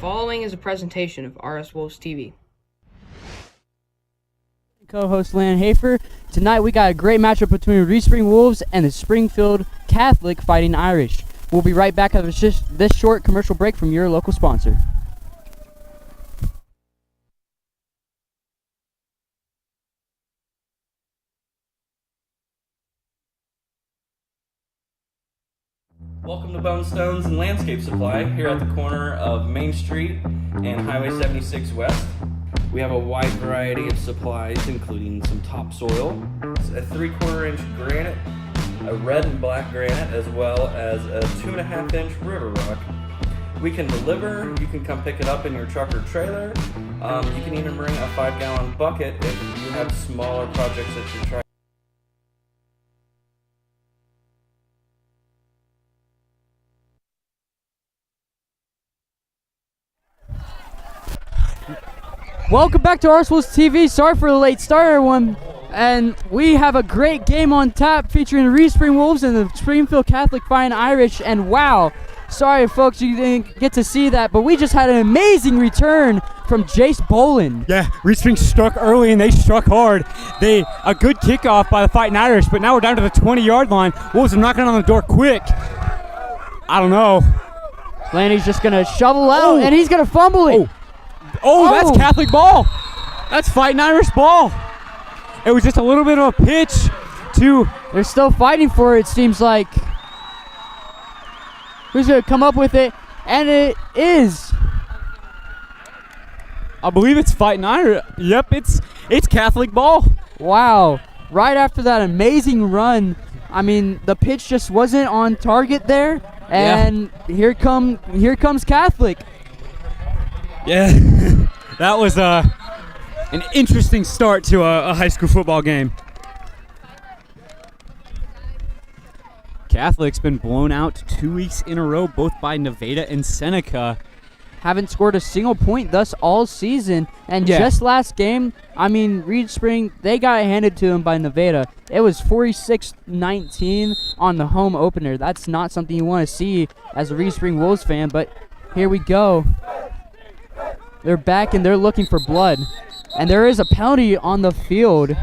following is a presentation of RS Wolves TV. Co-host Lan Hafer. Tonight we got a great matchup between Reed Spring Wolves and the Springfield Catholic Fighting Irish. We'll be right back after this short commercial break from your local sponsor. Welcome to Bone Stones and Landscape Supply here at the corner of Main Street and Highway 76 West. We have a wide variety of supplies, including some topsoil, a 3/4 inch granite, a red and black granite, as well as a 2.5 inch river rock. We can deliver. You can come pick it up in your truck or trailer. You can even bring a 5-gallon bucket if you have smaller projects that you're trying. Welcome back to RS Wolves TV. Sorry for the late start, everyone. And we have a great game on tap featuring the Reed Spring Wolves and the Springfield Catholic Fighting Irish. And wow, sorry folks you didn't get to see that, but we just had an amazing return from Jace Bolin. Yeah, Reed Spring struck early and they struck hard. A good kickoff by the Fighting Irish, but now we're down to the 20-yard line. Wolves are knocking on the door quick. I don't know. Lanny's just going to shovel out, and he's going to fumble it. Oh, that's Catholic ball. That's Fighting Irish ball. It was just a little bit of a pitch to... They're still fighting for it, seems like. Who's going to come up with it? And it is. I believe it's Fighting Irish. Yep, it's Catholic ball. Wow. Right after that amazing run, I mean, the pitch just wasn't on target there. And here comes Catholic. Yeah, that was an interesting start to a high school football game. Catholic's been blown out 2 weeks in a row, both by Nevada and Seneca. Haven't scored a single point thus all season. And just last game, I mean, Reed Spring, they got it handed to them by Nevada. It was 46-19 on the home opener. That's not something you want to see as a Reed Spring Wolves fan, but here we go. They're back and they're looking for blood. And there is a penalty on the field.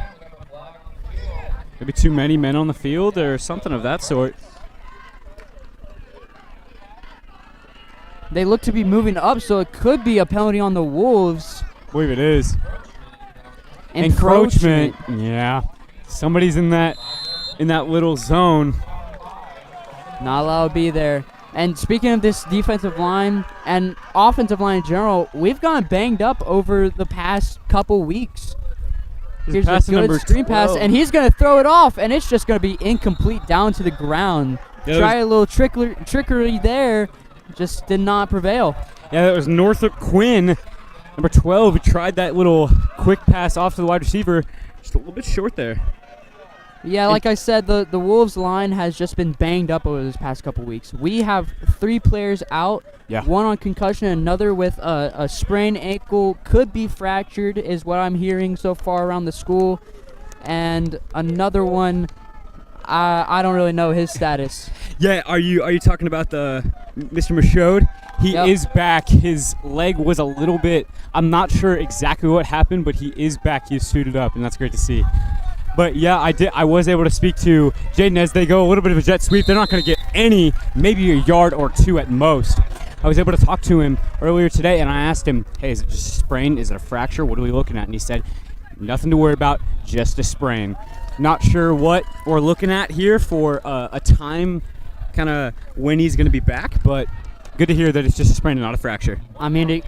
Maybe too many men on the field or something of that sort. They look to be moving up, so it could be a penalty on the Wolves. I believe it is. Encroachment. Yeah. Somebody's in that little zone. Not allowed to be there. And speaking of this defensive line and offensive line in general, we've gotten banged up over the past couple weeks. Here's a good screen pass, and he's going to throw it off, and it's just going to be incomplete down to the ground. Try a little trickery there, just did not prevail. Yeah, that was Northrop Quinn, number 12, who tried that little quick pass off to the wide receiver. Just a little bit short there. Yeah, like I said, the Wolves line has just been banged up over this past couple weeks. We have 3 players out, one on concussion, another with a sprained ankle, could be fractured is what I'm hearing so far around the school, and another one, I don't really know his status. Yeah, are you talking about the Mr. Michaud? He is back. His leg was a little bit, I'm not sure exactly what happened, but he is back. He's suited up, and that's great to see. But yeah, I was able to speak to Jaden as they go a little bit of a jet sweep. They're not going to get any, maybe a yard or 2 at most. I was able to talk to him earlier today, and I asked him, hey, is it just a sprain? Is it a fracture? What are we looking at? And he said, nothing to worry about, just a sprain. Not sure what we're looking at here for a time, kind of when he's going to be back, but good to hear that it's just a sprain and not a fracture. I mean,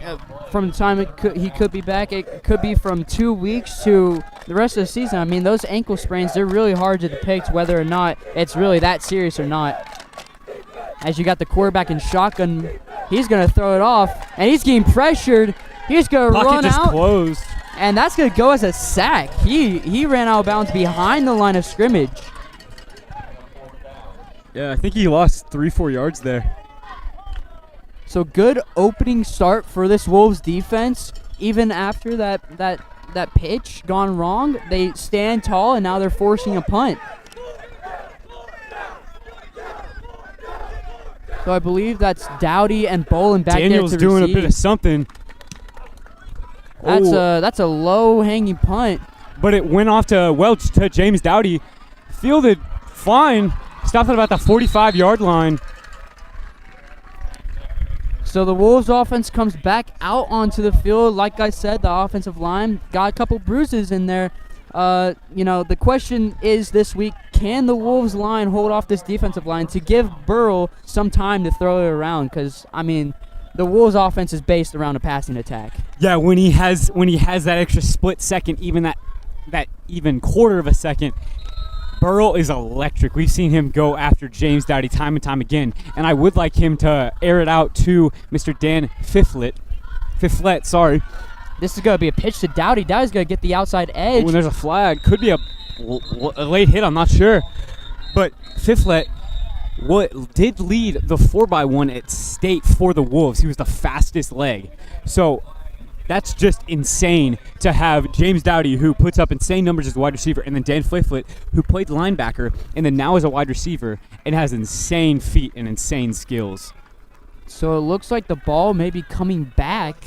from the time he could be back, it could be from 2 weeks to the rest of the season. I mean, those ankle sprains, they're really hard to depict whether or not it's really that serious or not. As you got the quarterback in shotgun, he's going to throw it off, and he's getting pressured. He's going to run out. Closed. And that's going to go as a sack. He ran out of bounds behind the line of scrimmage. Yeah, I think he lost 3-4 yards there. So good opening start for this Wolves defense. Even after that pitch gone wrong, they stand tall, and now they're forcing a punt. So I believe that's Dowdy and Bolin back Daniel's there to doing receive. a bit of something. That's a low-hanging punt. But it went off to James Dowdy. Fielded fine. Stopped at about the 45-yard line. So the Wolves offense comes back out onto the field. Like I said, the offensive line got a couple bruises in there. The question is this week, can the Wolves line hold off this defensive line to give Burrow some time to throw it around? Because, the Wolves offense is based around a passing attack. Yeah, when he has that extra split second, even that even quarter of a second, Burrow is electric. We've seen him go after James Dowdy time and time again, and I would like him to air it out to Mr. Dan Fiflet. This is going to be a pitch to Dowdy. Dowdy's going to get the outside edge. When there's a flag, could be a late hit, I'm not sure. But Fiflet did lead the 4x1 at state for the Wolves. He was the fastest leg. So that's just insane to have James Dowdy, who puts up insane numbers as a wide receiver, and then Dan Fiflet, who played linebacker and then now is a wide receiver and has insane feet and insane skills. So it looks like the ball may be coming back.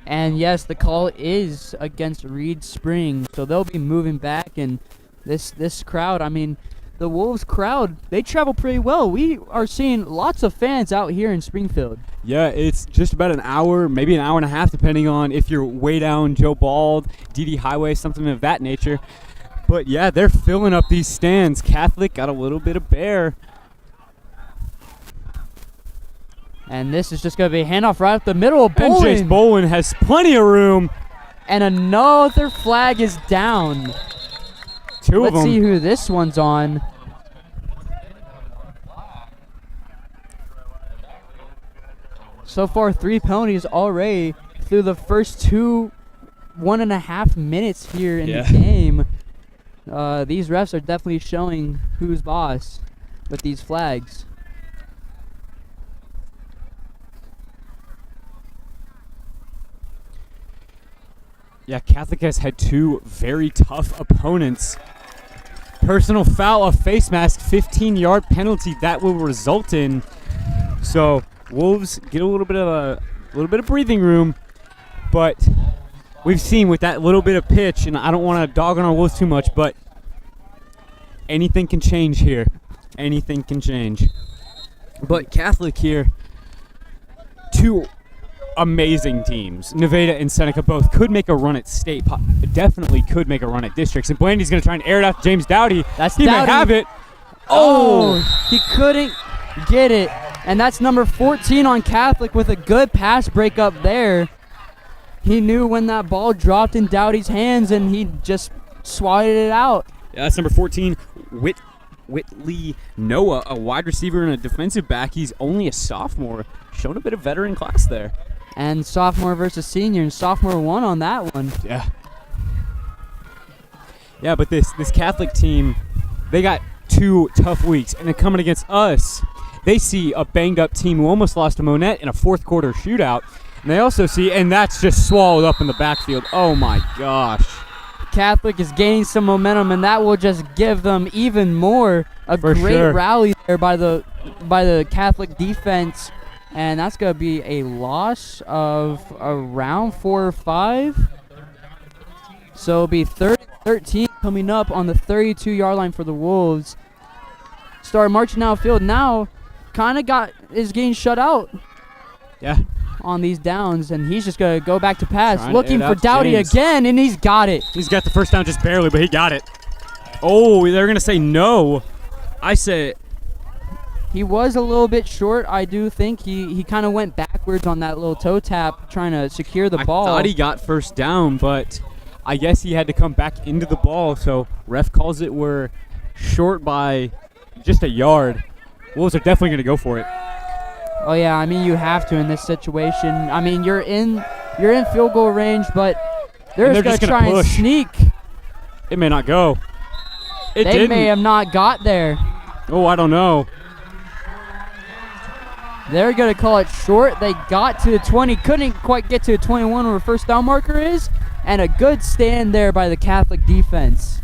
And yes, the call is against Reed Spring. So they'll be moving back. And this crowd, the Wolves crowd, they travel pretty well. We are seeing lots of fans out here in Springfield. Yeah, it's just about an hour, maybe an hour and a half, depending on if you're way down Joe Bald, DD Highway, something of that nature. But yeah, they're filling up these stands. Catholic got a little bit of bear. And this is just going to be a handoff right up the middle of Bolin. And Jace Bolin has plenty of room. And another flag is down. Two of them. Let's see who this one's on. So far, 3 penalties already through the first 1.5 minutes here in the game. These refs are definitely showing who's boss with these flags. Yeah, Catholic has had two very tough opponents. Personal foul, a face mask, 15-yard penalty that will result in. So Wolves get a little bit of breathing room, but we've seen with that little bit of pitch, and I don't want to dog on our Wolves too much, but anything can change here. Anything can change. But Catholic here, two amazing teams. Nevada and Seneca both could make a run at state. Definitely could make a run at districts. And Blandy's going to try and air it out to James Dowdy. He may have it. Oh, he couldn't get it. And that's number 14 on Catholic with a good pass break up there. He knew when that ball dropped in Dowdy's hands, and he just swatted it out. Yeah, that's number 14, Whitley Noah, a wide receiver and a defensive back. He's only a sophomore. Shown a bit of veteran class there. And sophomore versus senior, and sophomore won on that one. Yeah. Yeah, but this Catholic team, they got 2 tough weeks, and then coming against us, they see a banged-up team who almost lost to Monette in a fourth-quarter shootout, and they also see, and that's just swallowed up in the backfield. Oh, my gosh. Catholic is gaining some momentum, and that will just give them even more. A great rally there by the Catholic defense. And that's going to be a loss of around 4 or 5. So it'll be 13 coming up on the 32-yard line for the Wolves. Start marching outfield now. Kind of is getting shut out. Yeah. On these downs, and he's just going to go back to pass. Trying looking for Dowdy James again, and he's got it. He's got the first down just barely, but he got it. Oh, they're going to say no. I say he was a little bit short, I do think. He kind of went backwards on that little toe tap trying to secure the ball. I thought he got first down, but I guess he had to come back into the ball, so ref calls it we're short by just a yard. Wolves are definitely going to go for it. Oh, yeah, you have to in this situation. You're in field goal range, but they're just going to try and sneak. It may not go. They may have not got there. Oh, I don't know. They're going to call it short. They got to the 20, couldn't quite get to the 21 where the first down marker is, and a good stand there by the Catholic defense.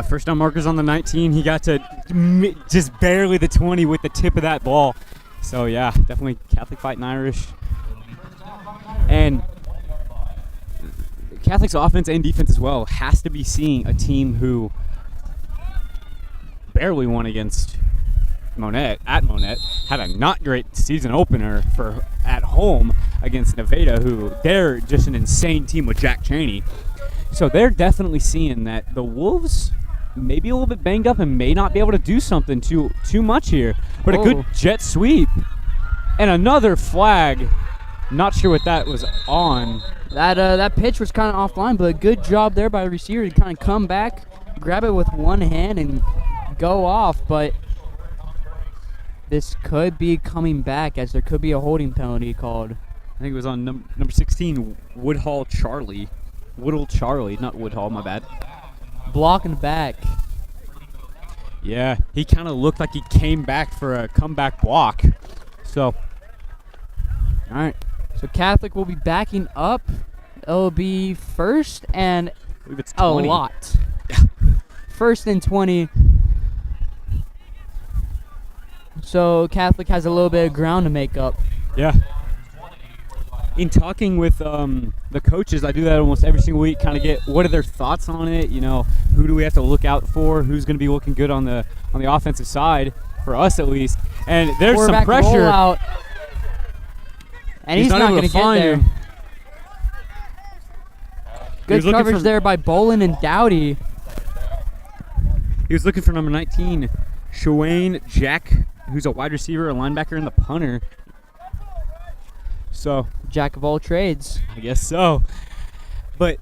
First down markers on the 19. He got to just barely the 20 with the tip of that ball. So, yeah, definitely Catholic fighting Irish. And Catholic's offense and defense as well has to be seeing a team who barely won against Monette, had a not great season opener for at home against Nevada, who they're just an insane team with Jack Chaney. So they're definitely seeing that the Wolves may be a little bit banged up and may not be able to do something too much here. But a good jet sweep and another flag. Not sure what that was on. That pitch was kind of offline, but a good job there by the receiver to kind of come back, grab it with one hand, and go off. But this could be coming back, as there could be a holding penalty called. I think it was on number 16, Woodhull Charlie, not Woodhull, my bad. Blocking back. Yeah, he kind of looked like he came back for a comeback block. So, all right. So Catholic will be backing up. It'll be first and I believe it's a 20. lot. First and 20. So Catholic has a little bit of ground to make up. Yeah. In talking with the coaches, I do that almost every single week, kind of get what are their thoughts on it, who do we have to look out for, who's going to be looking good on the offensive side, for us at least. And there's some pressure. Rollout, and he's not going to get there. Good coverage there by Bolin and Dowdy. He was looking for number 19, Shawayne Jack, who's a wide receiver, a linebacker, and the punter. So, jack of all trades. I guess so. But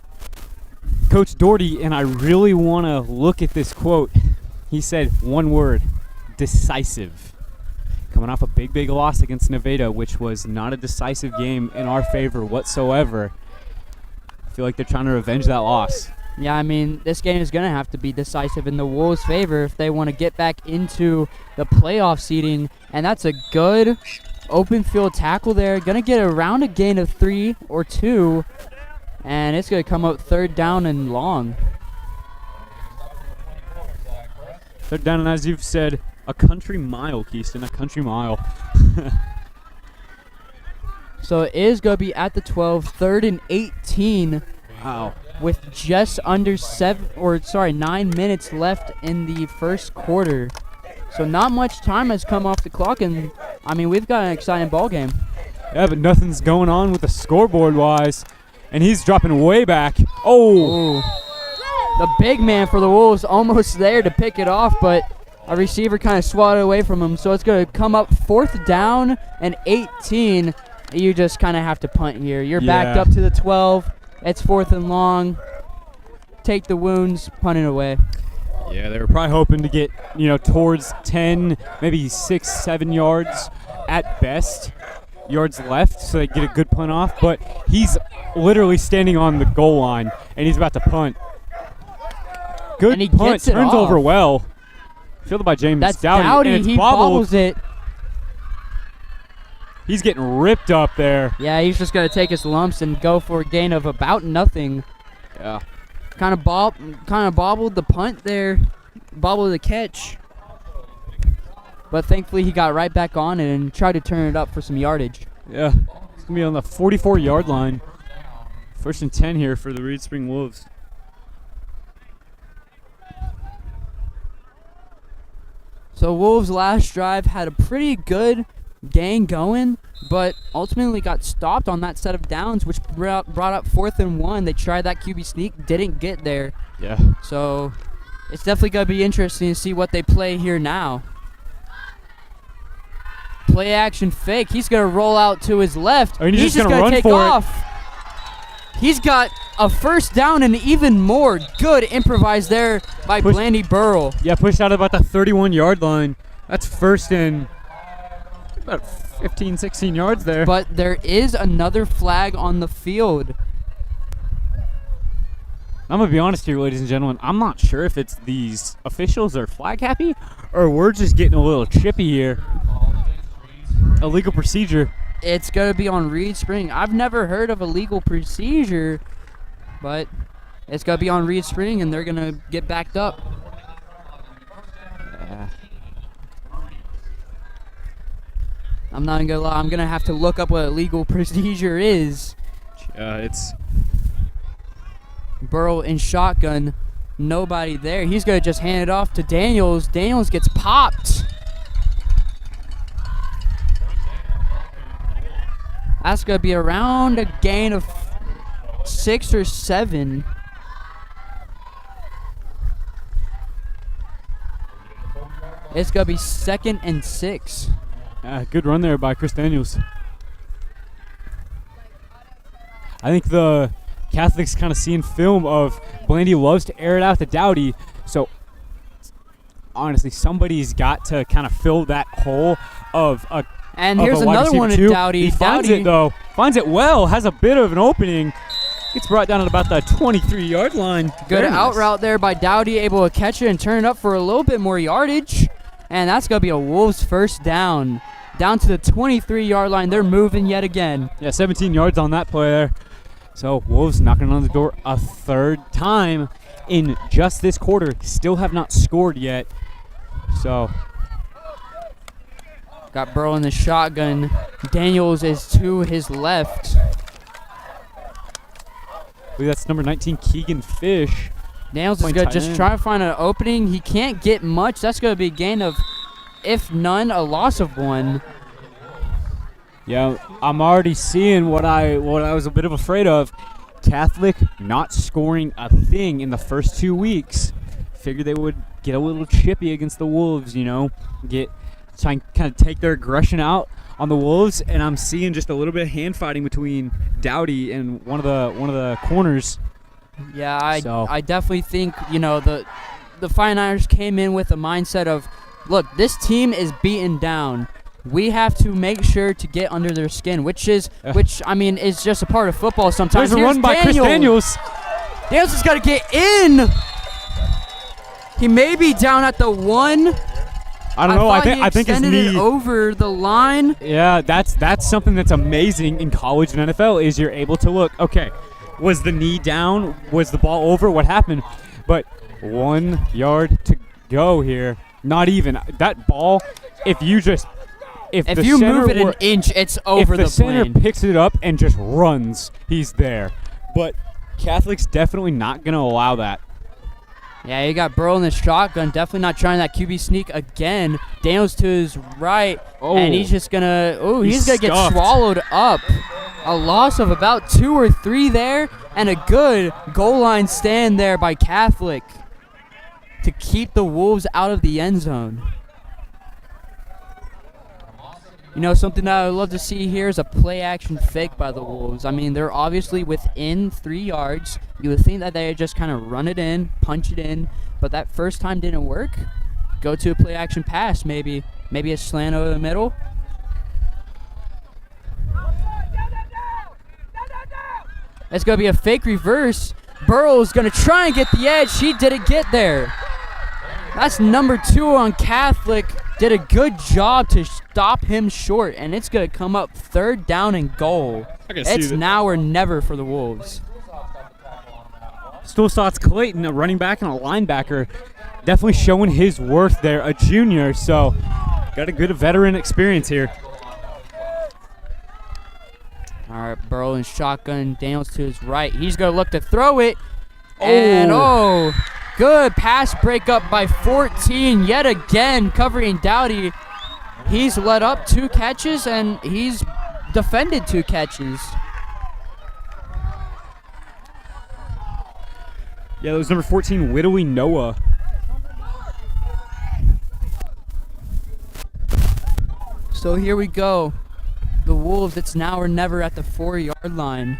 Coach Doherty, and I really want to look at this quote. He said one word, decisive. Coming off a big loss against Nevada, which was not a decisive game in our favor whatsoever. I feel like they're trying to revenge that loss. Yeah, I mean, this game is going to have to be decisive in the Wolves' favor if they want to get back into the playoff seeding. And that's a good open field tackle there. Going to get around a gain of 3 or 2. And it's going to come up third down and long. Third down, and as you've said, a country mile, Keaston, a country mile. So it is going to be at the 12, 3rd and 18. Wow. With just under 9 minutes left in the first quarter. So not much time has come off the clock, and I mean, we've got an exciting ball game. Yeah, but nothing's going on with the scoreboard wise, and he's dropping way back. Oh. The big man for the Wolves almost there to pick it off, but a receiver kind of swatted away from him. So it's going to come up 4th down and 18. You just kind of have to punt here. You're backed up to the 12. It's 4th and long. Take the wounds, punt it away. Yeah, they were probably hoping to get, towards 10, maybe 6, 7 yards at best, yards left, so they get a good punt off. But he's literally standing on the goal line, and he's about to punt. Good punt, turns over well. Fielded by James That's Dowdy. And it's he bobbles it. He's getting ripped up there. Yeah, he's just going to take his lumps and go for a gain of about nothing. Yeah. Kind of bobbled the punt there. Bobbled the catch. But thankfully he got right back on it and tried to turn it up for some yardage. Yeah. It's going to be on the 44-yard line. 1st and 10 here for the Reed Spring Wolves. So Wolves' last drive had a pretty good gang going, but ultimately got stopped on that set of downs, which brought up 4th and 1. They tried that QB sneak, didn't get there. Yeah. So it's definitely going to be interesting to see what they play here now. Play action fake. He's going to roll out to his left. Oh, he's just going to take off. It. He's got a 1st down and even more. Good improvise there by Blandy Burrell. Yeah, pushed out about the 31-yard line. That's 1st and about 15, 16 yards there. But there is another flag on the field. I'm going to be honest here, ladies and gentlemen. I'm not sure if it's these officials are flag happy or we're just getting a little chippy here. Illegal procedure. It's going to be on Reed Spring. I've never heard of a legal procedure, but it's going to be on Reed Spring, and they're going to get backed up. I'm not gonna lie. I'm gonna have to look up what illegal procedure is. It's Burrow in shotgun. Nobody there. He's gonna just hand it off to Daniels. Daniels gets popped. That's gonna be around a gain of 6 or 7. It's gonna be 2nd and 6. good run there by Chris Daniels. I think the Catholics kind of seeing film of Blandy loves to air it out to Dowdy. So, honestly, somebody's got to kind of fill that hole of a And of here's a wide another one at receiver, too. Dowdy. He finds Dowdy. it, though. Finds it well. Has a bit of an opening. Gets brought down at about the 23-yard line. Good Very out nice. route there by Dowdy, able to catch it and turn it up for a little bit more yardage. And that's going to be a Wolves first down. Down to the 23-yard line. They're moving yet again. Yeah, 17 yards on that play there. So Wolves knocking on the door a third time in just this quarter. Still have not scored yet. So Got Burrow in the shotgun. Daniels is to his left. I believe that's number 19, Keegan Fish. Daniels is Playing going to tight just end. try to find an opening. He can't get much. That's going to be a gain of, if none, a loss of 1. Yeah, I'm already seeing what I was a bit of afraid of. Catholic not scoring a thing in the first 2 weeks. Figured they would get a little chippy against the Wolves, try and kind of take their aggression out on the Wolves, and I'm seeing just a little bit of hand fighting between Dowdy and one of the corners. Yeah, So- I definitely think, the 49ers came in with a mindset of, look, this team is beaten down. We have to make sure to get under their skin, which is just a part of football sometimes. There's a run by Chris Daniels. Daniels has got to get in. He may be down at the 1. I don't know. I thought he think his extended it knee. over the line. Yeah, that's something that's amazing in college and NFL is you're able to look. Okay, was the knee down? Was the ball over? What happened? But 1 yard to go here. Not even that ball. If you Move it an inch, it's over if the center plane. picks it up and just runs, he's there. But Catholic's definitely not going to allow that. Yeah, you got Burrow in the shotgun. Definitely not trying that QB sneak again. Daniels to his right, and he's just gonna. Oh, he's gonna get stuffed. swallowed up. A loss of about 2 or 3 there, and a good goal line stand there by Catholic to keep the Wolves out of the end zone. Something that I would love to see here is a play-action fake by the Wolves. I mean, they're obviously within 3 yards. You would think that they would just kind of run it in, punch it in, but that first time didn't work. Go to a play-action pass, maybe a slant over the middle. It's going to be a fake reverse. Burrow's going to try and get the edge. He didn't get there. That's number 2 on Catholic. Did a good job to stop him short, and it's going to come up 3rd down and goal. It's now or never for the Wolves. Stolstad's Clayton, a running back and a linebacker, definitely showing his worth there, a junior, so got a good veteran experience here. All right, Burrow in shotgun, Daniels to his right. He's going to look to throw it, and good pass breakup by 14 yet again, covering Dowdy. He's let up 2 catches, and he's defended 2 catches. Yeah, that was number 14, Widowy Noah. So here we go. The Wolves, it's now or never at the 4-yard line.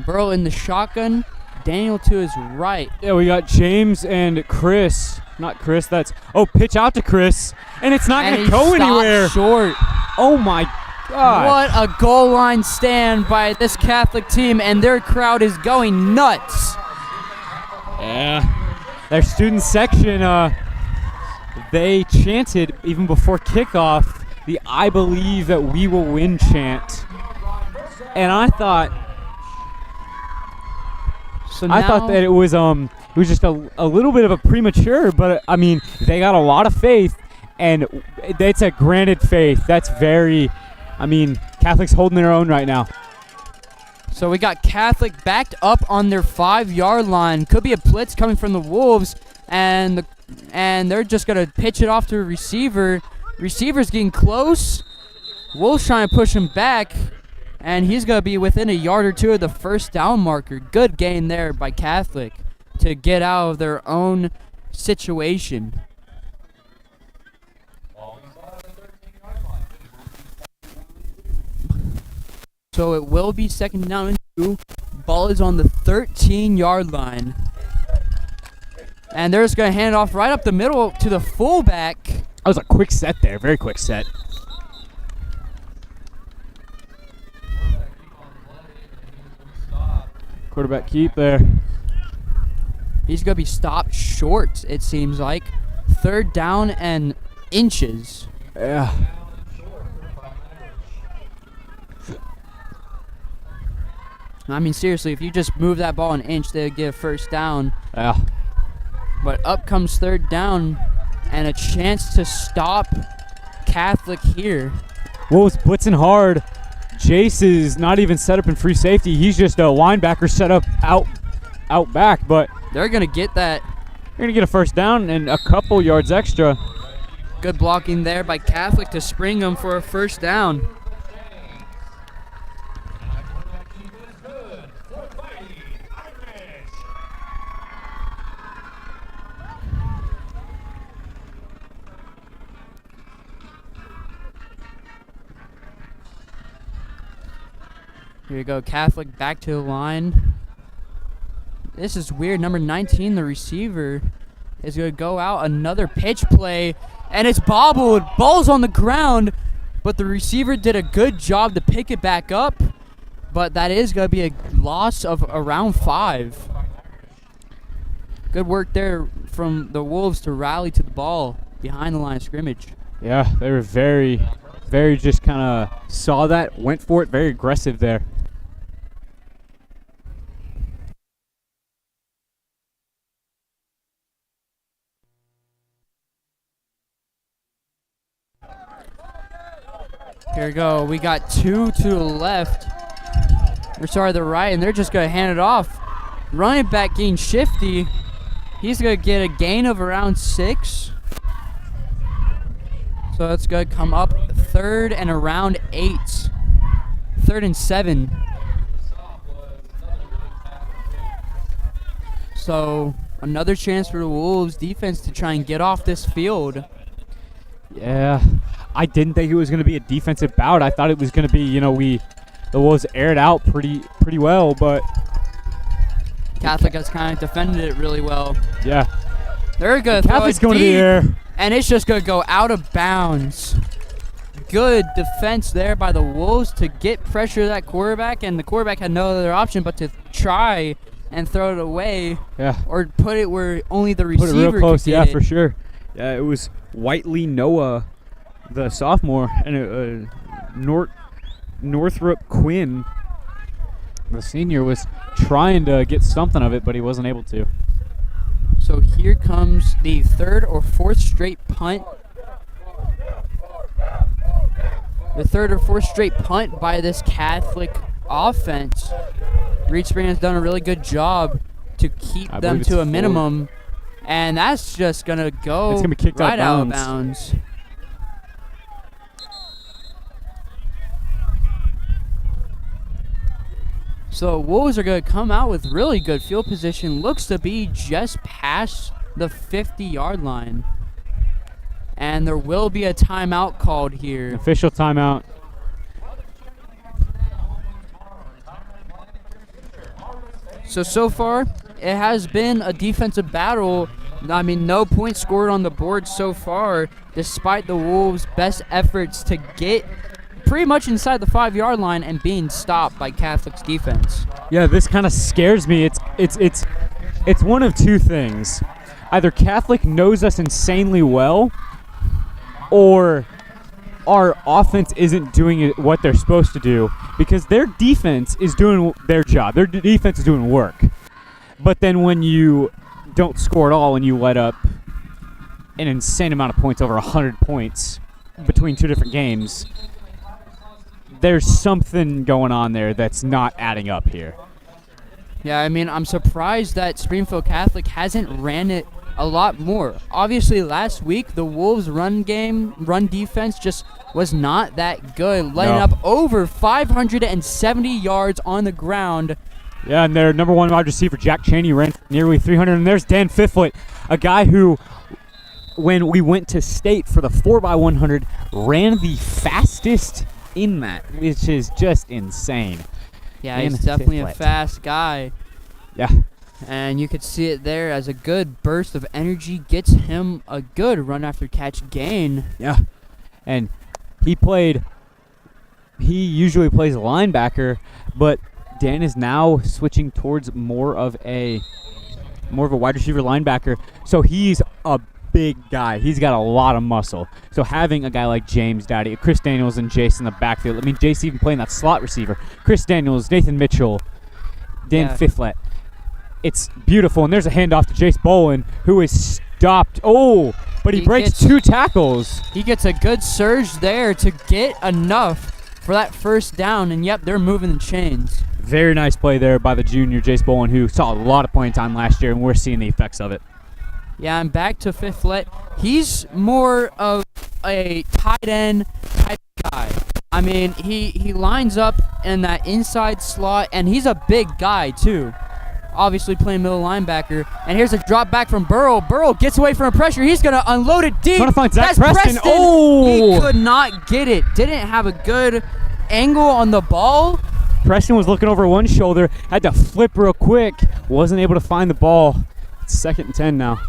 Burrow in the shotgun. Daniel to his right. Yeah, we got James and Chris. Not Chris, pitch out to Chris. And it's not going to go anywhere. Short. Oh my God. What a goal line stand by this Catholic team, and their crowd is going nuts. Yeah. Their student section, they chanted even before kickoff the "I believe that we will win" chant. And I thought that it was just a little bit of a premature, but I mean, they got a lot of faith, and it's a granted faith. That's very, Catholic's holding their own right now. So we got Catholic backed up on their 5-yard line. Could be a blitz coming from the Wolves, and they're just going to pitch it off to a receiver. Receiver's getting close. Wolves trying to push him back, and he's going to be within a yard or two of the first down marker. Good gain there by Catholic to get out of their own situation. So it will be second down and 2. Ball is on the 13-yard line. And they're just going to hand it off right up the middle to the fullback. That was a quick set there. Very quick set. Quarterback keep there. He's going to be stopped short, it seems like. Third down and inches. Yeah. Seriously, if you just move that ball an inch, they would get a first down. Yeah. But up comes third down and a chance to stop Catholic here. Wolves blitzing hard. Jace is not even set up in free safety. He's just a linebacker set up out back, but they're going to get that. They're going to get a first down and a couple yards extra. Good blocking there by Catholic to spring them for a first down. Here you go, Catholic back to the line. This is weird. Number 19, the receiver, is going to go out. Another pitch play, and it's bobbled. Ball's on the ground, but the receiver did a good job to pick it back up. But that is going to be a loss of around 5. Good work there from the Wolves to rally to the ball behind the line of scrimmage. Yeah, they were very just kind of saw that, went for it, very aggressive there. Here we go. We got 2 to the left. The right, and they're just going to hand it off. Running back getting shifty. He's going to get a gain of around 6. So it's going to come up third and around 8. 3rd and 7. So another chance for the Wolves defense to try and get off this field. Yeah, I didn't think it was going to be a defensive bout. I thought it was going to be, the Wolves aired out pretty well, but Catholic has kind of defended it really well. Yeah. They're going to throw Catholic's it going to the deep, air. and it's just going to go out of bounds. Good defense there by the Wolves to get pressure to that quarterback, and the quarterback had no other option but to try and throw it away. Yeah. Or put it where only the receiver Put it real close, could get yeah, it. for sure. Yeah, it was Whiteley Noah, the sophomore, and Northrop Quinn, the senior, was trying to get something of it, but he wasn't able to. So here comes the 3rd or 4th straight punt. The 3rd or 4th straight punt by this Catholic offense. Reed Spring has done a really good job to keep them to a minimum. And that's just going to go it's gonna be kicked right out of bounds. So Wolves are going to come out with really good field position. Looks to be just past the 50-yard line. And there will be a timeout called here. Official timeout. So far, it has been a defensive battle. No points scored on the board so far, despite the Wolves' best efforts to get pretty much inside the 5-yard line and being stopped by Catholic's defense. Yeah, this kind of scares me. It's one of two things. Either Catholic knows us insanely well, or our offense isn't doing what they're supposed to do, because their defense is doing their job. Their defense is doing work. But then when you don't score at all and you let up an insane amount of points, over 100 points between 2 different games. There's something going on there that's not adding up here. Yeah, I mean, I'm surprised that Springfield Catholic hasn't ran it a lot more. Obviously, last week, the Wolves' run defense just was not that good, letting up over 570 yards on the ground. Yeah, and their number 1 wide receiver, Jack Chaney, ran nearly 300. And there's Dan Fiflet, a guy who, when we went to state for the 4x100, ran the fastest in that, which is just insane. Yeah, he's definitely a fast guy. Yeah. And you could see it there as a good burst of energy gets him a good run after catch gain. Yeah. And he usually plays linebacker, but Dan is now switching towards more of a wide receiver linebacker. So he's a big guy. He's got a lot of muscle. So having a guy like James Dowdy, Chris Daniels, and Jace in the backfield. I mean, Jace even playing that slot receiver. Chris Daniels, Nathan Mitchell, Dan Fiflet. It's beautiful. And there's a handoff to Jace Bolin, who is stopped. Oh, but he breaks 2 tackles. He gets a good surge there to get enough for that first down. And, yep, they're moving the chains. Very nice play there by the junior, Jace Bolin, who saw a lot of playing time last year, and we're seeing the effects of it. Yeah, and back to Fiflet. He's more of a tight end type guy. I mean, he lines up in that inside slot, and he's a big guy, too. Obviously playing middle linebacker. And here's a drop back from Burrow. Burrow gets away from pressure. He's going to unload it deep. Trying to find Zach That's Preston. Oh! He could not get it. Didn't have a good angle on the ball. Preston was looking over one shoulder. Had to flip real quick. Wasn't able to find the ball. It's 2nd and 10 now.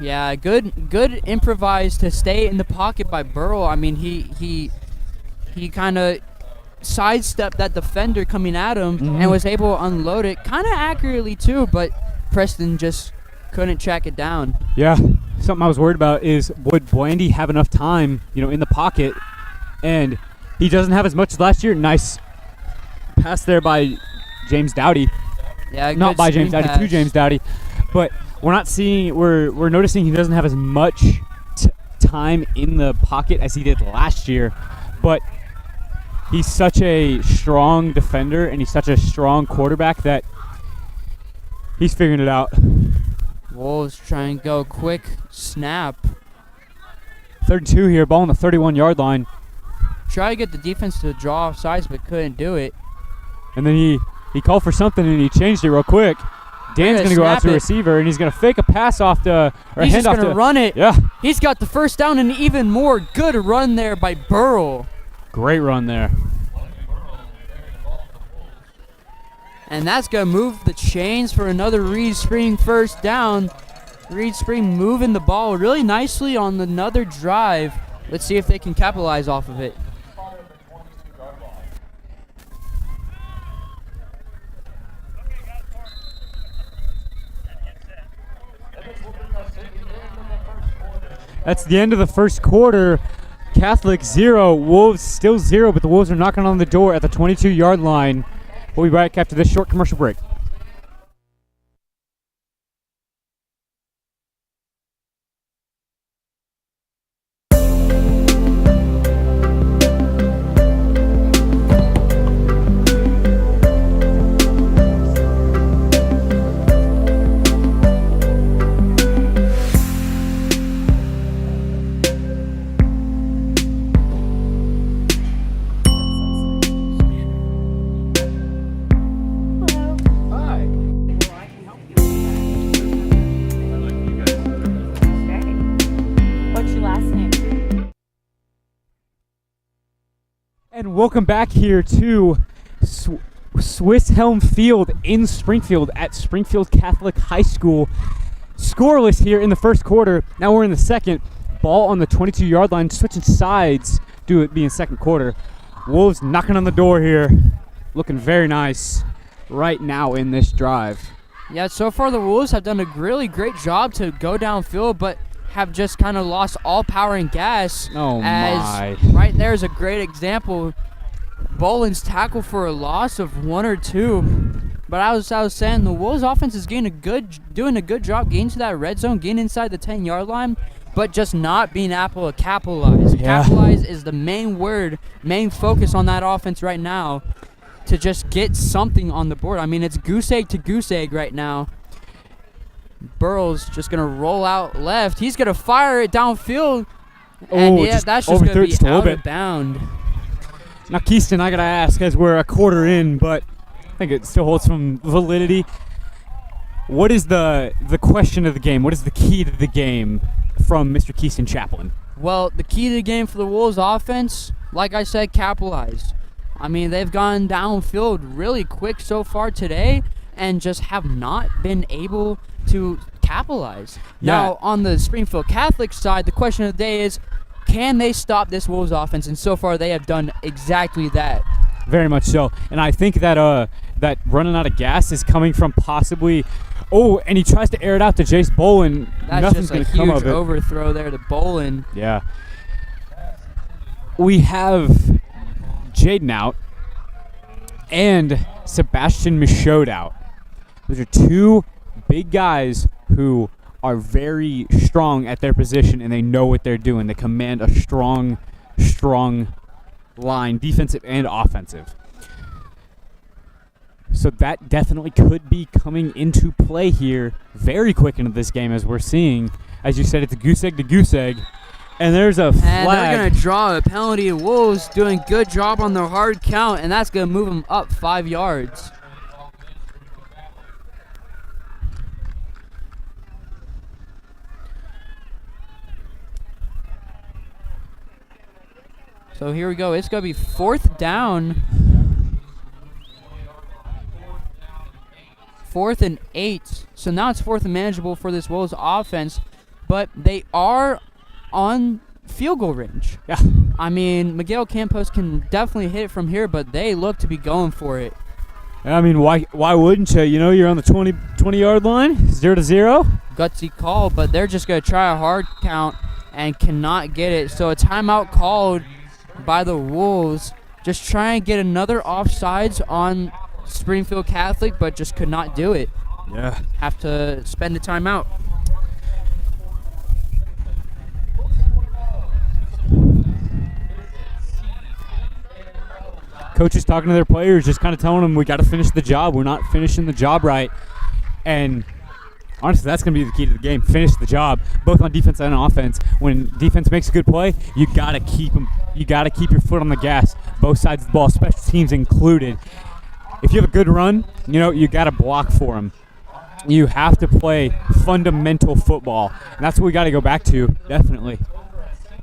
Yeah, good improvised to stay in the pocket by Burrow. I mean, he kind of sidestepped that defender coming at him and was able to unload it kind of accurately too, but Preston just couldn't track it down. Yeah, something I was worried about is would Blandy have enough time, in the pocket, and he doesn't have as much as last year. Nice pass there by James Dowdy. Yeah, not by James Dowdy, to James Dowdy, but we're noticing he doesn't have as much time in the pocket as he did last year, but he's such a strong defender and he's such a strong quarterback that he's figuring it out. Wolves try and go quick snap. 3rd and 2 here, ball on the 31-yard line. Try to get the defense to draw off sides, but couldn't do it. And then he called for something and he changed it real quick. Dan's going to go out to the receiver, and he's going to fake a pass off to, or he's hand just off going to. to run it. Yeah. He's got the first down and even more. Good run there by Burrow. Great run there. And that's going to move the chains for another Reed Spring first down. Reed Spring moving the ball really nicely on another drive. Let's see if they can capitalize off of it. That's the end of the first quarter. Catholic 0, Wolves still 0, but the Wolves are knocking on the door at the 22-yard line. We'll be back after this short commercial break. And welcome back here to Swiss Helm Field in Springfield at Springfield Catholic High School. Scoreless here in the first quarter. Now we're in the second. Ball on the 22-yard line, switching sides due to it being second quarter. Wolves knocking on the door here. Looking very nice right now in this drive. Yeah, so far the Wolves have done a really great job to go downfield, but have just kind of lost all power and gas. Oh, my. Right there is a great example. Boland's tackle for a loss of 1 or 2. But I was saying the Wolves offense is doing a good job getting to that red zone, getting inside the 10-yard line, but just not being able to capitalize. Yeah. Capitalize is the main focus on that offense right now, to just get something on the board. I mean, it's goose egg to goose egg right now. Burrow's just going to roll out left. He's going to fire it downfield. And that's just going to be out of bound. Now, Keyston, I got to ask, as we're a quarter in, but I think it still holds some validity. What is the question of the game? What is the key to the game from Mr. Keyston Chaplin? Well, the key to the game for the Wolves offense, like I said, capitalize. I mean, they've gone downfield really quick so far today and just have not been able to capitalize. Yeah. Now, on the Springfield Catholic side, the question of the day is, can they stop this Wolves offense? And so far, they have done exactly that. Very much so. And I think that that running out of gas is coming from possibly... Oh, and he tries to air it out to Jace Bolin. That's Nothing's just going a to come of huge it. overthrow there to Bolin. Yeah. We have Jaden out and Sebastian Michaud out. Those are two big guys who are very strong at their position, and they know what they're doing. They command a strong line, defensive and offensive. So that definitely could be coming into play here very quick into this game, as we're seeing. As you said, it's a goose egg to goose egg. And there's a flag. And they're going to draw a penalty. Wolves doing good job on their hard count, and that's going to move them up 5 yards. So here we go. It's going to be 4th down. 4th and 8. So now it's 4th and manageable for this Wolves offense, but they are on field goal range. Yeah. I mean, Miguel Campos can definitely hit it from here, but they look to be going for it. I mean, why wouldn't you? You know, you're on the 20-yard line, 0-0. Gutsy call, but they're just going to try a hard count and cannot get it. So a timeout called by the Wolves. Just try and get another offsides on Springfield Catholic, but just could not do it. Yeah. Have to spend a timeout. Coaches talking to their players, just kind of telling them we got to finish the job. We're not finishing the job right. And honestly, that's going to be the key to the game. Finish the job, both on defense and offense. When defense makes a good play, you got to keep them. You got to keep your foot on the gas, both sides of the ball, special teams included. If you have a good run, you know, you got to block for them. You have to play fundamental football, and that's what we got to go back to, definitely.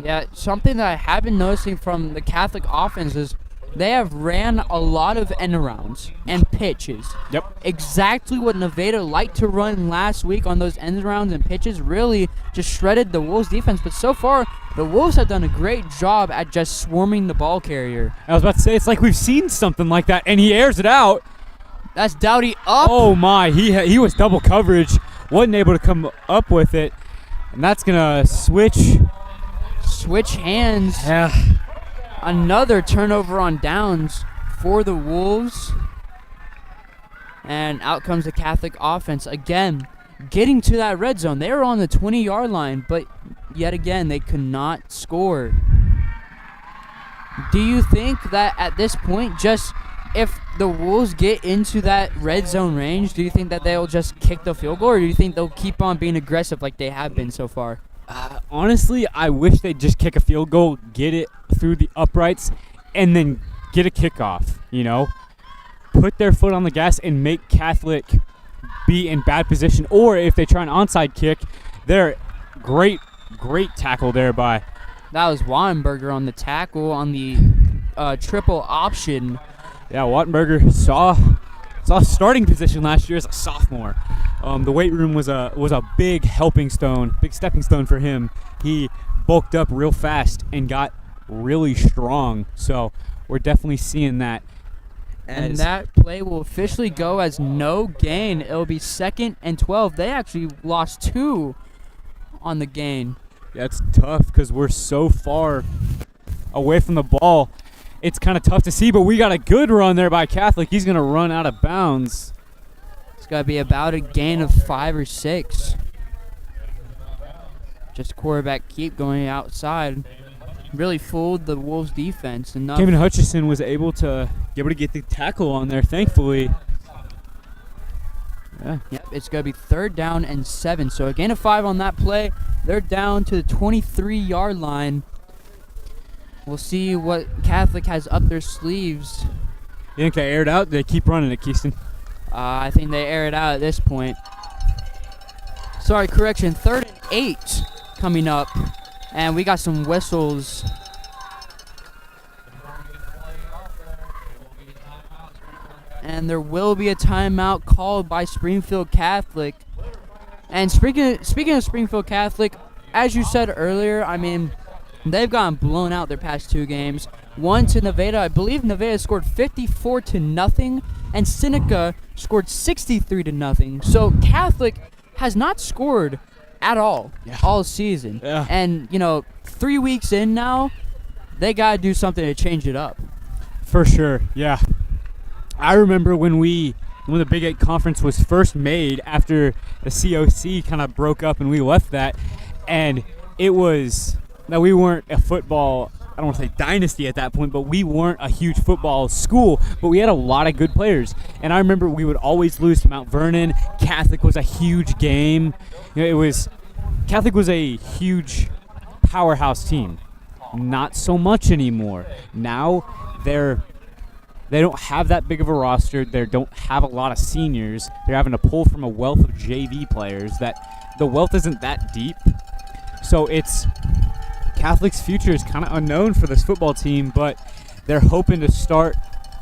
Yeah, something that I have been noticing from the Catholic offense is they have ran a lot of end arounds and pitches. Yep. Exactly what Nevada liked to run last week on those end arounds and pitches really just shredded the Wolves defense. But so far, the Wolves have done a great job at just swarming the ball carrier. I was about to say, it's like we've seen something like that, and he airs it out. That's Dowdy up. Oh, my. He was double coverage. Wasn't able to come up with it. And that's going to Switch hands. Yeah. Another turnover on downs for the Wolves. And out comes the Catholic offense again, getting to that red zone. They were on the 20-yard line, but yet again, they could not score. Do you think that at this point, just if the Wolves get into that red zone range, do you think that they'll just kick the field goal, or do you think they'll keep on being aggressive like they have been so far? Honestly, I wish they'd just kick a field goal, get it through the uprights, and then get a kickoff, you know? Put their foot on the gas and make Catholic be in bad position. Or if they try an onside kick, they're great tackle there by... That was Wattenberger on the tackle on the triple option. Yeah, Wattenberger saw starting position last year as a sophomore. The weight room was a big stepping stone for him. He bulked up real fast and got really strong. So we're definitely seeing that. And that play will officially go as no gain. It'll be 2nd and 12. They actually lost 2 on the gain. Yeah, it's tough because we're so far away from the ball. It's kind of tough to see, but we got a good run there by Catholic. He's going to run out of bounds. It's going to be about a gain of 5 or 6. Just quarterback keep going outside. Really fooled the Wolves defense enough. Kevin Hutchison was able to get the tackle on there, thankfully. Yeah. Yep, it's going to be 3rd down and 7. So a gain of 5 on that play. They're down to the 23-yard line. We'll see what Catholic has up their sleeves. You think they aired out? They keep running it, Keyston. I think they air it out at this point. Sorry, correction. 3rd and 8 coming up. And we got some whistles. And there will be a timeout called by Springfield Catholic. And speaking of Springfield Catholic, as you said earlier, I mean, they've gotten blown out their past 2 games. One to Nevada. I believe Nevada scored 54-0, and Seneca scored 63-0. So Catholic has not scored at all all season. Yeah. And, 3 weeks in now, they got to do something to change it up. For sure, yeah. I remember when the Big 8 Conference was first made after the COC kind of broke up and we left that, and it was that we weren't a football, I don't want to say dynasty at that point, but we weren't a huge football school, but we had a lot of good players. And I remember we would always lose to Mount Vernon. Catholic was a huge game. Catholic was a huge powerhouse team. Not so much anymore. Now they don't have that big of a roster. They don't have a lot of seniors. They're having to pull from a wealth of JV players that the wealth isn't that deep. So it's Catholic's future is kind of unknown for this football team, but they're hoping to start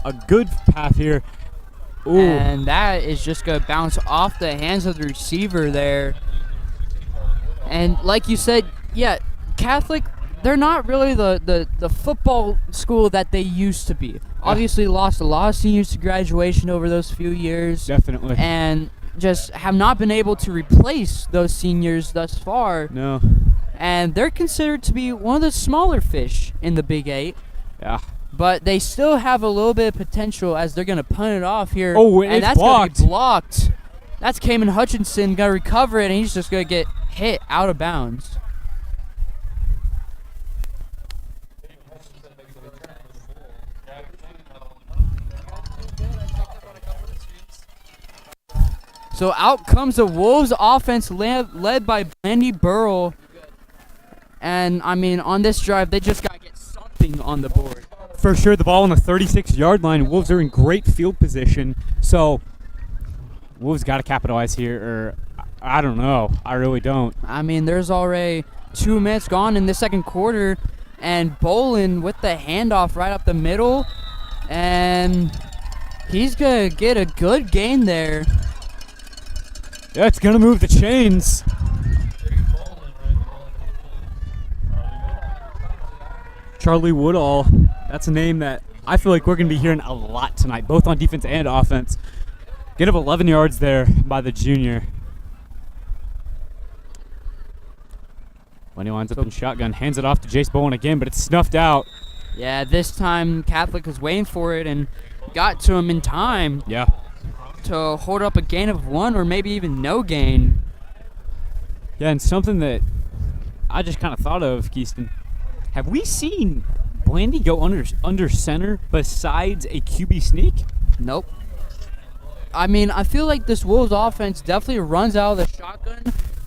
a good path here. Ooh. And that is just going to bounce off the hands of the receiver there. And like you said, yeah, Catholic, they're not really the football school that they used to be. Obviously lost a lot of seniors to graduation over those few years. Definitely. And just have not been able to replace those seniors thus far. No. And they're considered to be one of the smaller fish in the Big 8. Yeah. But they still have a little bit of potential as they're going to punt it off here. Oh, and it's that's blocked. Gonna be blocked. That's Kamen Hutchinson going to recover it, and he's just going to get hit out of bounds. So out comes the Wolves offense led by Blandy Burrell. And, I mean, on this drive, they just got to get something on the board. For sure, the ball on the 36-yard line. Wolves are in great field position. So, Wolves got to capitalize here, or I don't know. I really don't. I mean, there's already 2 minutes gone in the second quarter, and Bolin with the handoff right up the middle, and he's going to get a good gain there. Yeah, it's going to move the chains. Charlie Woodall, that's a name that I feel like we're going to be hearing a lot tonight, both on defense and offense. Get up 11 yards there by the junior. When he lines up in shotgun, hands it off to Jace Bowen again, but it's snuffed out. Yeah, this time Catholic was waiting for it and got to him in time. Yeah. To hold up a gain of 1 or maybe even no gain. Yeah, and something that I just kind of thought of, Keyston. Have we seen Blandy go under center besides a QB sneak? Nope. I mean, I feel like this Wolves offense definitely runs out of the shotgun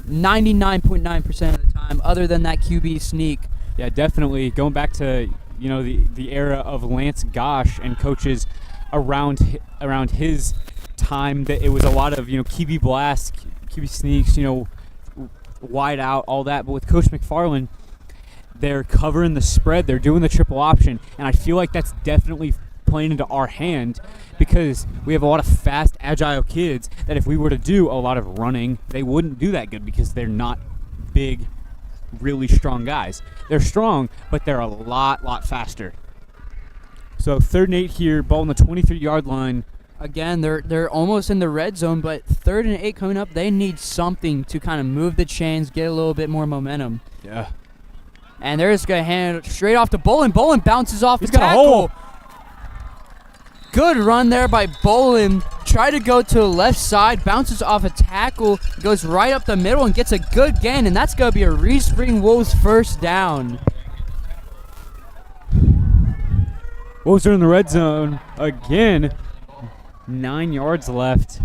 99.9% of the time, other than that QB sneak. Yeah, definitely. Going back to the era of Lance Gosh and coaches around his time, that it was a lot of QB blast, QB sneaks, wide out, all that. But with Coach McFarland, they're covering the spread. They're doing the triple option, and I feel like that's definitely playing into our hand because we have a lot of fast, agile kids that if we were to do a lot of running, they wouldn't do that good because they're not big, really strong guys. They're strong, but they're a lot faster. So 3rd and 8 here, ball on the 23-yard line. Again, they're almost in the red zone, but 3rd and 8 coming up, they need something to kind of move the chains, get a little bit more momentum. Yeah. And they're just going to hand it straight off to Bolin. Bolin bounces off He's the got tackle. a hole. Good run there by Bolin. Try to go to the left side, bounces off a tackle, goes right up the middle and gets a good gain, and that's going to be a Reed Spring Wolves first down. Wolves are in the red zone again. 9 yards left.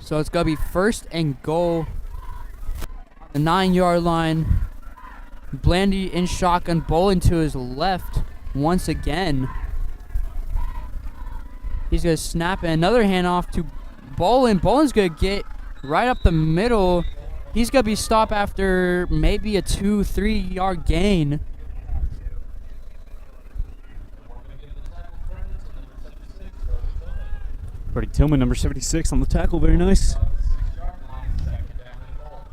So it's going to be first and goal. The 9-yard line. Blandy in shotgun, Bolin to his left once again. He's going to snap it. Another handoff to Bolin. Bolin's going to get right up the middle. He's going to be stopped after maybe a 2-3 yard gain. Brady Tillman, number 76 on the tackle. Very nice.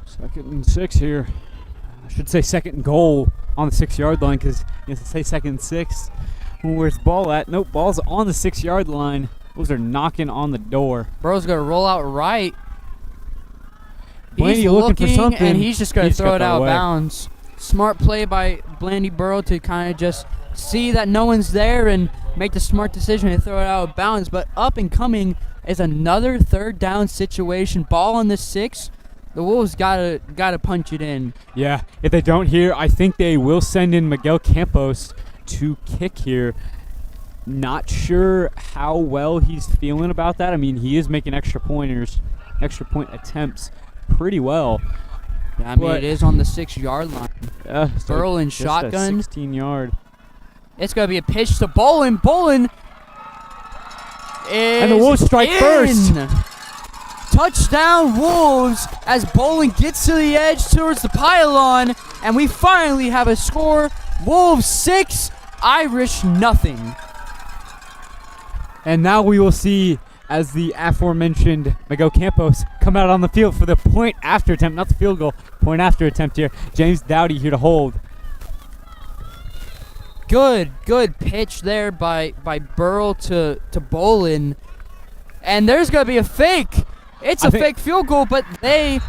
2nd and 6 here. I should say 2nd and goal on the 6-yard line because you have to say 2nd and 6. Where's the ball at? Nope, ball's on the 6-yard line. Those are knocking on the door. Burrow's going to roll out right. Blandy He's looking for something. And he's just going to throw it out of away. bounds. Smart play by Blandy Burrow to kind of just see that no one's there and make the smart decision to throw it out of bounds. But up and coming is another 3rd down situation. Ball on the 6. The Wolves gotta punch it in. Yeah, if they don't here, I think they will send in Miguel Campos to kick here. Not sure how well he's feeling about that. I mean, he is making extra point attempts pretty well. Yeah, I mean, it is on the 6-yard line. Yeah, Burrow in just shotgun. A 16-yard. It's going to be a pitch to Bolin. Bolin is And the Wolves strike in. first. Touchdown Wolves as Bolin gets to the edge towards the pylon. And we finally have a score. Wolves 6, Irish nothing. And now we will see, as the aforementioned Miguel Campos come out on the field for the point after attempt, not the field goal, point after attempt here. James Dowdy here to hold. Good pitch there by Burrow to Bolin. And there's going to be a fake. It's a fake field goal, but the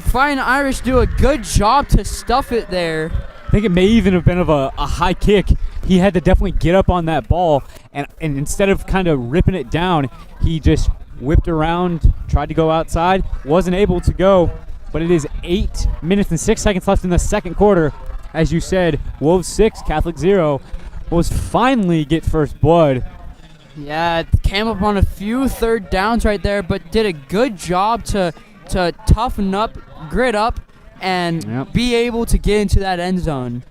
Fine Irish do a good job to stuff it there. I think it may even have been of a high kick. He had to definitely get up on that ball, and instead of kind of ripping it down, he just whipped around, tried to go outside, wasn't able to go. But it is 8 minutes and 6 seconds left in the 2nd quarter. As you said, Wolves 6, Catholic 0. Wolves finally get first blood. Yeah, it came up on a few 3rd downs right there, but did a good job to toughen up, grit up, and be able to get into that end zone.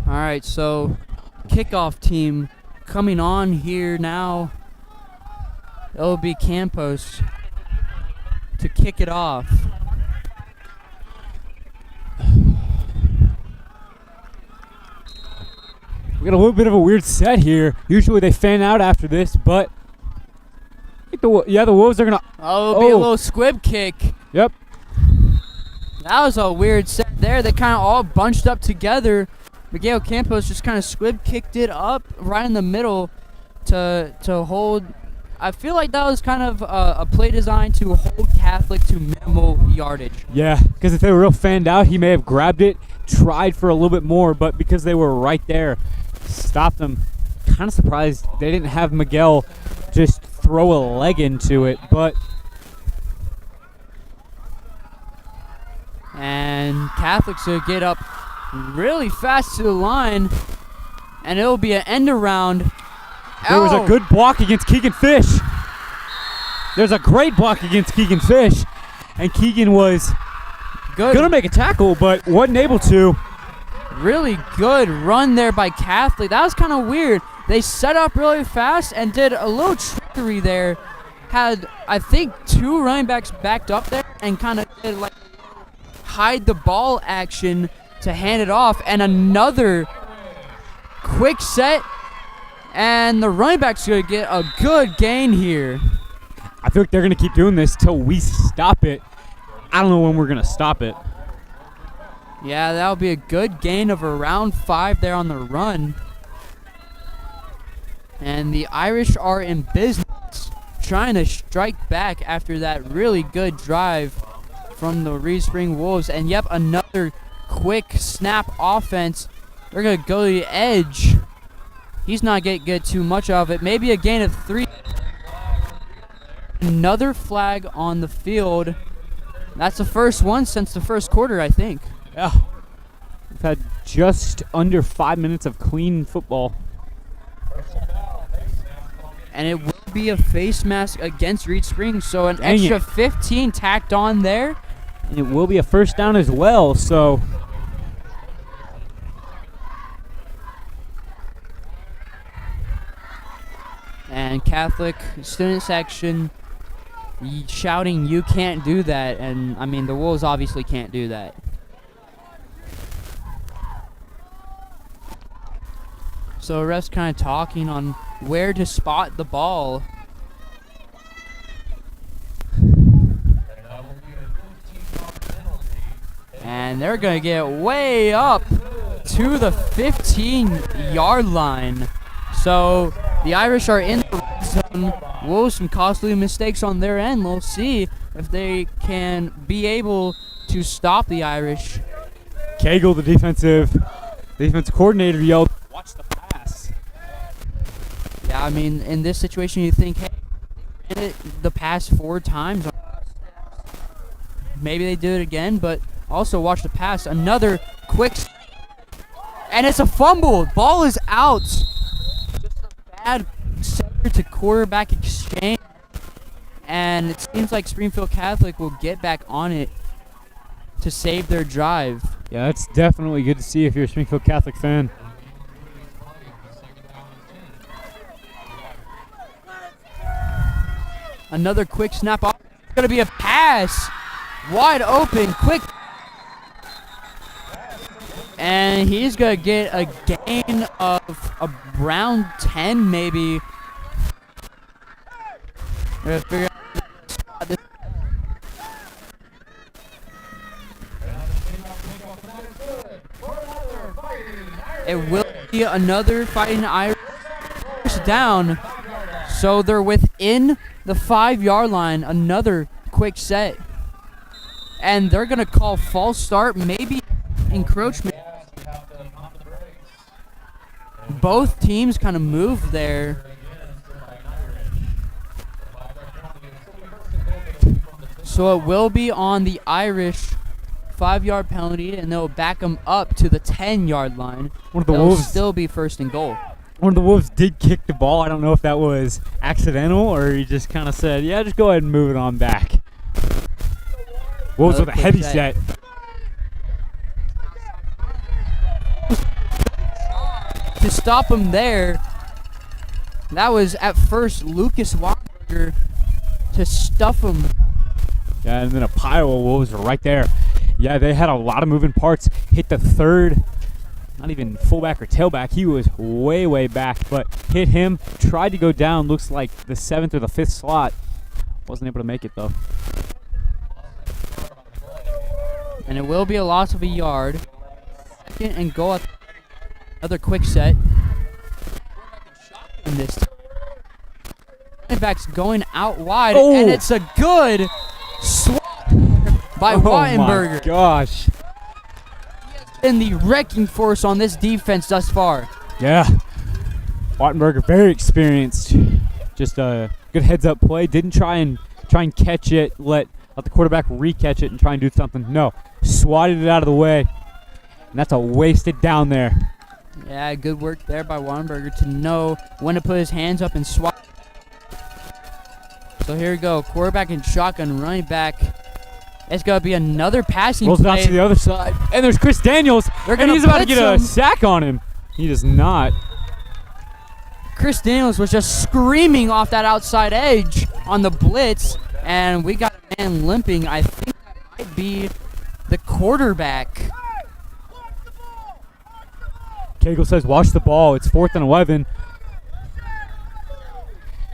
All right, so kickoff team coming on here now. It'll be Campos to kick it off. We got a little bit of a weird set here. Usually they fan out after this, but the Wolves are gonna. Oh, it'll be a little squib kick. Yep. That was a weird set there. They kind of all bunched up together. Miguel Campos just kind of squib kicked it up right in the middle to hold. I feel like that was kind of a play designed to hold Catholic to minimal yardage. Yeah, because if they were real fanned out, he may have grabbed it, tried for a little bit more, but because they were right there, stopped them. Kind of surprised they didn't have Miguel just throw a leg into it, but. And Catholics will get up really fast to the line, and it'll be an end around. There was a good block against Keegan Fish. There's a great block against Keegan Fish, and Keegan was going to make a tackle, but wasn't able to. Really good run there by Catholic. That was kind of weird. They set up really fast and did a little trickery there. Had, I think, 2 running backs backed up there and kind of did like hide the ball action to hand it off, and another quick set, and the running back's going to get a good gain here. I feel like they're going to keep doing this till we stop it. I don't know when we're going to stop it. Yeah, that'll be a good gain of around 5 there on the run. And the Irish are in business, trying to strike back after that really good drive from the Reed Spring Wolves. And yep, another quick snap offense. They're going to go to the edge. He's not going to get too much of it. Maybe a gain of 3. Another flag on the field. That's the first one since the first quarter, I think. Yeah. We've had just under 5 minutes of clean football. And it will be a face mask against Reed Spring, so an Dang extra it. 15 tacked on there. And it will be a first down as well, so And Catholic student section shouting, "You can't do that." And, I mean, the Wolves obviously can't do that. So refs kind of talking on where to spot the ball. And they're going to get way up to the 15-yard line. So the Irish are in the red zone. Wolves, some costly mistakes on their end. We'll see if they can be able to stop the Irish. Cagle, the defensive coordinator, yelled, "Watch the pass." Yeah, I mean, in this situation, you think, hey, they ran it the past 4 times. Maybe they do it again, but also watch the pass. Another quick, and it's a fumble. Ball is out. Just a bad center to quarterback exchange. And it seems like Springfield Catholic will get back on it to save their drive. Yeah, that's definitely good to see if you're a Springfield Catholic fan. Another quick snap off. It's going to be a pass. Wide open, quick. And he's going to get a gain of around 10 maybe. We're going to figure out spot this. It will be another Fighting Irish down. So they're within the 5-yard line. Another quick set. And they're going to call false start, maybe encroachment. Both teams kind of moved there. So it will be on the Irish 5-yard penalty, and they'll back them up to the 10-yard line. One of the They'll Wolves still be first and goal. One of the Wolves did kick the ball. I don't know if that was accidental or he just kind of said, yeah, just go ahead and move it on back. Wolves Another with a heavy quick set. To stop him there, that was at first Lucas Walker to stuff him. Yeah, and then a pile of Wolves are right there. Yeah, they had a lot of moving parts. Hit the third, not even fullback or tailback. He was way, way back, but hit him. Tried to go down. Looks like the 7th or the 5th slot. Wasn't able to make it, though. And it will be a loss of a yard. Second and goal. Another quick set. And this running back's going out wide, and it's a good swat by Wattenberger. Oh my gosh. And the wrecking force on this defense thus far. Yeah. Wattenberger, very experienced. Just a good heads-up play. Didn't try and catch it. Let the quarterback re-catch it and try and do something. No. Swatted it out of the way. And that's a wasted down there. Yeah, good work there by Wattenberger to know when to put his hands up and swat. So here we go. Quarterback and shotgun, running back. It's going to be another passing Rolls play. out to the other side. And there's Chris Daniels. And he's about to get a sack on him. He does not. Chris Daniels was just screaming off that outside edge on the blitz. And we got a man limping. I think that might be the quarterback. Cagle says, watch the ball. It's 4th and 11.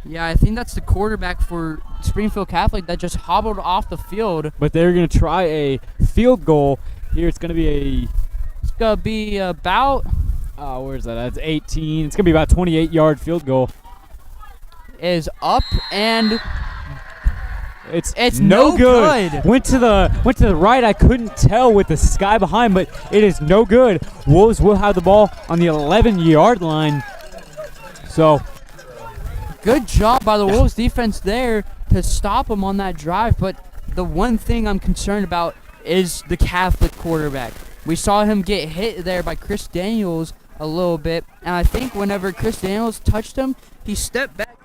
Yeah, I think that's the quarterback for Springfield Catholic that just hobbled off the field. But they're going to try a field goal. here. It's going to be It's going to be about... where's that? That's 18. It's going to be about 28-yard field goal. Is up, and it's no good. Went to the right. I couldn't tell with the sky behind, but it is no good. Wolves will have the ball on the 11-yard line. So good job by the Wolves defense there to stop them on that drive. But the one thing I'm concerned about is the Catholic quarterback. We saw him get hit there by Chris Daniels a little bit, and I think whenever Chris Daniels touched him, he stepped back.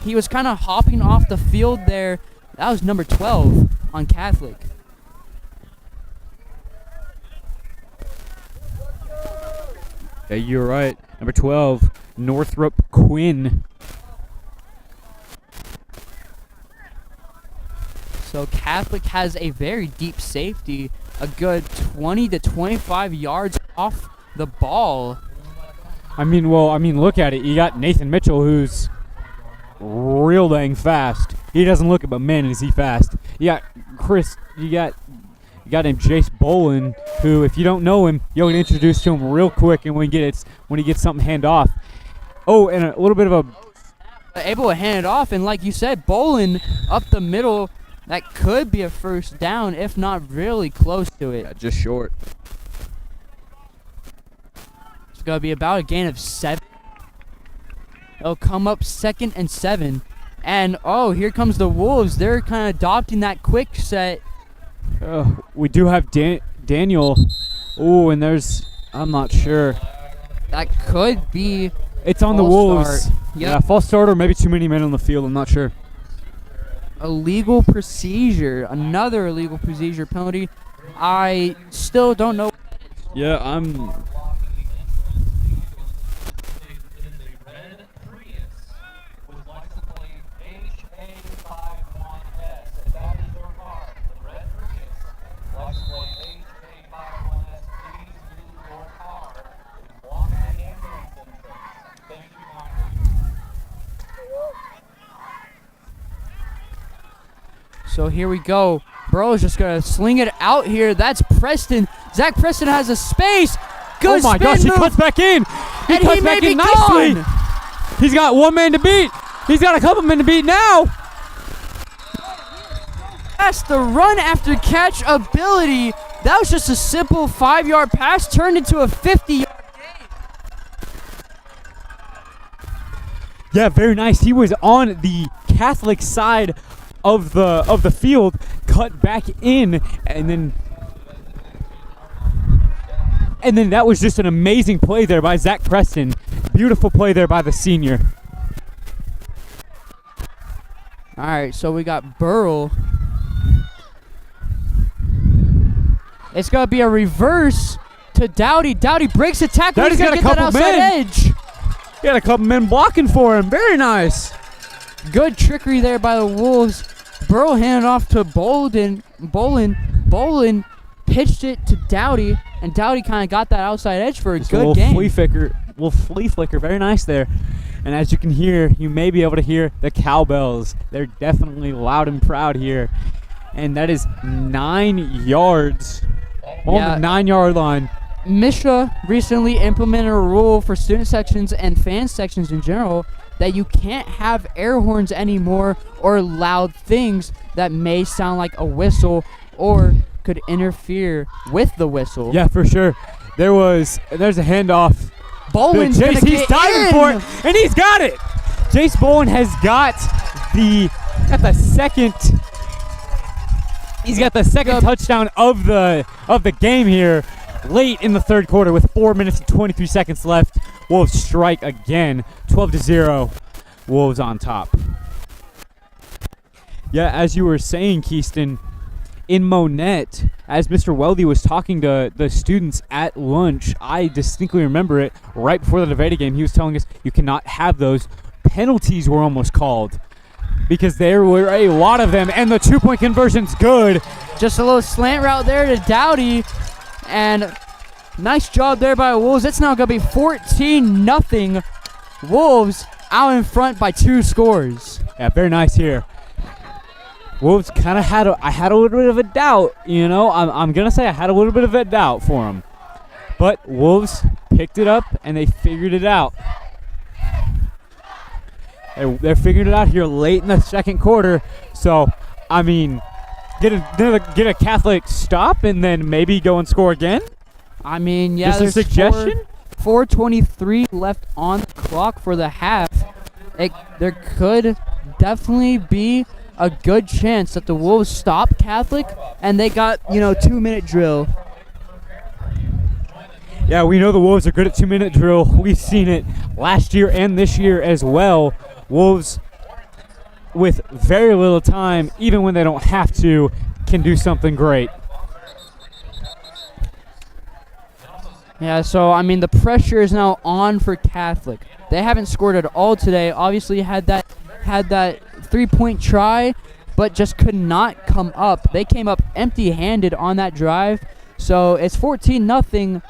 He was kind of hopping off the field there. That was number 12 on Catholic. Yeah, you're right. Number 12, Northrop Quinn. So Catholic has a very deep safety, a good 20 to 25 yards off the ball. I mean, look at it. You got Nathan Mitchell, who's real dang fast. He doesn't look it, but man, is he fast. You got Chris. You got him, Jace Bolin, who, if you don't know him, you'll get introduced to him real quick, and when he gets something hand off. Oh, and a little bit of able to hand it off, and like you said, Bolin up the middle. That could be a first down, if not really close to it. Yeah, just short. It's going to be about a gain of 7. It'll come up 2nd and 7. And, here comes the Wolves. They're kind of adopting that quick set. We do have Daniel. Oh, and I'm not sure. That could be It's on the Wolves. Yep. Yeah, false start or maybe too many men on the field. I'm not sure. Illegal procedure. Another illegal procedure penalty. I still don't know. Yeah, I'm... So here we go. Burrow's just going to sling it out here. That's Preston. Zach Preston has a space. Good oh my spin gosh, move. he cuts back in. He And cuts he may back be in nicely. gone. He's got one man to beat. He's got a couple men to beat now. That's the run after catch ability. That was just a simple 5-yard pass turned into a 50-yard gain. Yeah, very nice. He was on the Catholic side of the field, cut back in, and then that was just an amazing play there by Zach Preston. Beautiful play there by the senior. All right, so we got Burrow. It's going to be a reverse to Dowdy. Dowdy breaks the tackle. Dowdy's He's going to get that outside edge. He had a couple men blocking for him. Very nice. Good trickery there by the Wolves. Burrow handed off to Bolin. Bolin pitched it to Dowdy, and Dowdy kind of got that outside edge for a Just good a game. little flea flicker. Very nice there. And as you can hear, you may be able to hear the cowbells. They're definitely loud and proud here. And that is 9 yards on the 9-yard line. Misha recently implemented a rule for student sections and fan sections in general that you can't have air horns anymore or loud things that may sound like a whistle or could interfere with the whistle. Yeah, for sure. There's a handoff. Bolin's Jace, gonna he's get diving in. for it, and he's got it. Jace Bolin has got the second. He's got the second touchdown of the game here, late in the third quarter with 4 minutes and 23 seconds left. Wolves strike again, 12-0. Wolves on top. Yeah, as you were saying, Keyston, in Monette, as Mr. Weldy was talking to the students at lunch, I distinctly remember it right before the Nevada game. He was telling us you cannot have those. Penalties were almost called because there were a lot of them, and the 2-point conversion's good. Just a little slant route there to Dowdy, and nice job there by the Wolves. It's now going to be 14-0. Wolves out in front by 2 scores. Yeah, very nice here. Wolves kind of I had a little bit of a doubt, you know. I'm going to say I had a little bit of a doubt for them. But Wolves picked it up, and they figured it out. They're figuring it out here late in the second quarter. So, I mean, get a Catholic stop and then maybe go and score again? I mean, yeah, Just a there's suggestion? 4:23 left on the clock for the half. There could definitely be a good chance that the Wolves stop Catholic and they got, 2-minute drill. Yeah, we know the Wolves are good at 2-minute drill. We've seen it last year and this year as well. Wolves, with very little time, even when they don't have to, can do something great. Yeah, so, I mean, the pressure is now on for Catholic. They haven't scored at all today. Obviously had that 3-point try, but just could not come up. They came up empty-handed on that drive. So it's 14-0.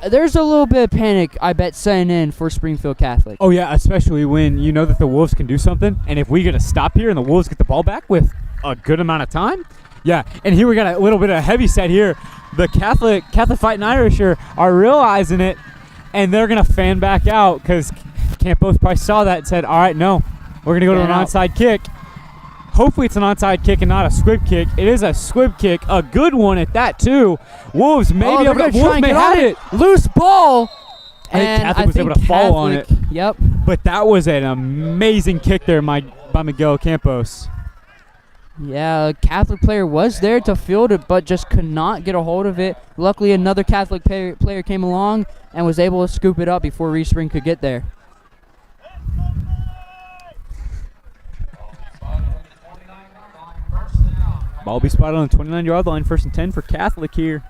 There's a little bit of panic, I bet, setting in for Springfield Catholic. Oh, yeah, especially when you know that the Wolves can do something. And if we get a stop here and the Wolves get the ball back with a good amount of time, yeah. And here we got a little bit of a heavy set here. The Catholic Fighting Irish are realizing it, and they're going to fan back out because Campos probably saw that and said, all right, no, we're going to go to an onside kick. Hopefully it's an onside kick and not a squib kick. It is a squib kick, a good one at that too. Wolves may be able to. Wolves may have it. Loose ball. I think Catholic was able to fall on it. Yep. But that was an amazing kick there by Miguel Campos. Yeah, a Catholic player was there to field it, but just could not get a hold of it. Luckily, another Catholic player came along and was able to scoop it up before Reed Spring could get there. Ball will be spotted on the 29-yard line, 1st and 10 for Catholic here.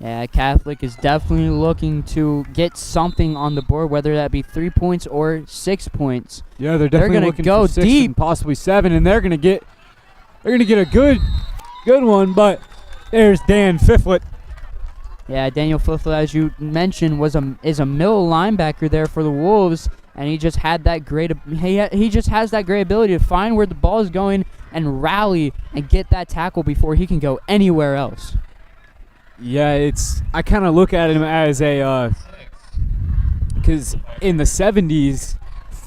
Yeah, Catholic is definitely looking to get something on the board, whether that be 3 points or 6 points. Yeah, they're definitely looking go for 6 deep, and possibly 7, and they're gonna get a good one. But there's Dan Fiflet. Yeah, Daniel Fiflet, as you mentioned, is a middle linebacker there for the Wolves, and he just had that he just has that great ability to find where the ball is going and rally and get that tackle before he can go anywhere else. Yeah, I kind of look at him as because in the 70s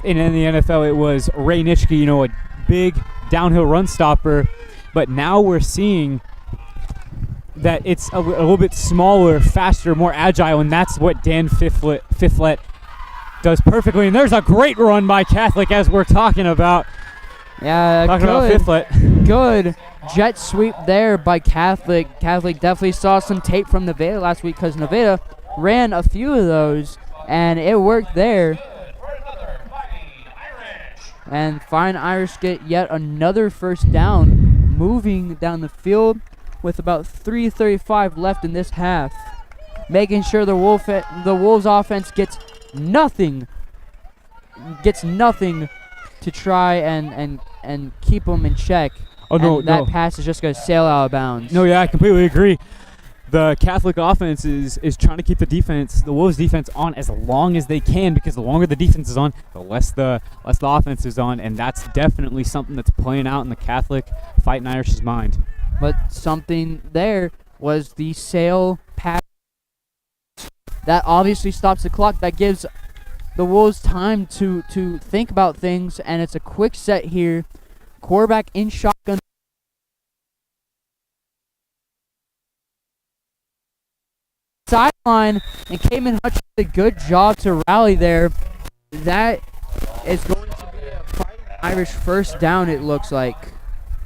and in the NFL it was Ray Nitschke, a big downhill run stopper, but now we're seeing that it's a little bit smaller, faster, more agile, and that's what Dan Fiflet does perfectly. And there's a great run by Catholic as we're talking about. Yeah, talking about Fiflet. Good jet sweep there by Catholic. Catholic definitely saw some tape from Nevada last week because Nevada ran a few of those, and it worked there. And Fine Irish get yet another first down, moving down the field with about 3:35 left in this half, making sure the Wolves offense gets nothing to try and keep them in check. Oh, no, that pass is just going to sail out of bounds. No, yeah, I completely agree. The Catholic offense is trying to keep the Wolves defense on as long as they can, because the longer the defense is on, the less the offense is on, and that's definitely something that's playing out in the Catholic Fighting Irish's mind. But something there was the sail pass that obviously stops the clock. That gives the Wolves time to think about things, and it's a quick set here. Quarterback in shotgun. Sideline, and Cayman Hutch did a good job to rally there. That is going to be a Fighting Irish first down, it looks like.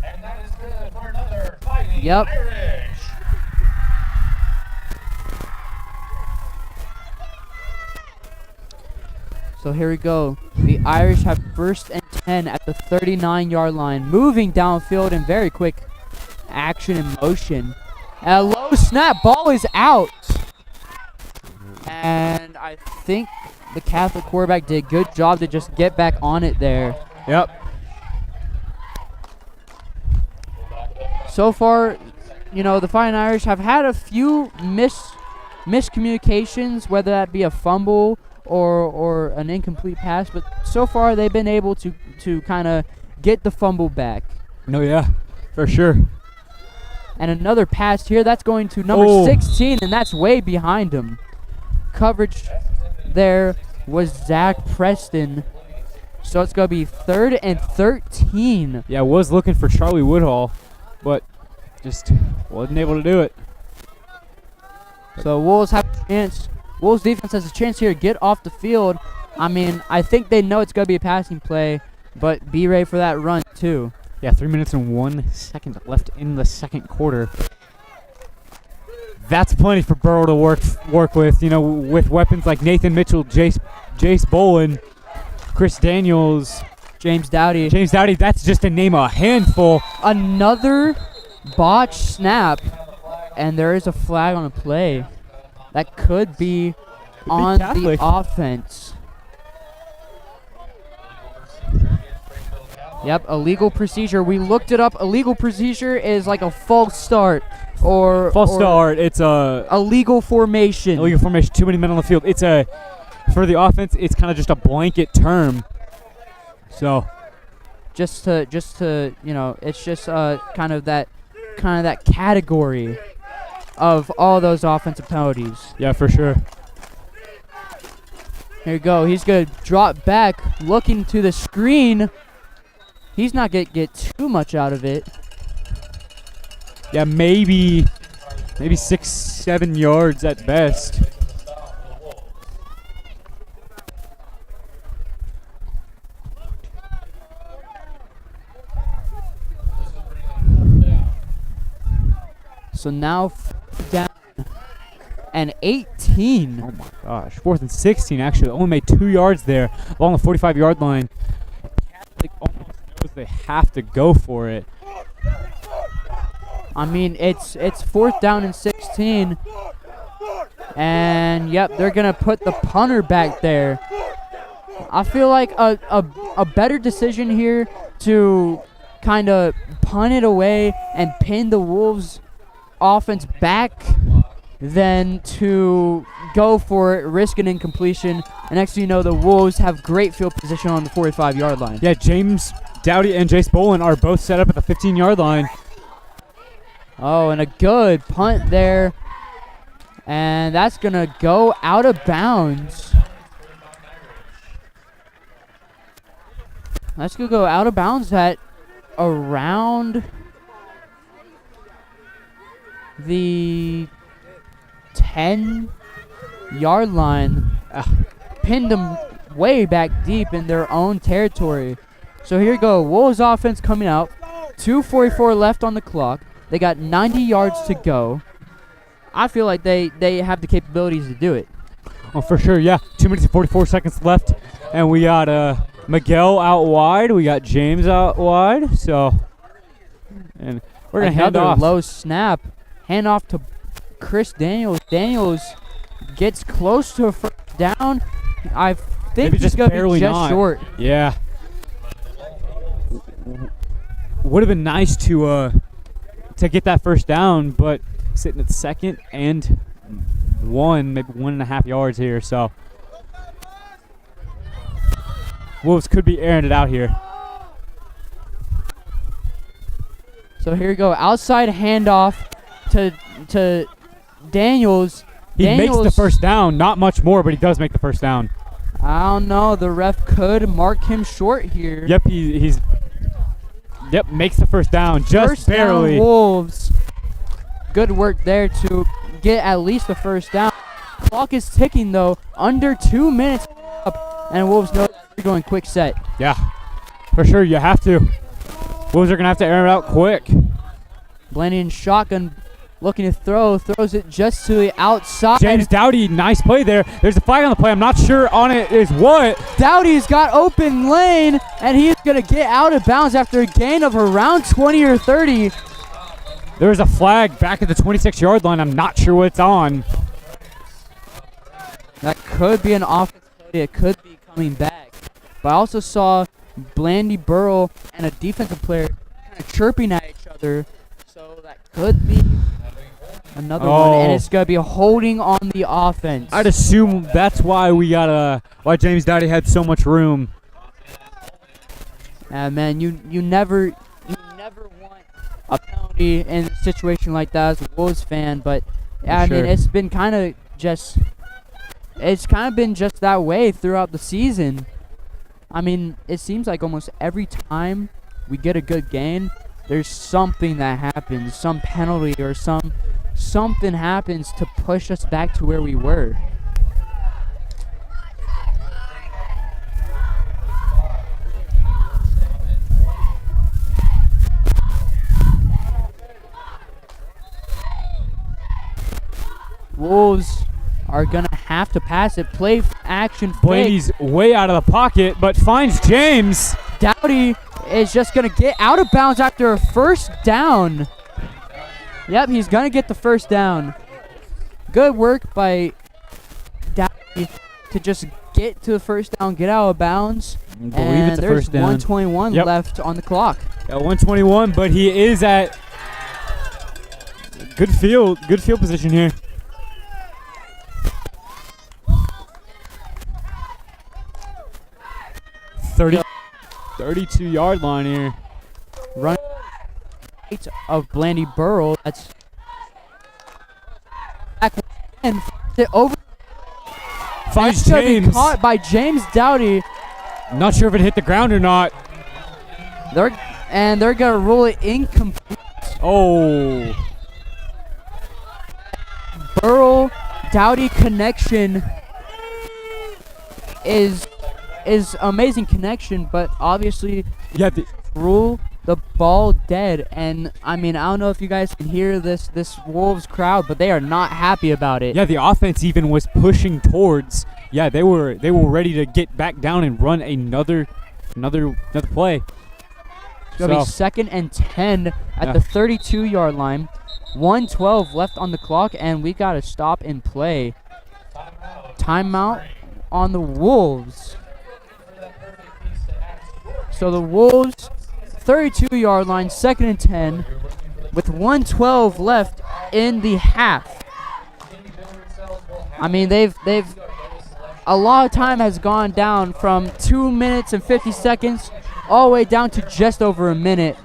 And that is good for another Fighting Irish. So here we go. The Irish have 1st and 10 at the 39-yard line, moving downfield in very quick action and motion. A low snap, ball is out. And I think the Catholic quarterback did a good job to just get back on it there. Yep. So far, the Fighting Irish have had a few miscommunications, whether that be a fumble or an incomplete pass, but so far they've been able to kind of get the fumble back. No, yeah, for sure. And another pass here. That's going to number 16, and that's way behind him. Coverage there was Zach Preston. So it's going to be 3rd and 13. Yeah, was looking for Charlie Woodhall, but just wasn't able to do it. So Wolves have a chance. Wolves defense has a chance here to get off the field. I mean, I think they know it's going to be a passing play, but be ready for that run too. Yeah, 3 minutes and 1 second left in the second quarter. That's plenty for Burrow to work with, you know, with weapons like Nathan Mitchell, Jace Bolin, Chris Daniels, James Dowdy. James Dowdy, that's just to name a handful. Another botch snap, and there is a flag on a play. That could be on the offense. Yep, illegal procedure. We looked it up. Illegal procedure is like a false start or It's a illegal formation. Illegal formation. Too many men on the field. It's a for the offense. It's kind of just a blanket term. So, just to you know, it's just kind of that category of all those offensive penalties. Yeah, for sure. Here you go. He's gonna drop back, looking to the screen. He's not gonna get too much out of it. Yeah, maybe 6-7 yards at best. So now down and 18. Oh my gosh, 4th and 16 actually. Only made 2 yards there along the 45-yard line. Catholic almost knows they have to go for it. I mean, it's 4th down and 16. And yep, they're gonna put the punter back there. I feel like a better decision here to kind of punt it away and pin the Wolves offense back than to go for it, risk an incompletion. And next thing you know, the Wolves have great field position on the 45-yard line. Yeah, James Dowdy and Jace Bolin are both set up at the 15-yard line. Oh, and a good punt there. And that's going to go out of bounds. That's going to go out of bounds at around the 10-yard line. Pinned them way back deep in their own territory. So here you go. Wolves offense coming out. 2:44 left on the clock. They got 90 yards to go. I feel like they have the capabilities to do it. Oh, for sure, yeah. 2 minutes and 44 seconds left. And we got Miguel out wide. We got James out wide. So, and we're going to hand off. Another low snap. Hand off to Chris Daniels. Daniels gets close to a first down. I think he's going to be just short. Yeah. Would have been nice to get that first down, but sitting at 2nd and 1, maybe 1.5 yards here. So Wolves could be airing it out here. So here we go. Outside handoff to Daniels. He makes the first down. Not much more, but he does make the first down. I don't know. The ref could mark him short here. Yep, he's makes the first down. Just first barely. Down Wolves. Good work there to get at least the first down. Clock is ticking, though. Under 2 minutes up, and Wolves know they're going quick set. Yeah, for sure. You have to. Wolves are going to have to air it out quick. Blanding shotgun, looking to throws it just to the outside. James Dowdy, nice play there. There's a flag on the play. I'm not sure on it is what. Dowdy's got open lane, and he's going to get out of bounds after a gain of around 20 or 30. There's a flag back at the 26-yard line. I'm not sure what it's on. That could be an offensive play. It could be coming back. But I also saw Blandy Burrow and a defensive player kind of chirping at each other. So that could be another one. And it's going to be holding on the offense. I'd assume that's why why James Dowdy had so much room. Man, you never a penalty in a situation like that as a Wolves fan, but I mean, sure. it's been kind of been just that way throughout the season. I mean, it seems like almost every time we get a good game, there's something that happens, some penalty or something happens to push us back to where we were. Wolves are going to have to pass it. Play action fake. Blady's way out of the pocket, but finds James. Dowdy is just going to get out of bounds after a first down. Yep, he's going to get the first down. Good work by Dowdy to just get to the first down, get out of bounds. I believe it's a first down. There's 1:21 left on the clock. At 121, but he is at good field position here. 32-yard line here. Run of Blandy Burrow. That's back and over. Finds That's gonna be James. caught by James Dowdy. Not sure if it hit the ground or not. They're gonna rule it incomplete. Oh. Burrow Dowdy connection is amazing connection, but obviously Yeah, rule the ball dead. And I mean, I don't know if you guys can hear this Wolves crowd, but they are not happy about it. yeah, the offense even was pushing towards. Yeah, they were ready to get back down and run another play. It's gonna be 2nd and 10 at the 32-yard line. 1:12 left on the clock, and we gotta stop and play. Timeout on the Wolves. So the Wolves, 32-yard line, 2nd and 10, with 1:12 left in the half. I mean, they've a lot of time has gone down from 2 minutes and 50 seconds all the way down to just over a minute,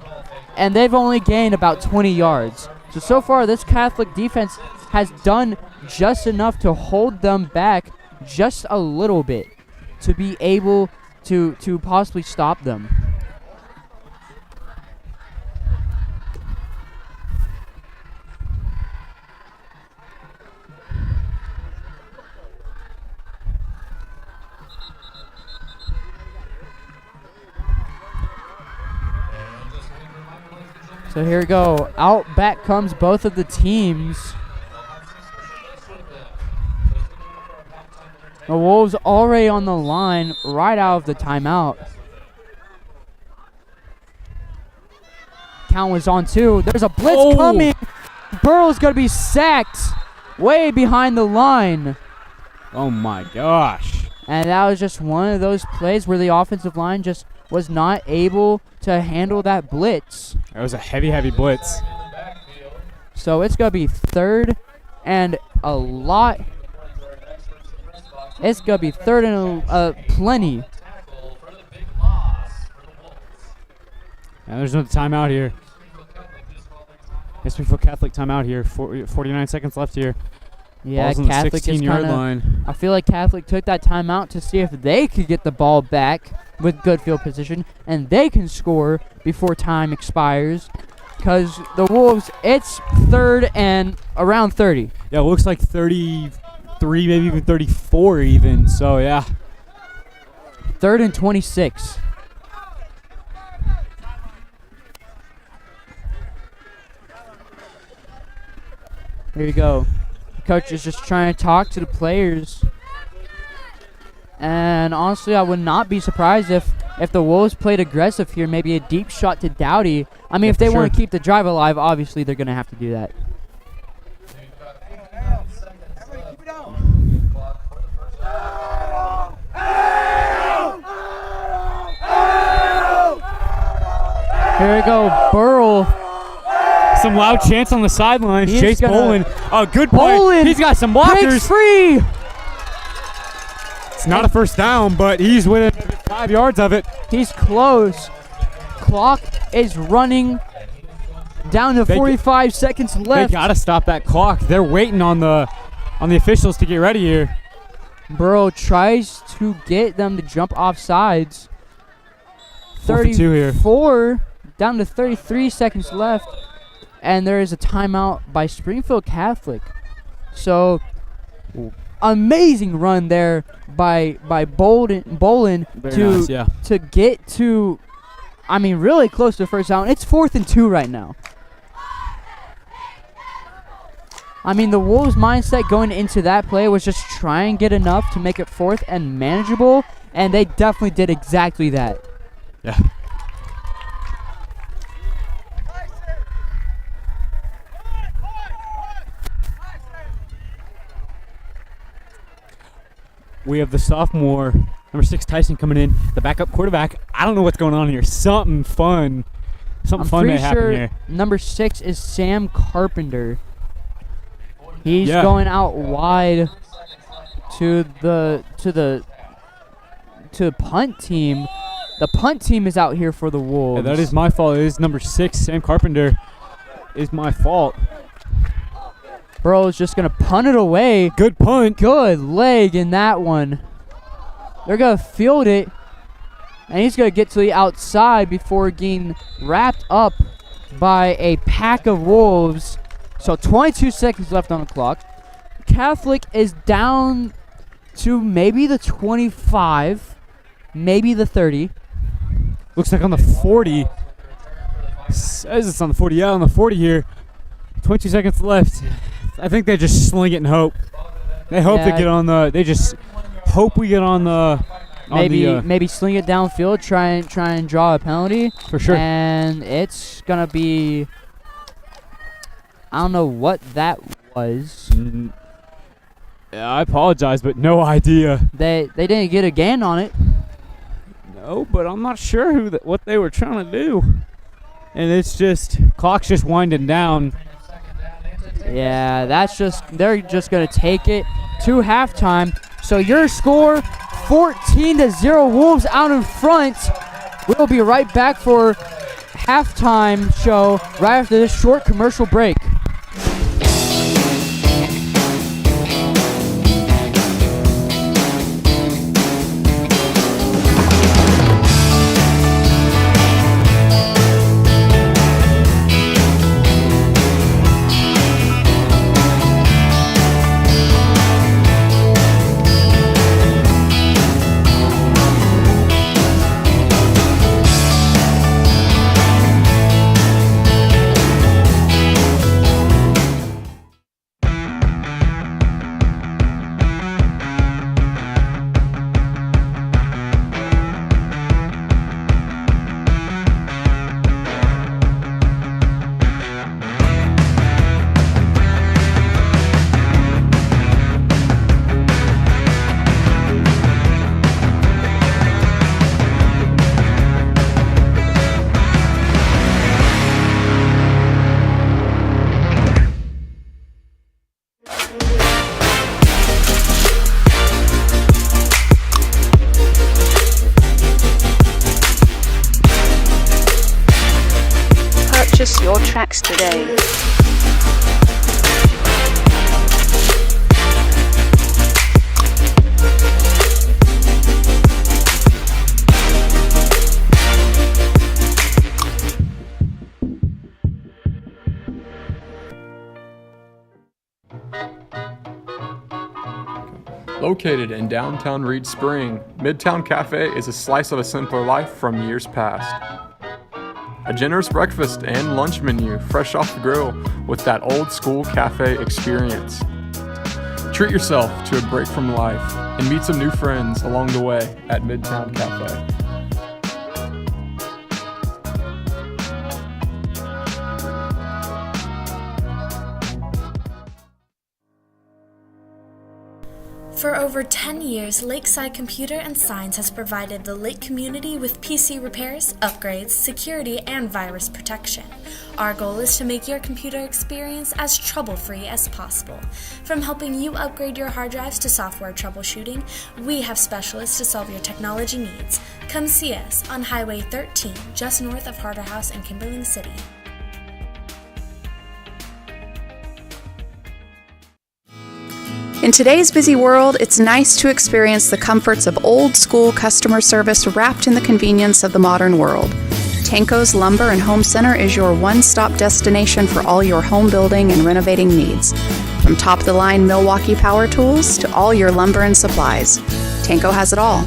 and they've only gained about 20 yards. So far, this Catholic defense has done just enough to hold them back just a little bit to be able to possibly stop them. So here we go. Out back comes both of the teams. The Wolves already on the line right out of the timeout. Count was on 2. There's a blitz coming. Burrow's going to be sacked way behind the line. Oh my gosh. And that was just one of those plays where the offensive line just was not able to handle that blitz. That was a heavy blitz. So it's going to be 3rd and a lot. It's going to be 3rd and plenty. Yeah, there's no timeout here. Springfield Catholic timeout here. 49 seconds left here. Yeah, Ball's on the Catholic is 16-yard kinda, line. I feel like Catholic took that timeout to see if they could get the ball back with good field position and they can score before time expires. Because the Wolves, it's 3rd and around 30. Yeah, it looks like 33, maybe even 34 even. So, yeah. 3rd and 26. Here you go. Coach is just trying to talk to the players. And honestly, I would not be surprised if the Wolves played aggressive here, maybe a deep shot to Dowdy. I mean, if they want to keep the drive alive, obviously they're going to have to do that. Here we go, Burrell. Some loud chants on the sidelines. He's Chase Bolin. A good play. Bolin He's got some blockers. breaks free. It's not a first down, but he's within 5 yards of it. He's close. Clock is running down to 45 seconds left. They got to stop that clock. They're waiting on the officials to get ready here. Burrow tries to get them to jump off sides. 4 here. 34 down to 33 seconds left. And there is a timeout by Springfield Catholic. So, amazing run there by Bolin to get to, I mean, really close to the first down. It's 4th and 2 right now. I mean, the Wolves' mindset going into that play was just try and get enough to make it 4th and manageable, and they definitely did exactly that. Yeah. We have the sophomore, number 6, Tyson, coming in, the backup quarterback. I don't know what's going on here. Something fun may happen here. Number 6 is Sam Carpenter. He's going out wide to the punt team. The punt team is out here for the Wolves. Yeah, that is my fault. It is number 6, Sam Carpenter. Is my fault. Burrow's just going to punt it away. Good punt. Good leg in that one. They're going to field it. And he's going to get to the outside before getting wrapped up by a pack of Wolves. So 22 seconds left on the clock. Catholic is down to maybe the 25, maybe the 30. Looks like on the 40. Says it's on the 40. Yeah, on the 40 here. 22 seconds left. I think they just sling it and hope. They hope they get on the. They just hope we get on the. Maybe sling it downfield. Try and draw a penalty for sure. And it's gonna be. I don't know what that was. Yeah, I apologize, but no idea. They didn't get a gain on it. No, but I'm not sure what they were trying to do. And it's just clock's just winding down. Yeah, they're just gonna take it to halftime. So your score, 14-0, Wolves out in front. We'll be right back for halftime show right after this short commercial break. Purchase your tracks today. Located in downtown Reed Spring, Midtown Cafe is a slice of a simpler life from years past. A generous breakfast and lunch menu fresh off the grill with that old school cafe experience. Treat yourself to a break from life and meet some new friends along the way at Midtown Cafe. For over 10 years, Lakeside Computer and Signs has provided the Lake community with PC repairs, upgrades, security, and virus protection. Our goal is to make your computer experience as trouble-free as possible. From helping you upgrade your hard drives to software troubleshooting, we have specialists to solve your technology needs. Come see us on Highway 13, just north of Harder House in Kimberling City. In today's busy world, it's nice to experience the comforts of old-school customer service wrapped in the convenience of the modern world. Tanco's Lumber and Home Center is your one-stop destination for all your home building and renovating needs. From top-of-the-line Milwaukee power tools to all your lumber and supplies, Tanco has it all.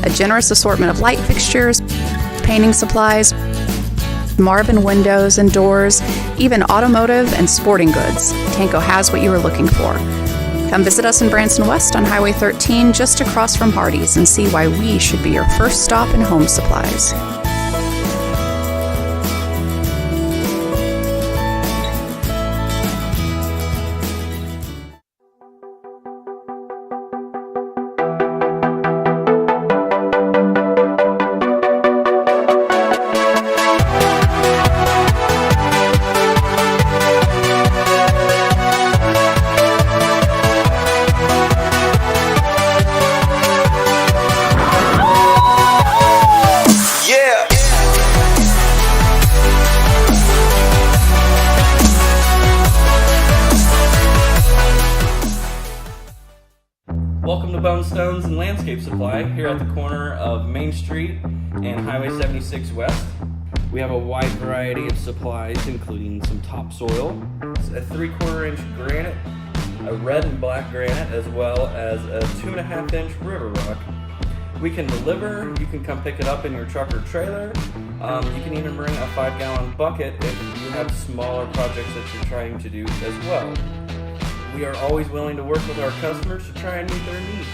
A generous assortment of light fixtures, painting supplies, Marvin windows and doors, even automotive and sporting goods. Tanco has what you are looking for. Come visit us in Branson West on Highway 13, just across from Hardee's, and see why we should be your first stop in home supplies. Welcome to Bone Stones and Landscape Supply here at the corner of Main Street and Highway 76 West. We have a wide variety of supplies, including some topsoil, a 3/4 inch granite, a red and black granite, as well as a 2.5 inch river rock. We can deliver. You can come pick it up in your truck or trailer. You can even bring a 5-gallon bucket if you have smaller projects that you're trying to do as well. We are always willing to work with our customers to try and meet their needs.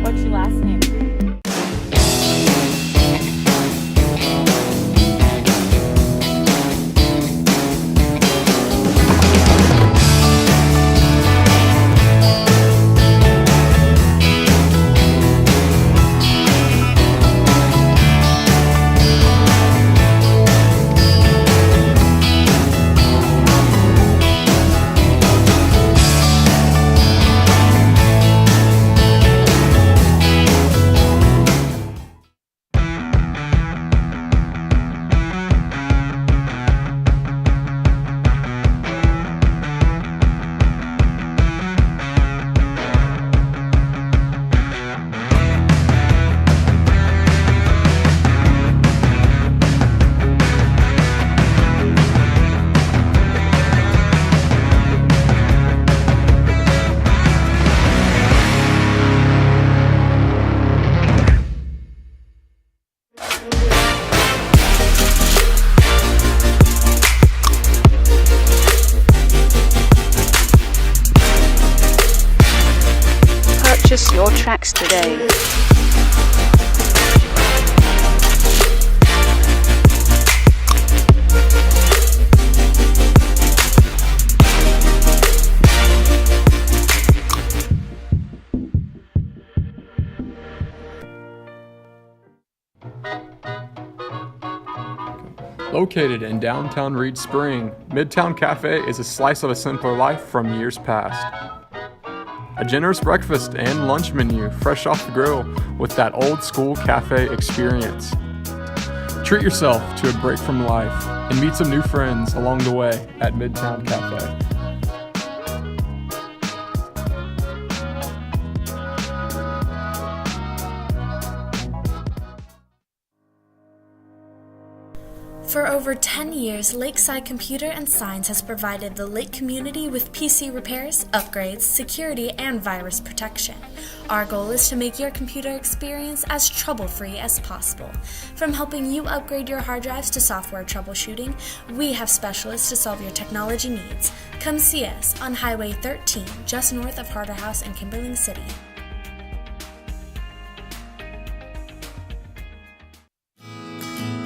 What's your last name? Purchase your tracks today. Located in downtown Reed Spring, Midtown Cafe is a slice of a simpler life from years past. A generous breakfast and lunch menu fresh off the grill with that old school cafe experience. Treat yourself to a break from life and meet some new friends along the way at Midtown Cafe. For over 10 years, Lakeside Computer and Signs has provided the Lake community with PC repairs, upgrades, security, and virus protection. Our goal is to make your computer experience as trouble-free as possible. From helping you upgrade your hard drives to software troubleshooting, we have specialists to solve your technology needs. Come see us on Highway 13, just north of Harder House in Kimberling City.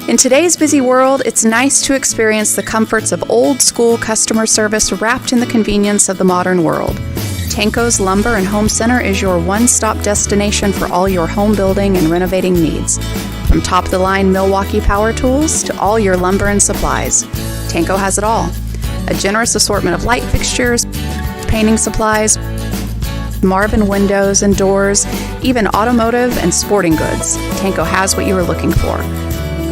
In today's busy world, it's nice to experience the comforts of old-school customer service wrapped in the convenience of the modern world. Tanco's Lumber and Home Center is your one-stop destination for all your home building and renovating needs. From top-of-the-line Milwaukee power tools to all your lumber and supplies, Tanco has it all. A generous assortment of light fixtures, painting supplies, Marvin windows and doors, even automotive and sporting goods. Tanco has what you are looking for.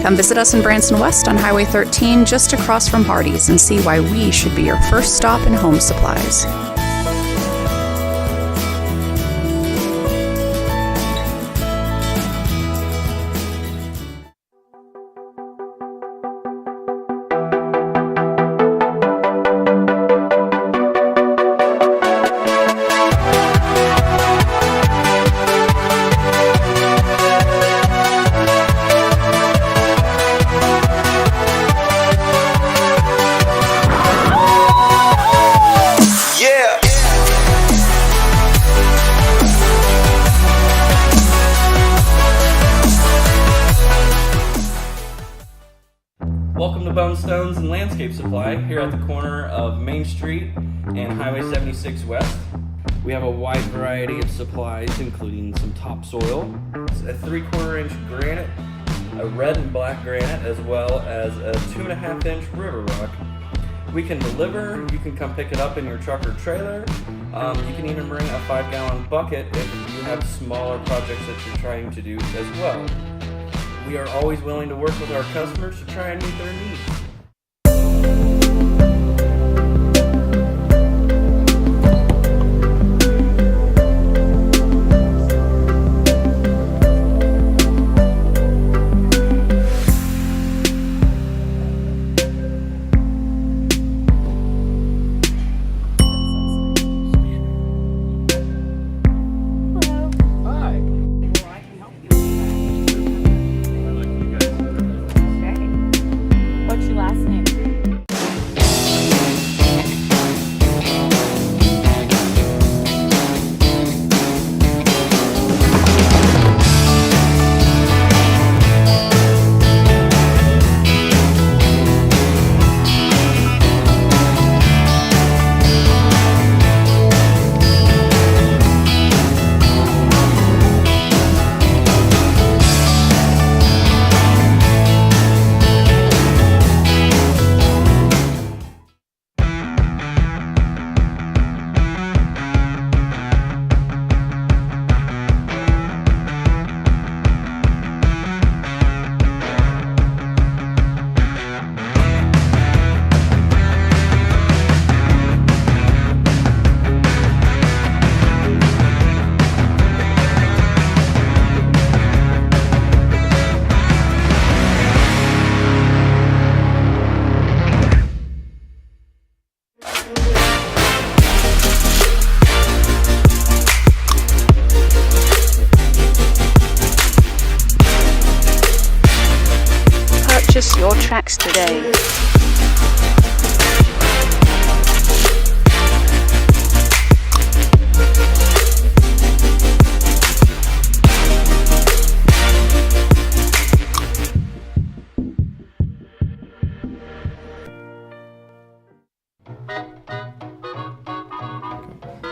Come visit us in Branson West on Highway 13, just across from Hardee's, and see why we should be your first stop in home supplies. Welcome to Bone Stones and Landscape Supply here at the corner of Main Street and Highway 76 West. We have a wide variety of supplies, including some topsoil, a 3/4 inch granite, a red and black granite, as well as a 2.5 inch river rock. We can deliver. You can come pick it up in your truck or trailer. You can even bring a 5-gallon bucket if you have smaller projects that you're trying to do as well. We are always willing to work with our customers to try and meet their needs. What's your last name? Purchase your tracks today.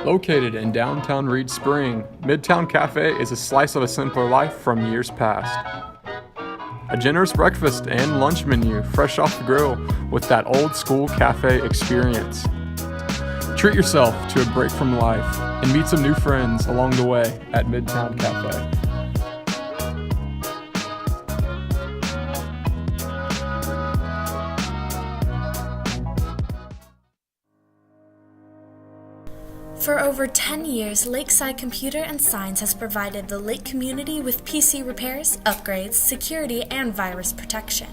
Located in downtown Reed Spring, Midtown Cafe is a slice of a simpler life from years past. A generous breakfast and lunch menu fresh off the grill with that old school cafe experience. Treat yourself to a break from life and meet some new friends along the way at Midtown Cafe. For over 10 years, Lakeside Computer and Signs has provided the Lake community with PC repairs, upgrades, security, and virus protection.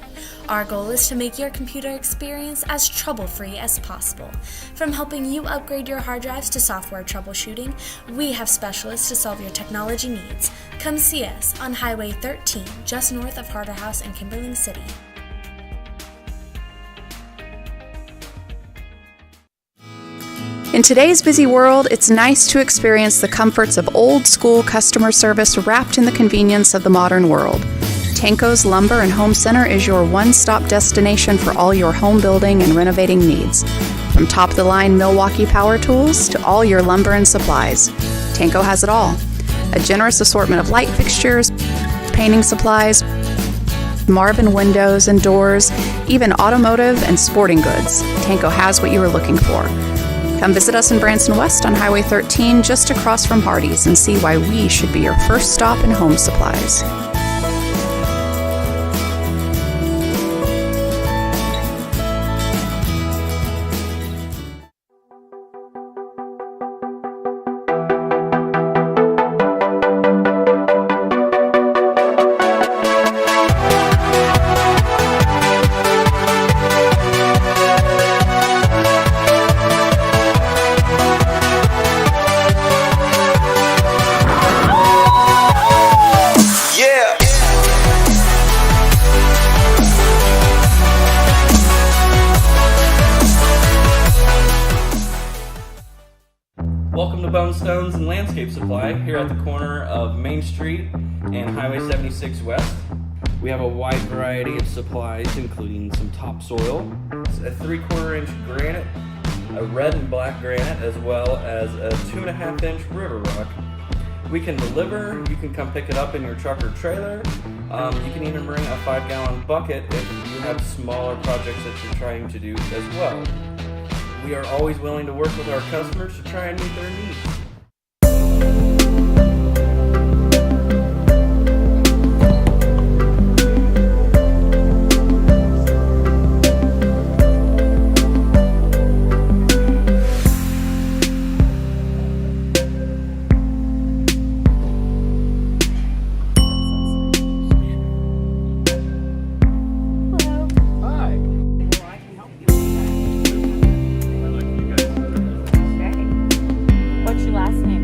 Our goal is to make your computer experience as trouble-free as possible. From helping you upgrade your hard drives to software troubleshooting, we have specialists to solve your technology needs. Come see us on Highway 13, just north of Harder House in Kimberling City. In today's busy world, it's nice to experience the comforts of old-school customer service wrapped in the convenience of the modern world. Tanco's Lumber and Home Center is your one-stop destination for all your home building and renovating needs. From From top-of-the-line Milwaukee power tools to all your lumber and supplies, Tanco has it all. A generous assortment of light fixtures, painting supplies, Marvin windows and doors, even automotive and sporting goods. Tanco has what you are looking for. Come visit us in Branson West on Highway 13, just across from Hardee's, and see why we should be your first stop in home supplies. Welcome to Bone Stones and Landscape Supply here at the corner of Main Street and Highway 76 West. We have a wide variety of supplies, including some topsoil, a 3/4 inch granite, a red and black granite, as well as a 2.5 inch river rock. We can deliver. You can come pick it up in your truck or trailer. You can even bring a 5-gallon bucket if you have smaller projects that you're trying to do as well. We are always willing to work with our customers to try and meet their needs. What's your last name?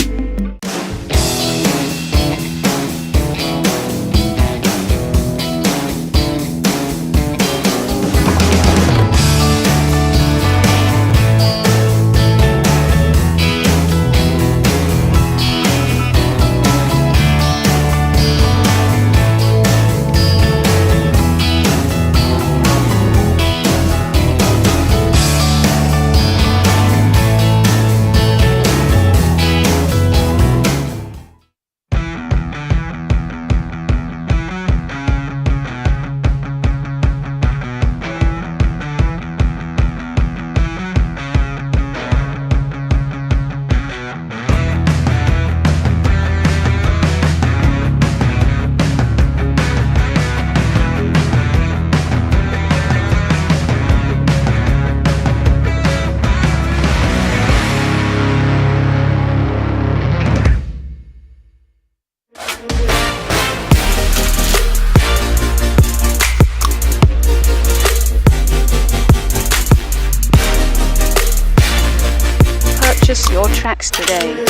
Purchase your tracks today.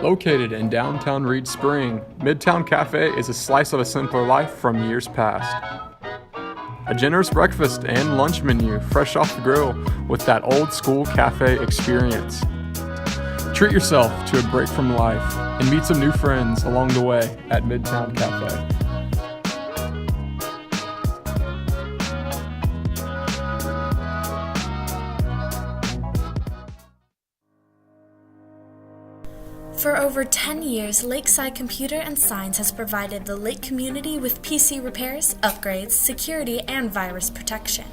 Located in downtown Reed Spring, Midtown Cafe is a slice of a simpler life from years past. A generous breakfast and lunch menu fresh off the grill with that old school cafe experience. Treat yourself to a break from life and meet some new friends along the way at Midtown Cafe. For over 10 years, Lakeside Computer and Signs has provided the Lake community with PC repairs, upgrades, security, and virus protection.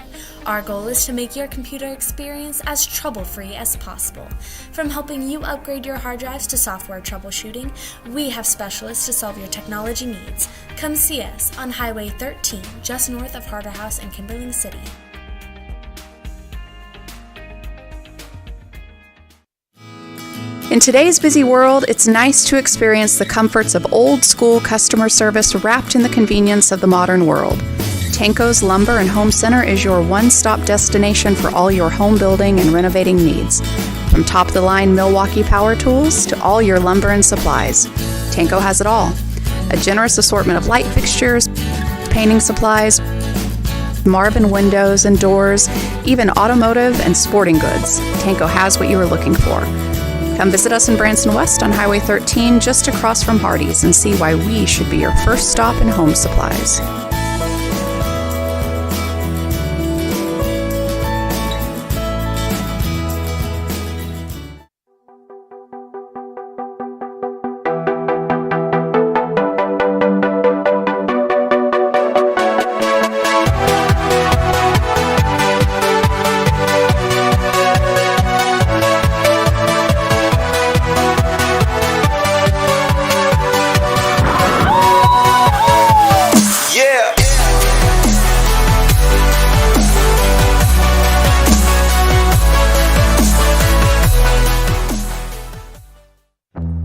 Our goal is to make your computer experience as trouble-free as possible. From helping you upgrade your hard drives to software troubleshooting, we have specialists to solve your technology needs. Come see us on Highway 13, just north of Harder House in Kimberling City. In today's busy world, it's nice to experience the comforts of old-school customer service wrapped in the convenience of the modern world. Tanco's Lumber and Home Center is your one-stop destination for all your home building and renovating needs. From top-of-the-line Milwaukee power tools to all your lumber and supplies, Tanco has it all. A generous assortment of light fixtures, painting supplies, Marvin windows and doors, even automotive and sporting goods, Tanco has what you are looking for. Come visit us in Branson West on Highway 13, just across from Hardee's, and see why we should be your first stop in home supplies.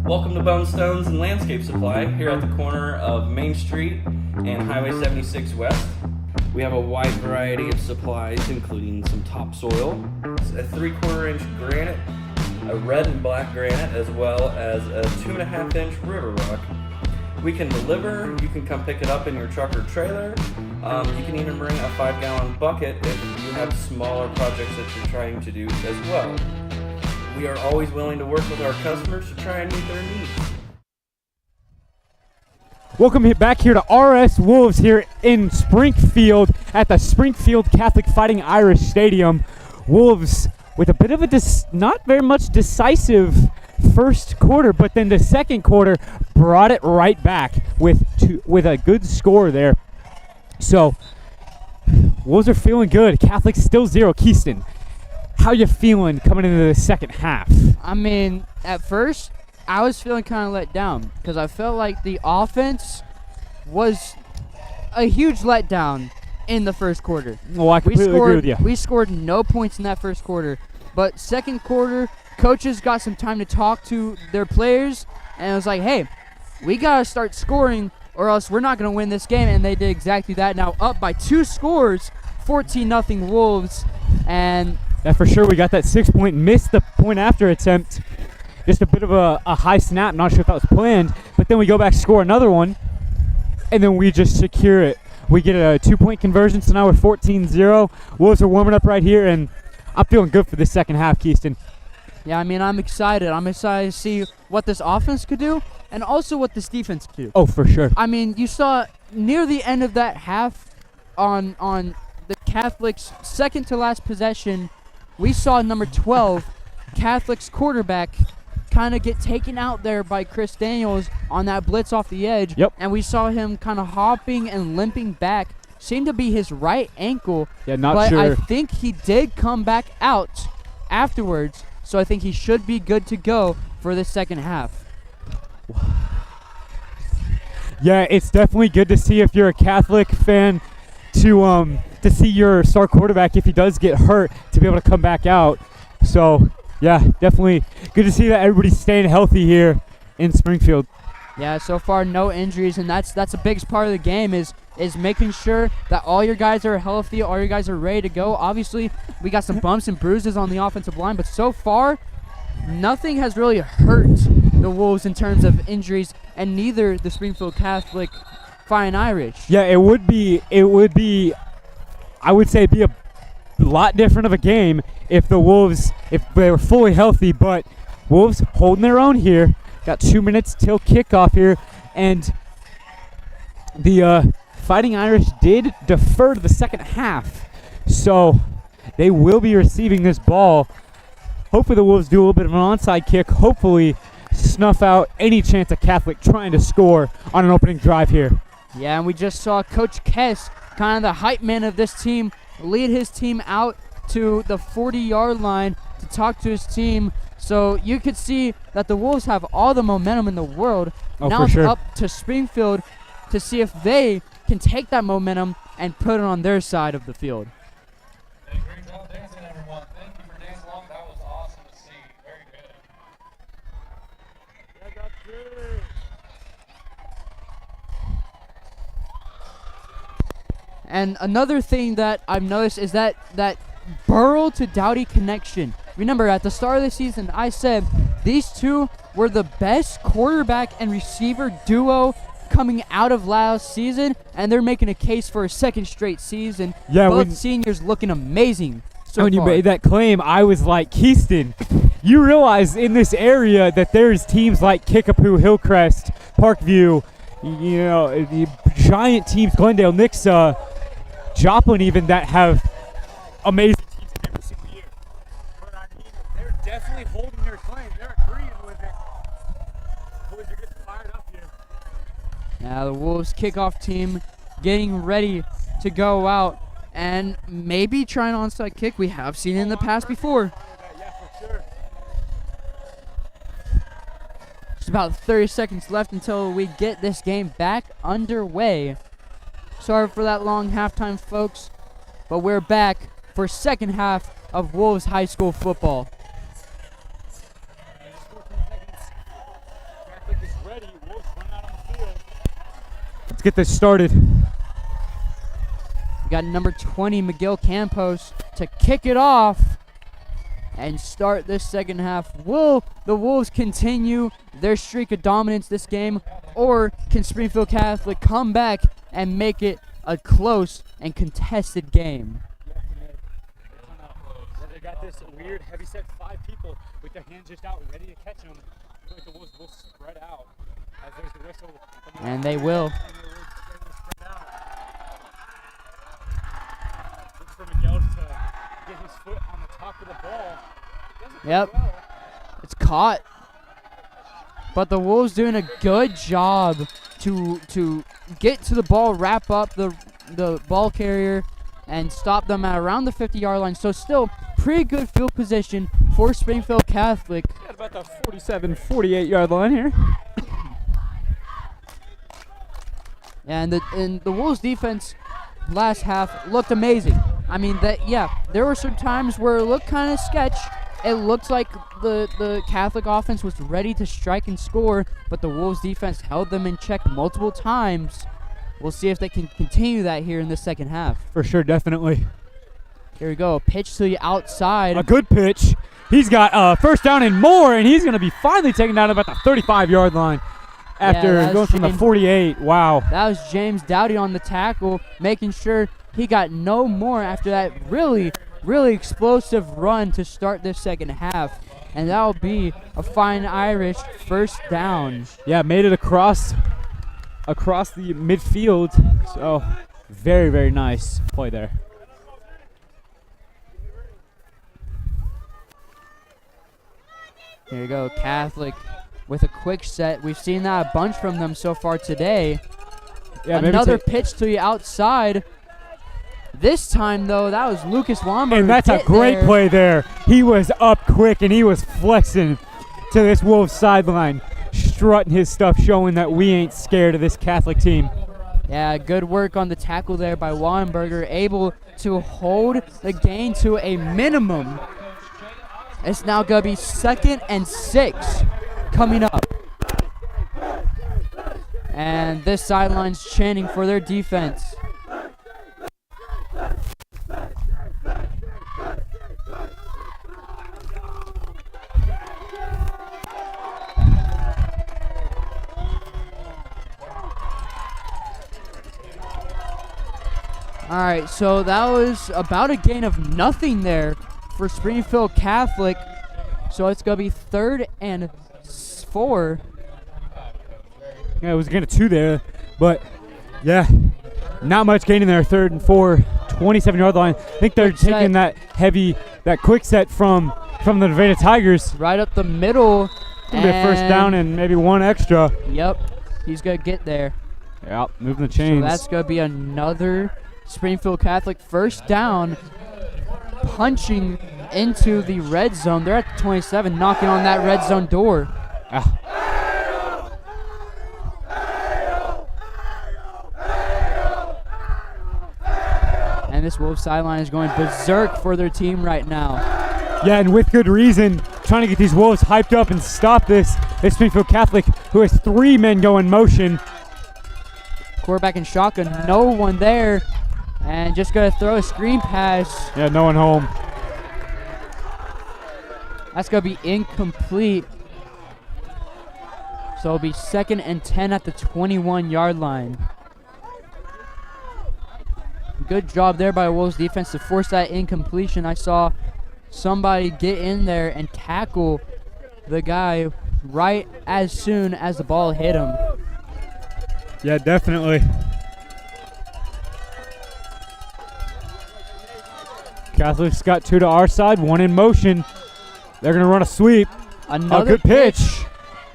Welcome to Bone Stones and Landscape Supply here at the corner of Main Street and Highway 76 West. We have a wide variety of supplies, including some topsoil, a 3/4 inch granite, a red and black granite, as well as a 2.5 inch river rock. We can deliver, you can come pick it up in your truck or trailer. You can even bring a 5-gallon bucket if you have smaller projects that you're trying to do as well. We are always willing to work with our customers to try and meet their needs. Welcome back here to RS Wolves here in Springfield at the Springfield Catholic Fighting Irish Stadium. Wolves with a bit of a not very much decisive first quarter, but then the second quarter brought it right back with a good score there. So Wolves are feeling good. Catholic still 0. Keyston, how you feeling coming into the second half? I mean, at first, I was feeling kind of let down because I felt like the offense was a huge letdown in the first quarter. Well, I completely agree with you. We scored no points in that first quarter, but second quarter, coaches got some time to talk to their players, and it was like, hey, we got to start scoring or else we're not going to win this game, and they did exactly that. Now up by 2 scores, 14-0 Wolves, and yeah, for sure. We got that 6-point, missed the point after attempt. Just a bit of a high snap. Not sure if that was planned. But then we go back, score another one, and then we just secure it. We get a 2-point conversion, so now we're 14-0. Wolves are warming up right here, and I'm feeling good for the second half, Keyston. Yeah, I mean, I'm excited. I'm excited to see what this offense could do and also what this defense could do. Oh, for sure. I mean, you saw near the end of that half on the Catholics' second to last possession, we saw number 12, Catholic's quarterback, kind of get taken out there by Chris Daniels on that blitz off the edge. Yep. And we saw him kind of hopping and limping back. Seemed to be his right ankle. Yeah, not but sure. I think he did come back out afterwards, so I think he should be good to go for the second half. Yeah, it's definitely good to see if you're a Catholic fan to see your star quarterback, if he does get hurt, to be able to come back out. So, yeah, definitely good to see that everybody's staying healthy here in Springfield. Yeah, so far no injuries, and that's the biggest part of the game is making sure that all your guys are healthy, all your guys are ready to go. Obviously, we got some bumps and bruises on the offensive line, but so far, nothing has really hurt the Wolves in terms of injuries, and neither the Springfield Catholic Fighting Irish. Yeah, it would be, I would say it'd be a lot different of a game if the Wolves, if they were fully healthy, but Wolves holding their own here. Got 2 minutes till kickoff here, and the Fighting Irish did defer to the second half, so they will be receiving this ball. Hopefully the Wolves do a little bit of an onside kick, hopefully snuff out any chance of Catholic trying to score on an opening drive here. Yeah, and we just saw Coach Kess, kind of the hype man of this team, lead his team out to the 40-yard line to talk to his team. So you could see that the Wolves have all the momentum in the world. Oh, now for it's sure. up to Springfield to see if they can take that momentum and put it on their side of the field. Hey, great job dancing, everyone. Thank you for dancing along. That was awesome to see. Very good. And another thing that I've noticed is that Burrell to Dowdy connection. Remember, at the start of the season, I said these two were the best quarterback and receiver duo coming out of last season, and they're making a case for a second straight season. Yeah, both seniors looking amazing so when far. you made that claim, I was like, Keyston, you realize in this area that there's teams like Kickapoo, Hillcrest, Parkview, you know, the giant teams, Glendale, Nixa, Joplin even, that have amazing teams every single year. But I mean, they're definitely holding their claim. They're agreeing with it. Boys are getting fired up here. Now the Wolves kickoff team getting ready to go out and maybe try an onside kick. We have seen it in the past before. Yeah, for sure. Just about 30 seconds left until we get this game back underway. Sorry for that long halftime, folks, but we're back for second half of Wolves High School football. Let's get this started. We got number 20, Miguel Campos, to kick it off and start this second half. Will the Wolves continue their streak of dominance this game, or can Springfield Catholic come back and make it a close and contested game? They got this weird heavy set 5 people with their hands just out ready to catch them. I feel like the Wolves will spread out as there's the whistle. And they will. Looking for Miguel to get his foot on the top of the ball. Yep. It's caught. But the Wolves doing a good job to get to the ball, wrap up the ball carrier, and stop them at around the 50-yard line. So still pretty good field position for Springfield Catholic. At about the 47, 48-yard line here. And the Wolves defense last half looked amazing. I mean, there were some times where it looked kind of sketch. It looked like the Catholic offense was ready to strike and score, but the Wolves defense held them in check multiple times. We'll see if they can continue that here in the second half. For sure, definitely. Here we go. Pitch to the outside. A good pitch. He's got first down and more, and he's going to be finally taken down about the 35-yard line after going from the 48. Wow. That was James Dowdy on the tackle, making sure he got no more after that really explosive run to start this second half. And that'll be a fine Irish first down. Yeah, made it across the midfield. So very, very nice play there. Here you go, Catholic with a quick set. We've seen that a bunch from them so far today. Yeah, another pitch to the outside. This time, though, that was Lucas Wamberger. And that's a great play there. He was up quick, and he was flexing to this Wolves sideline, strutting his stuff, showing that we ain't scared of this Catholic team. Yeah, good work on the tackle there by Wamberger, able to hold the gain to a minimum. It's now going to be 2nd and 6 coming up. And this sideline's chanting for their defense. All right, so that was about a gain of nothing there for Springfield Catholic. So it's going to be 3rd and 4. Yeah, it was a gain of 2 there, but yeah, not much gain in there. 3rd and 4, 27-yard line. I think they're taking that quick set from the Nevada Tigers. Right up the middle. It'll be a first down and maybe one extra. Yep, he's going to get there. Yeah, moving the chains. So that's going to be another Springfield Catholic first down, punching into the red zone. They're at the 27, knocking on that red zone door. And this Wolves sideline is going berserk for their team right now. Yeah, and with good reason, trying to get these Wolves hyped up and stop this Springfield Catholic, who has 3 men going motion. Quarterback and shotgun, no one there. And just going to throw a screen pass. Yeah, no one home. That's going to be incomplete. So it'll be 2nd and 10 at the 21-yard line. Good job there by Wolves defense to force that incompletion. I saw somebody get in there and tackle the guy right as soon as the ball hit him. Yeah, definitely. Catholics got 2 to our side, 1 in motion. They're going to run a sweep. Another good pitch.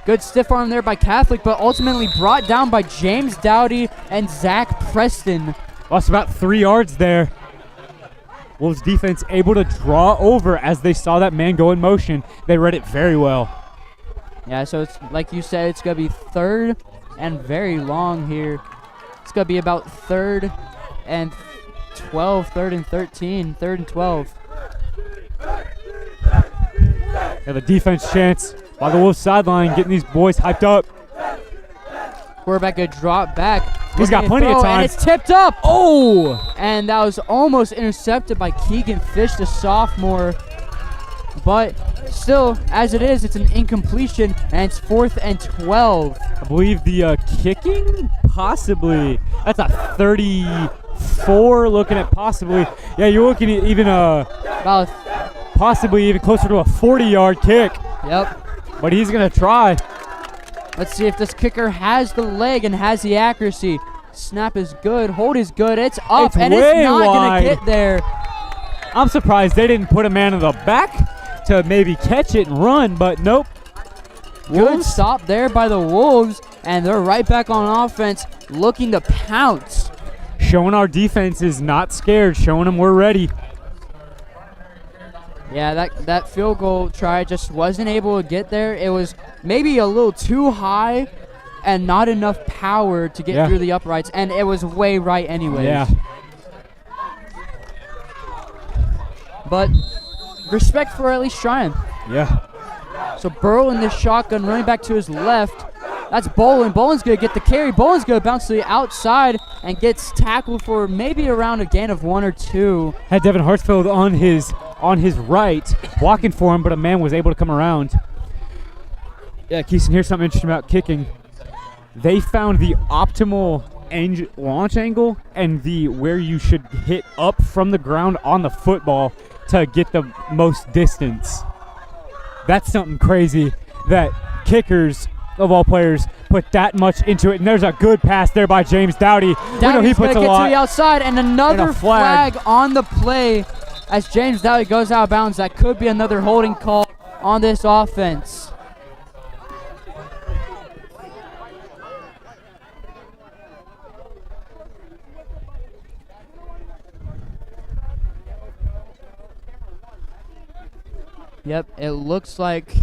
Good stiff arm there by Catholic, but ultimately brought down by James Dowdy and Zach Preston. Lost about 3 yards there. Wolves defense able to draw over as they saw that man go in motion. They read it very well. Yeah, so it's like you said, it's going to be 3rd and very long here. It's going to be about 3rd and 12, 3rd and 13, 3rd and 12. Yeah, the defense chance by the Wolves sideline, getting these boys hyped up. Quarterback could drop back. He's got plenty of time. And it's tipped up. Oh! And that was almost intercepted by Keegan Fish, the sophomore. But still, as it is, it's an incompletion, and it's 4th and 12. I believe the kicking, possibly. That's a 34, looking at possibly. Yeah, you're looking at even About possibly even closer to a 40-yard kick. Yep. But he's going to try. Let's see if this kicker has the leg and has the accuracy. Snap is good. Hold is good. It's up, It's and it's way not going wide. to get there. I'm surprised they didn't put a man in the back to maybe catch it and run, but nope. Good stop there by the Wolves, and they're right back on offense looking to pounce. Showing our defense is not scared, showing them we're ready. Yeah, that field goal try just wasn't able to get there. It was maybe a little too high and not enough power to get through the uprights, and it was way right anyways. Yeah. But respect for at least trying. Yeah. So Burrow in this shotgun, running back to his left. That's Bolin. Bolin's going to get the carry. Bolin's going to bounce to the outside and gets tackled for maybe around a gain of 1 or 2. Had Devin Hartsfield on his right, walking for him, but a man was able to come around. Yeah, Keeson, here's something interesting about kicking. They found the optimal launch angle and the where you should hit up from the ground on the football to get the most distance. That's something crazy that kickers of all players put that much into it. And there's a good pass there by James Dowdy. Dowdy's going to get to the outside, and another flag on the play as James Dowdy goes out of bounds. That could be another holding call on this offense. Yep, it looks like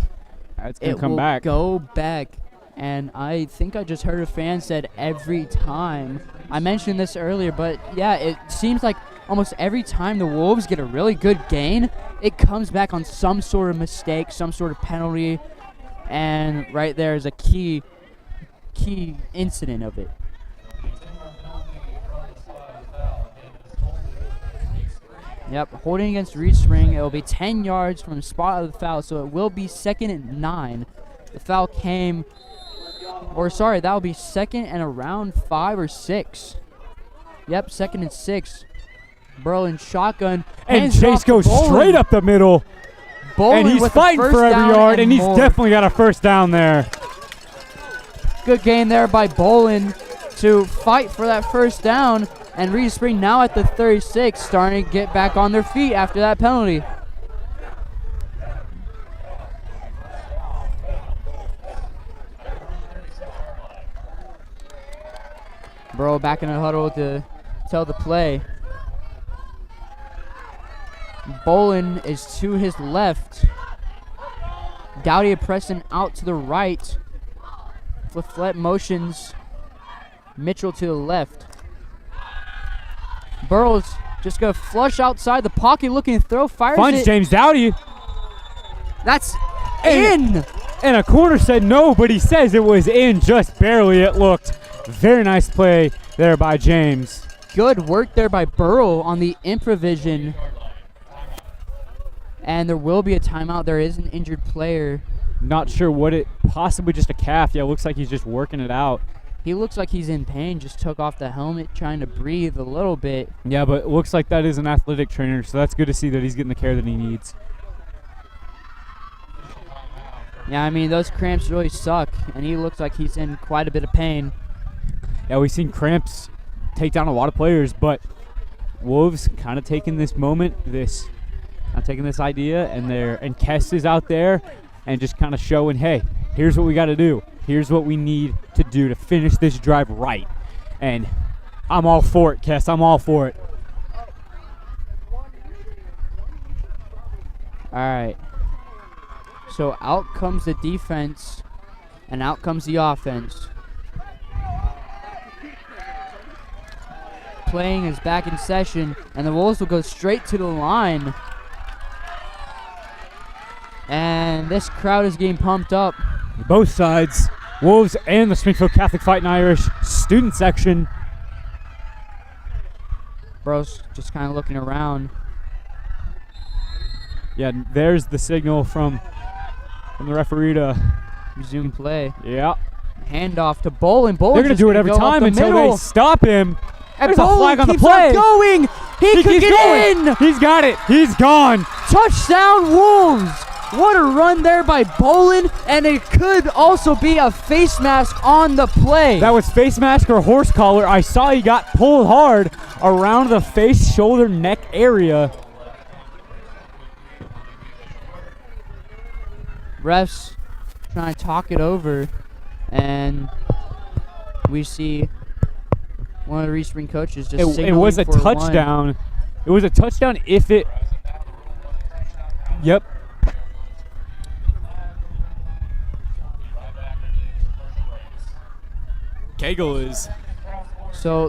it's gonna it come will back. Go back. And I think I just heard a fan said every time. I mentioned this earlier, but yeah, it seems like almost every time the Wolves get a really good gain, it comes back on some sort of mistake, some sort of penalty, and right there is a key incident of it. Yep, holding against Reed Spring. It will be 10 yards from the spot of the foul, so it will be 2nd and 9. The foul came, that will be 2nd and around 5 or 6. Yep, 2nd and 6. Burrow in shotgun. And Chase goes straight up the middle. And he's fighting for every yard, and he's definitely got a first down there. Good gain there by Bolin to fight for that first down. And Reed Spring now at the 36, starting to get back on their feet after that penalty. Burrow back in the huddle to tell the play. Bolin is to his left. Dowdy and Preston out to the right. Flip motions. Mitchell to the left. Burrow's just going to flush outside the pocket, looking to throw, fires Finds it. James Dowdy. That's in. And a corner said no, but he says it was in just barely. It looked very nice play there by James. Good work there by Burrow on the improvision. And there will be a timeout. There is an injured player. Not sure what it possibly just a calf. Yeah, it looks like he's just working it out. He looks like he's in pain. Just took off the helmet, trying to breathe a little bit. Yeah, but it looks like that is an athletic trainer, so that's good to see that he's getting the care that he needs. Yeah, I mean, those cramps really suck, and he looks like he's in quite a bit of pain. Yeah, we've seen cramps take down a lot of players, but Wolves kind of taking this moment, taking this idea, and Kess is out there and just kind of showing, hey, here's what we got to do. Here's what we need to do to finish this drive right. And I'm all for it, Kess. I'm all for it. All right. So out comes the defense, and out comes the offense. Playing is back in session, and the Wolves will go straight to the line. And this crowd is getting pumped up. Both sides, Wolves and the Springfield Catholic Fighting Irish student section. Bro's just kind of looking around. Yeah, there's the signal from the referee to resume play. Yeah. Handoff to Bolin. They're going to do it every time until they stop him. And there's a flag on the keeps play. On going. He could get in. He's got it. He's gone. Touchdown Wolves. What a run there by Bolin, and it could also be a face mask on the play. That was face mask or horse collar. I saw he got pulled hard around the face, shoulder, neck area. Refs trying to talk it over, and we see one of the Reed Spring coaches just signaling it was a for touchdown. one. It was a touchdown if it. Yep. Gagel is. So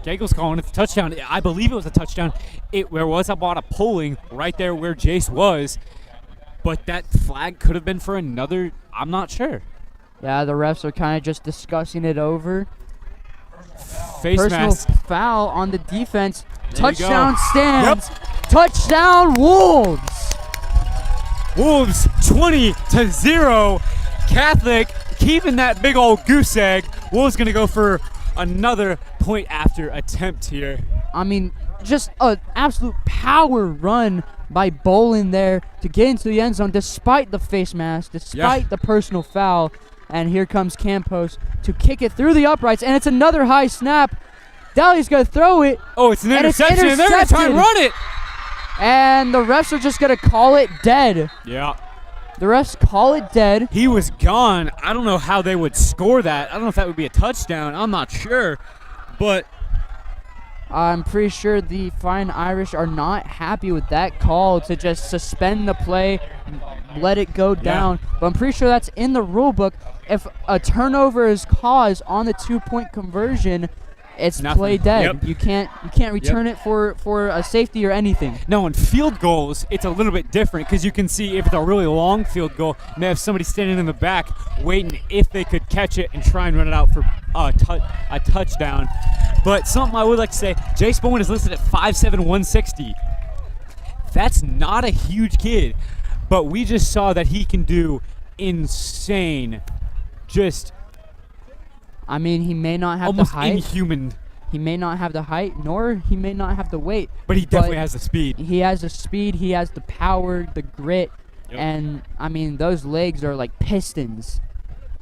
Gagel's calling it a touchdown. I believe it was a touchdown. There was a lot of pulling right there where Jace was, but that flag could have been for another. I'm not sure. Yeah, the refs are kind of just discussing it over. Face Personal mask. foul on the defense. There Touchdown stands. Yep. Touchdown Wolves. Wolves 20-0. Catholic keeping that big old goose egg. Wolves going to go for another point after attempt here. I mean, just an absolute power run by Bolin there to get into the end zone despite the face mask, despite the personal foul. And here comes Campos to kick it through the uprights, and it's another high snap. Dali's going to throw it. Oh, it's an interception, and they're going to try and run it. And the refs are just going to call it dead. Yeah. The refs call it dead. He was gone. I don't know how they would score that. I don't know if that would be a touchdown. I'm not sure. But I'm pretty sure the Fine Irish are not happy with that call to just suspend the play, let it go down. But I'm pretty sure that's in the rule book. If a turnover is caused on the 2-point conversion, it's play dead. Yep. You can't return it for a safety or anything. No, in field goals, it's a little bit different because you can see if it's a really long field goal, and they have somebody standing in the back waiting if they could catch it and try and run it out for a touchdown. But something I would like to say, Jace Bowen is listed at 5'7", 160. That's not a huge kid, but we just saw that he can do insane, I mean, he may not have almost the height. inhuman. He may not have the height, nor he may not have the weight. But he definitely has the speed. He has the speed, he has the power, the grit, and, I mean, those legs are like pistons,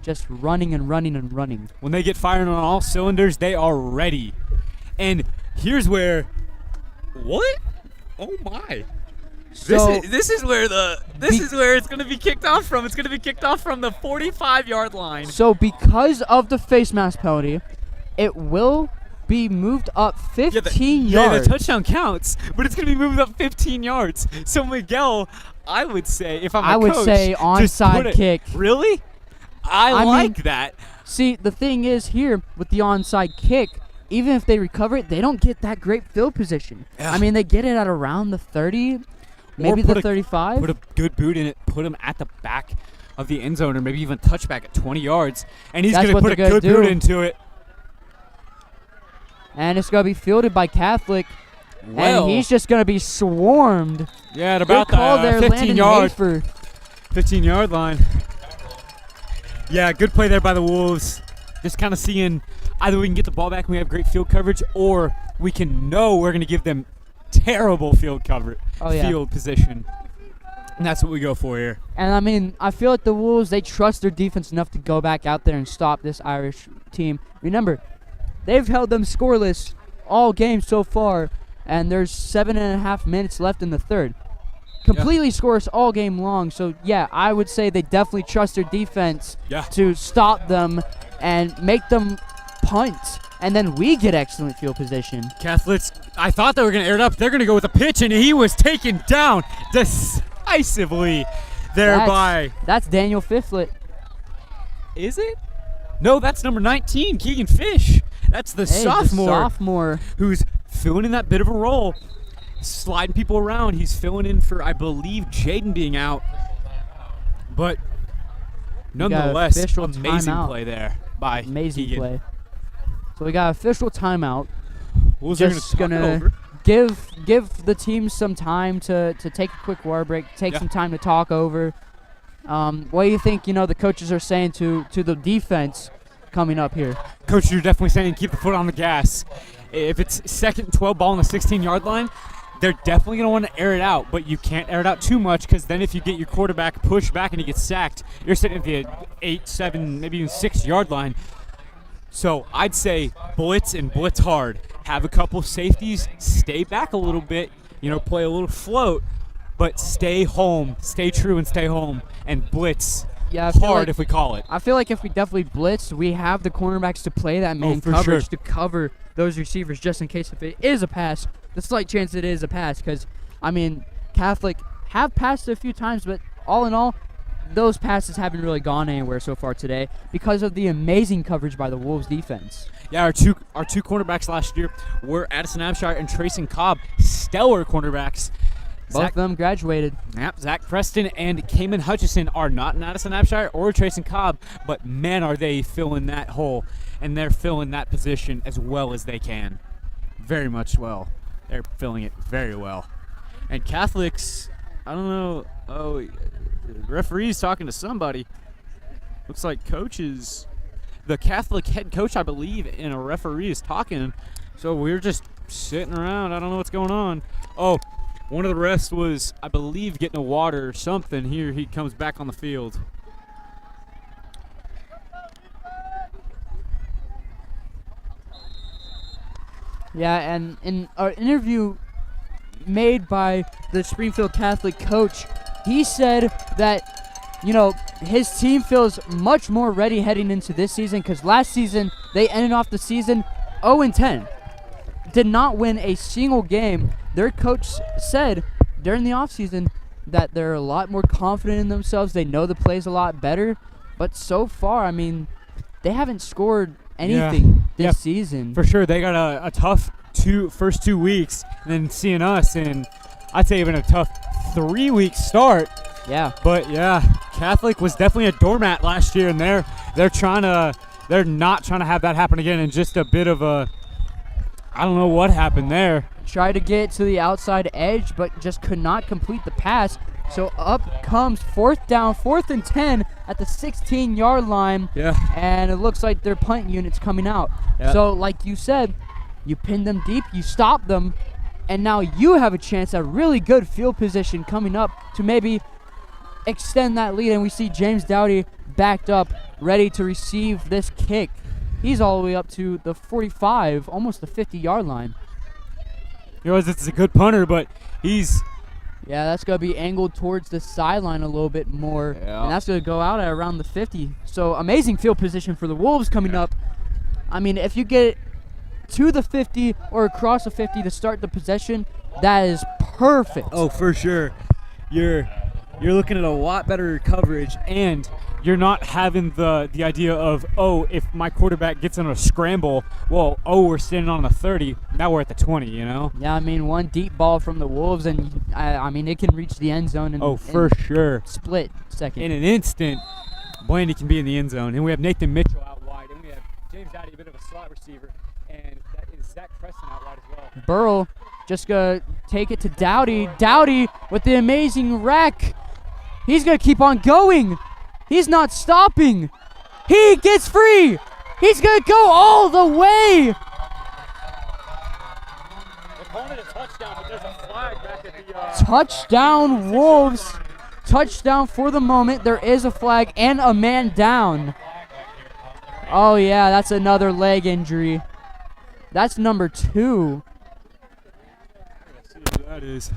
just running and running and running. When they get firing on all cylinders, they are ready. And here's where... What? Oh, my. So this is where it's going to be kicked off from. It's going to be kicked off from the 45-yard line. So because of the face mask penalty, it will be moved up 15 yards. Yeah, the touchdown counts, but it's going to be moved up 15 yards. So Miguel, I would say, if I'm a coach, would say onside kick. Really? I like mean, that. See, the thing is here with the onside kick, even if they recover it, they don't get that great field position. Yeah. I mean, they get it at around the 30, maybe the 35. Put a good boot in it. Put him at the back of the end zone, or maybe even touchback at 20 yards, and he's going to put a good boot into it. And it's going to be fielded by Catholic, and he's just going to be swarmed. Yeah, at about the 15-yard line. Yeah, good play there by the Wolves. Just kind of seeing either we can get the ball back and we have great field coverage, or we can know we're going to give them terrible field position. And that's what we go for here. And, I mean, I feel like the Wolves, they trust their defense enough to go back out there and stop this Irish team. Remember, they've held them scoreless all game so far, and there's 7.5 minutes left in the third. Completely scoreless all game long. So, yeah, I would say they definitely trust their defense to stop them and make them punt. And then we get excellent field position. Catholics, I thought they were going to air it up. They're going to go with a pitch, and he was taken down decisively thereby. That's Daniel Fiflet. Is it? No, that's number 19, Keegan Fish. That's the sophomore who's filling in that bit of a role, sliding people around. He's filling in for, I believe, Jaden being out. But nonetheless, amazing play there by Amazing Keegan. play. So we got official timeout. Wolves Just are gonna give the team some time to take a quick water break, take some time to talk over. What do you think, the coaches are saying to the defense coming up here? Coach, you're definitely saying keep the foot on the gas. If it's second and 12 ball on the 16-yard line, they're definitely going to want to air it out, but you can't air it out too much, because then if you get your quarterback pushed back and he gets sacked, you're sitting at the 8, 7, maybe even 6-yard line. So I'd say blitz and blitz hard. Have a couple safeties, stay back a little bit, play a little float, but stay home, stay true and stay home, and blitz hard if we call it. I feel like if we definitely blitz, we have the cornerbacks to play that man coverage to cover those receivers just in case if it is a pass. The slight chance it is a pass, because, Catholic have passed a few times, but all in all, those passes haven't really gone anywhere so far today because of the amazing coverage by the Wolves defense. Yeah, our two cornerbacks last year were Addison Abshire and Trayson Cobb, stellar cornerbacks. Both of them graduated. Yep, Zach Preston and Cayman Hutchison are not in Addison Abshire or Trayson Cobb, but man, are they filling that hole, and they're filling that position as well as they can. Very much well. They're filling it very well. And Catholics, I don't know, the referee's talking to somebody. Looks like coaches, the Catholic head coach, I believe, and a referee is talking. So we're just sitting around. I don't know what's going on. Oh, one of the refs was, I believe, getting a water or something. Here he comes back on the field. Yeah, and in an interview made by the Springfield Catholic coach, he said that, his team feels much more ready heading into this season, because last season they ended off the season 0-10. Did not win a single game. Their coach said during the offseason that they're a lot more confident in themselves. They know the plays a lot better. But so far, they haven't scored anything this season. For sure. They got a tough first 2 weeks, and then seeing us, and I'd say even a tough 3-week start. Yeah. But Catholic was definitely a doormat last year, and they're not trying to have that happen again. And just a bit of I don't know what happened there. Tried to get to the outside edge, but just could not complete the pass. So up comes 4th and 10 at the 16-yard line. Yeah. And it looks like their punt unit's coming out. Yeah. So like you said, you pin them deep, you stop them, and now you have a chance at really good field position coming up to maybe extend that lead. And we see James Dowdy backed up, ready to receive this kick. He's all the way up to the 45, almost the 50-yard line. It's a good punter, but he's... Yeah, that's going to be angled towards the sideline a little bit more. Yeah. And that's going to go out at around the 50. So amazing field position for the Wolves coming up. If you get it to the 50 or across the 50 to start the possession, that is perfect. Oh, for sure. You're looking at a lot better coverage, and you're not having the idea of, if my quarterback gets in a scramble, we're standing on the 30, now we're at the 20, Yeah, one deep ball from the Wolves, and it can reach the end zone in for sure. Split second. In an instant, Blandy can be in the end zone, and we have Nathan Mitchell out wide, and we have James Dowdy, a bit of a slot receiver, and that is Zach Preston out wide as well. Burrell just going to take it to Dowdy. Dowdy with the amazing rack. He's going to keep on going. He's not stopping. He gets free. He's going to go all the way. They're calling it a touchdown, but there's a flag back at the Touchdown, Wolves. Touchdown for the moment. There is a flag and a man down. Oh, yeah, that's another leg injury. That's number 2. Let's see who that is.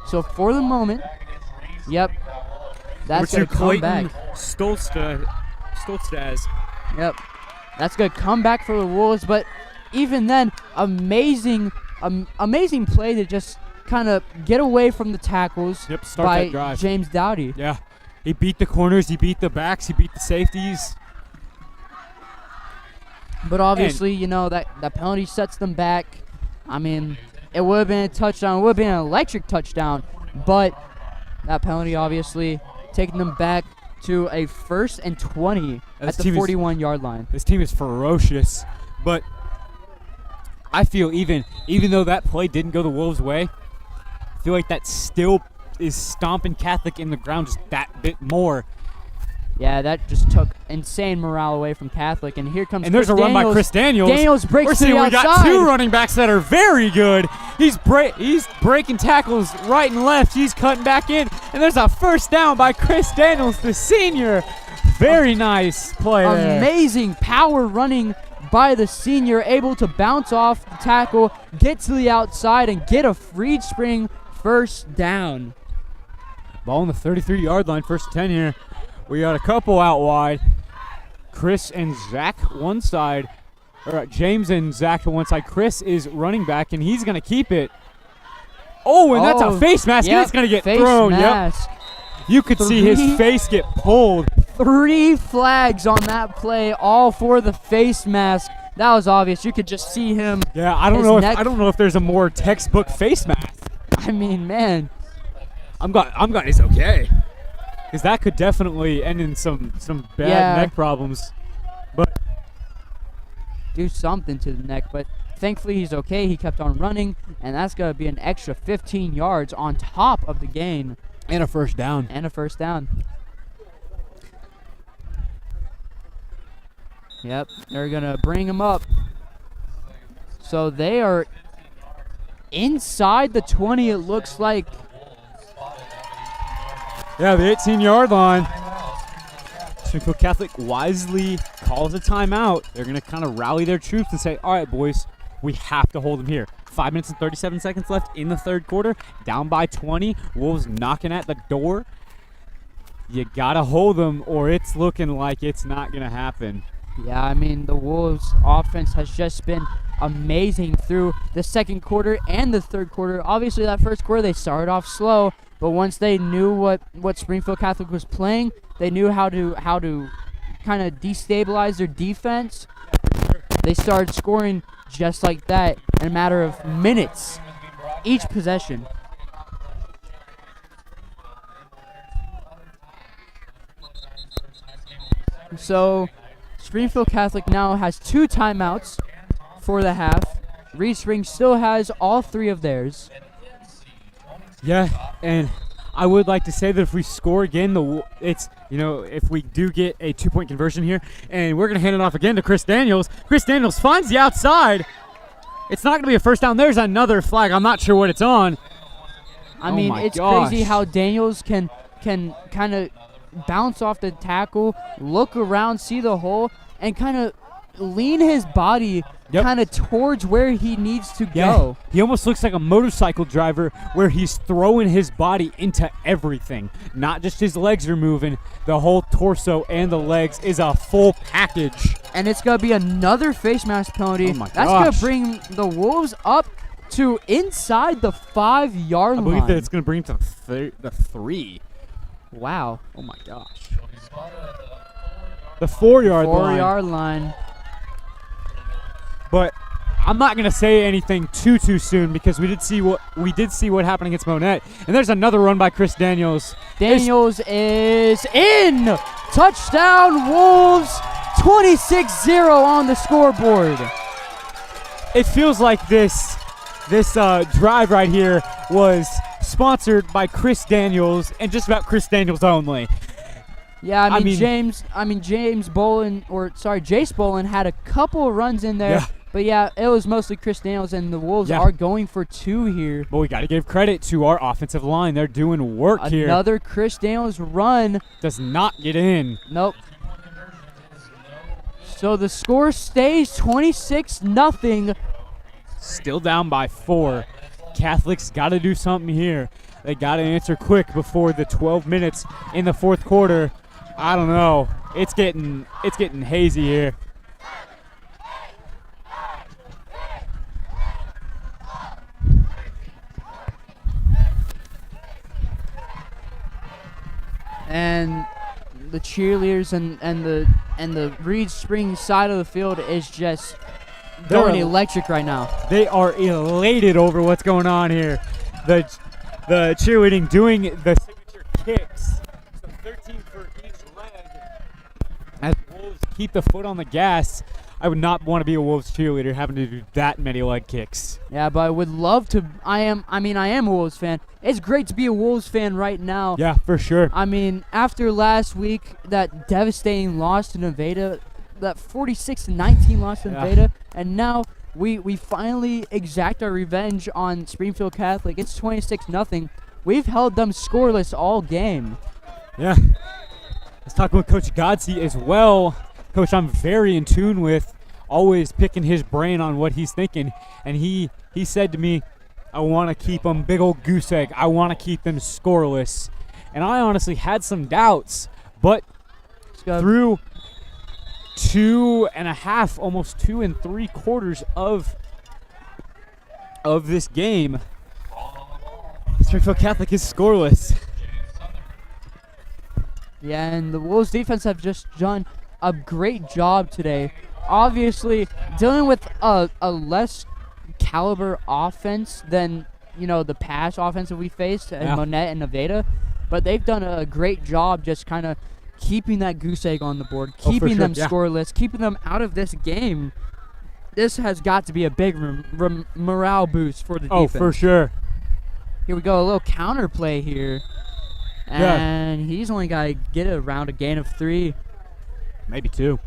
So for the moment, yep, that's going to come back. Stolstaz. Yep, that's going to come back for the Wolves. But even then, amazing play to just kind of get away from the tackles Start by that drive. James Dowdy. Yeah, he beat the corners, he beat the backs, he beat the safeties. But obviously, you know, that penalty sets them back. I mean, it would have been a touchdown. It would have been an electric touchdown. But that penalty, obviously, taking them back to a 1st and 20 at the 41-yard line. This team is ferocious. But I feel even though that play didn't go the Wolves' way, I feel like that still is stomping Catholic in the ground just that bit more. Yeah, that just took insane morale away from Catholic. And here comes Chris Daniels. run by Chris Daniels. Daniels breaks We're to the seeing we outside. got 2 running backs that are very good. He's breaking tackles right and left. He's cutting back in. And there's a first down by Chris Daniels, the senior. Very nice play there. Amazing power running by the senior, able to bounce off the tackle, get to the outside, and get a Reed Spring first down. Ball on the 33-yard line, 1st and 10 here. We got a couple out wide. Chris and Zach one side. Or James and Zach to one side. Chris is running back, and he's going to keep it. Oh, and that's a face mask. Yep, It's going to get face thrown. Mask. Yep. You could see his face get pulled. 3 flags on that play, all for the face mask. That was obvious. You could just see him. Yeah, I don't know if there's a more textbook face mask. I mean, man. I'm glad he's okay. Because that could definitely end in some bad neck problems. But do something to the neck. But thankfully he's okay. He kept on running, and that's going to be an extra 15 yards on top of the gain. And a first down. Yep, they're going to bring him up. So they are inside the 20, it looks like. Yeah, the 18-yard line. Springfield Catholic wisely calls a timeout. They're going to kind of rally their troops and say, all right, boys, we have to hold them here. 5 minutes and 37 seconds left in the 3rd quarter. Down by 20. Wolves knocking at the door. You got to hold them, or it's looking like it's not going to happen. Yeah, I mean, the Wolves' offense has just been amazing through the 2nd quarter and the 3rd quarter. Obviously, that 1st quarter, they started off slow, but once they knew what Springfield Catholic was playing, they knew how to kind of destabilize their defense. They started scoring just like that in a matter of minutes, each possession. So Springfield Catholic now has 2 timeouts for the half. Reed Spring still has all 3 of theirs. Yeah, and I would like to say that if we score again, if we do get a 2-point conversion here, and we're going to hand it off again to Chris Daniels. Chris Daniels finds the outside. It's not going to be a first down. There's another flag. I'm not sure what it's on. I mean, it's crazy how Daniels can kind of bounce off the tackle, look around, see the hole, and kind of lean his body kind of towards where he needs to go. He almost looks like a motorcycle driver where he's throwing his body into everything. Not just his legs are moving. The whole torso and the legs is a full package. And it's going to be another face mask penalty. Oh my That's going to bring the Wolves up to inside the 5-yard line. I believe that it's going to bring him to the 3. Wow. Oh my gosh. The 4-yard line. 4-yard line. But I'm not going to say anything too soon because we did see what happened against Monette. And there's another run by Chris Daniels. Daniels is in. Touchdown Wolves. 26-0 on the scoreboard. It feels like this drive right here was sponsored by Chris Daniels and just about Chris Daniels only. Yeah, I mean, Jace Bolin had a couple of runs in there. Yeah. But yeah, it was mostly Chris Daniels, and the Wolves are going for 2 here. But we got to give credit to our offensive line. They're doing work here. Another Chris Daniels run. Does not get in. Nope. So the score stays 26-0. Still down by 4. Catholics got to do something here. They got to answer quick before the 12 minutes in the fourth quarter. I don't know. It's getting hazy here. And the cheerleaders and the Reed Springs side of the field is just going electric right now. They are elated over what's going on here. The cheerleading doing the signature kicks. So 13 for each leg. As Wolves keep the foot on the gas. I would not want to be a Wolves cheerleader having to do that many leg kicks. Yeah, but I would love to. I am a Wolves fan. It's great to be a Wolves fan right now. Yeah, for sure. I mean, after last week, that devastating loss to Nevada, that 46-19 loss to Nevada, and now we finally exact our revenge on Springfield Catholic. It's 26-0. We've held them scoreless all game. Yeah. Let's talk with Coach Godsey as well. Coach, I'm very in tune with, always picking his brain on what he's thinking. And he said to me, I want to keep them big old goose egg. I want to keep them scoreless. And I honestly had some doubts. But through 2.5, almost 2 3/4 of this game, Springfield Catholic is scoreless. Yeah, and the Wolves defense have just done a great job today. Obviously, dealing with a less caliber offense than, the pass offense that we faced in Monette and Nevada, but they've done a great job just kind of keeping that goose egg on the board, keeping them scoreless, keeping them out of this game. This has got to be a big morale boost for the defense. Oh, for sure. Here we go, a little counter play here. And he's only got to get around a gain of 3. Maybe 2.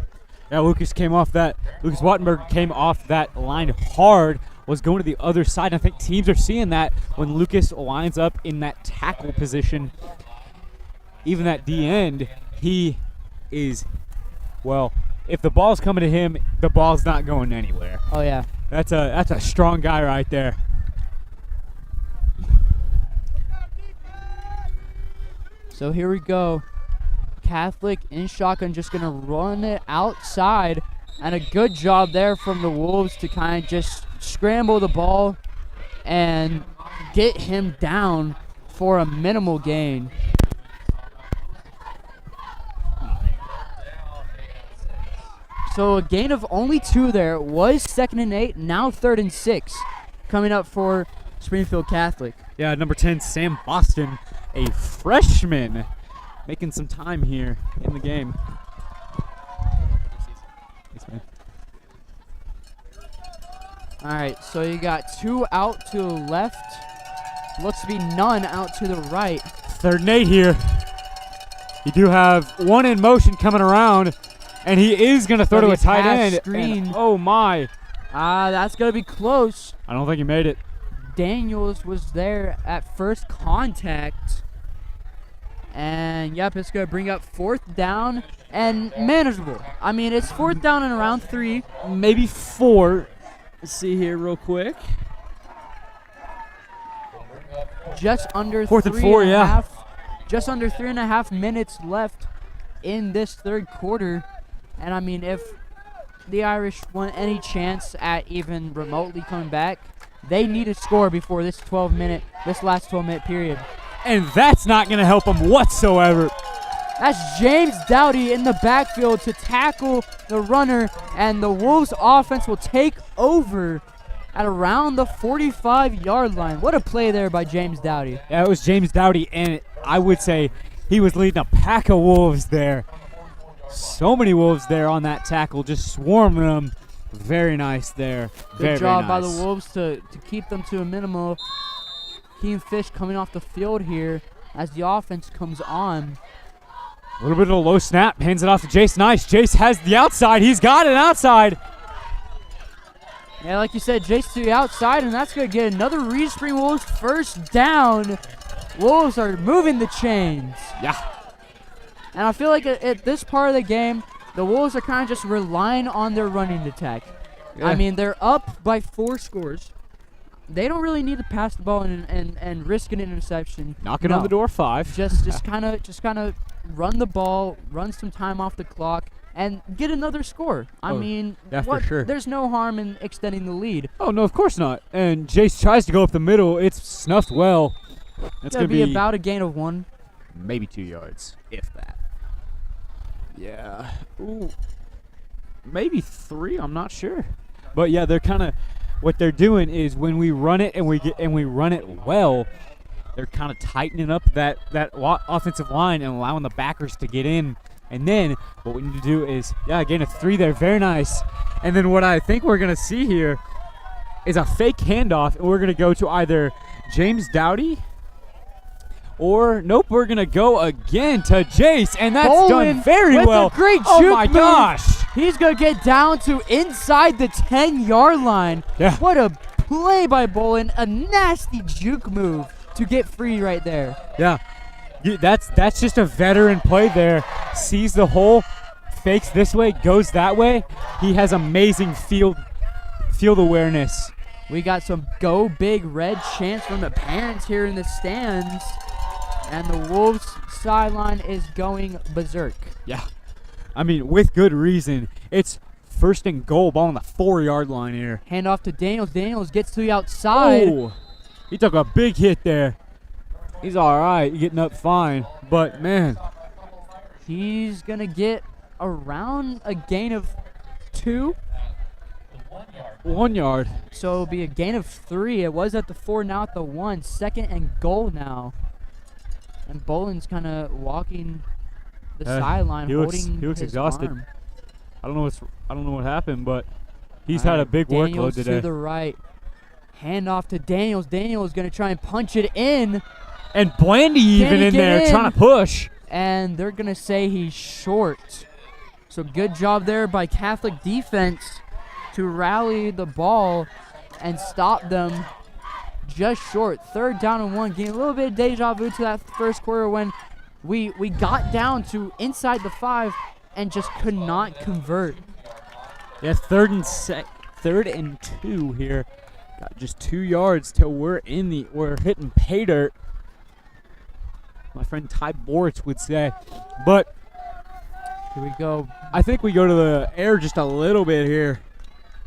Yeah, Lucas Wattenberg came off that line hard, was going to the other side. I think teams are seeing that when Lucas lines up in that tackle position. Even at the end, he is, if the ball's coming to him, the ball's not going anywhere. Oh, yeah. That's a strong guy right there. So here we go. Catholic in shotgun, just going to run it outside. And a good job there from the Wolves to kind of just scramble the ball and get him down for a minimal gain. So a gain of only 2 there. It was 2nd and 8, now 3rd and 6 coming up for Springfield Catholic. Yeah, number 10, Sam Boston, a freshman, making some time here in the game. Thanks, man. All right, so you got 2 out to the left. Looks to be none out to the right. 3rd and 8 here. You do have 1 in motion coming around, and he is going to throw to a tight end. Screen. Oh, my. That's going to be close. I don't think he made it. Daniels was there at first contact. And, yep, it's going to bring up 4th down and manageable. I mean, it's 4th down and around 3. Maybe 4. Let's see here real quick. Just under 4th and 4, yeah. Just under 3.5 minutes left in this third quarter. And, I mean, if the Irish want any chance at even remotely coming back, they need to score before this last 12-minute period. And that's not going to help them whatsoever. That's James Dowdy in the backfield to tackle the runner, and the Wolves offense will take over at around the 45-yard line. What a play there by James Dowdy. Yeah, it was James Dowdy, and I would say he was leading a pack of Wolves there. So many Wolves there on that tackle, just swarming them. Very nice there. Good job by the Wolves to keep them to a minimal. Keen Fish coming off the field here as the offense comes on. A little bit of a low snap. Hands it off to Jace. Nice. Jace has the outside. He's got it outside. Yeah, like you said, Jace to the outside, and that's going to get another Reed Spring Wolves first down. Wolves are moving the chains. Yeah. And I feel like at this part of the game, the Wolves are kind of just relying on their running attack. Yeah. I mean, they're up by 4 scores. They don't really need to pass the ball and risk an interception. Knocking on the door 5. Just kind of run the ball, run some time off the clock, and get another score. I mean, yeah, for sure. There's no harm in extending the lead. Oh, no, of course not. And Jace tries to go up the middle. It's snuffed well. That's going to be be about a gain of 1. maybe 2 yards, if that. Yeah. Ooh. Maybe 3. I'm not sure. But yeah, they're kind of what they're doing is when we run it and we run it well, they're kind of tightening up that offensive line and allowing the backers to get in. And then what we need to do is gain a 3 there. Very nice. And then what I think we're gonna see here is a fake handoff, and we're gonna go to either James Dowdy. Or, nope, we're going to go again to Jace, and that's Bolin done very with well. A great oh, juke my move. gosh. He's going to get down to inside the 10-yard line. Yeah. What a play by Bolin. A nasty juke move to get free right there. Yeah. That's just a veteran play there. Sees the hole, fakes this way, goes that way. He has amazing field awareness. We got some Go Big Red chants from the parents here in the stands. And the Wolves sideline is going berserk. Yeah. I mean, with good reason. It's 1st and goal, ball on the 4-yard line here. Hand off to Daniels. Daniels gets to the outside. Oh, he took a big hit there. He's all right, getting up fine. But, man. He's going to get around a gain of 2. 1 yard. So it'll be a gain of 3. It was at the 4, now at the 1. 2nd and goal now. And Bolin's kind of walking the sideline, holding he looks his exhausted. arm. I don't know what happened, but he's had a big Daniels workload today. to the right. Hand off to Daniels. Daniels going to try and punch it in. And Blandy even in there trying to push. And they're going to say he's short. So good job there by Catholic defense to rally the ball and stop them just short. 3rd down and 1. Getting a little bit of deja vu to that first quarter when we got down to inside the 5 and just could not convert. Yeah, 3rd and 2 here. Got just 2 yards till we're hitting pay dirt. My friend Ty Boritz would say. But here we go. I think we go to the air just a little bit here,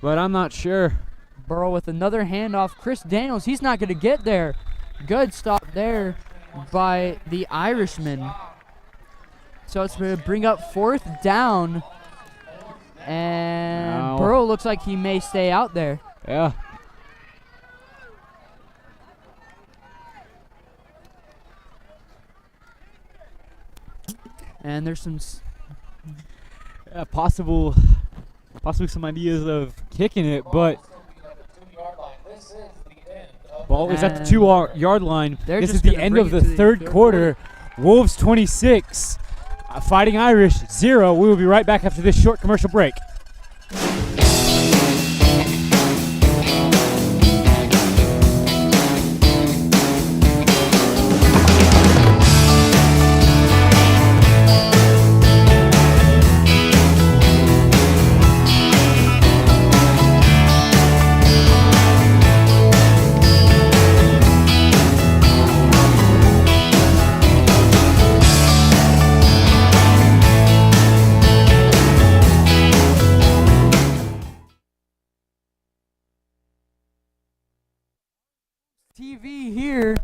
but I'm not sure. Burrow with another handoff. Chris Daniels, he's not going to get there. Good stop there by the Irishman. So it's going to bring up 4th down. And Burrow looks like he may stay out there. Yeah. And there's some possibly some ideas of kicking it, but ball is at the 2-yard line. This is the end of the third quarter. Wolves 26, Fighting Irish 0. We will be right back after this short commercial break. TV here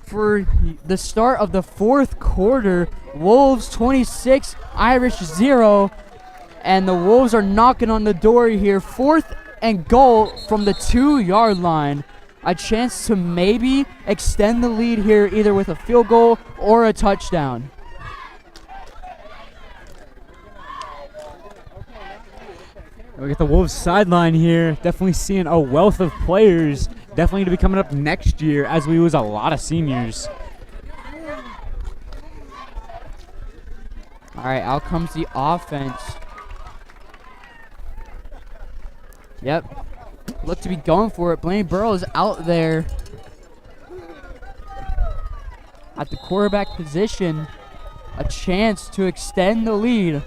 for the start of the 4th quarter. Wolves 26, Irish 0, and the Wolves are knocking on the door here. 4th and goal from the 2-yard line. A chance to maybe extend the lead here either with a field goal or a touchdown. We got the Wolves sideline here. Definitely seeing a wealth of players. Definitely to be coming up next year as we lose a lot of seniors. All right, out comes the offense. Yep. Look to be going for it. Blaney Burrow is out there at the quarterback position. A chance to extend the lead.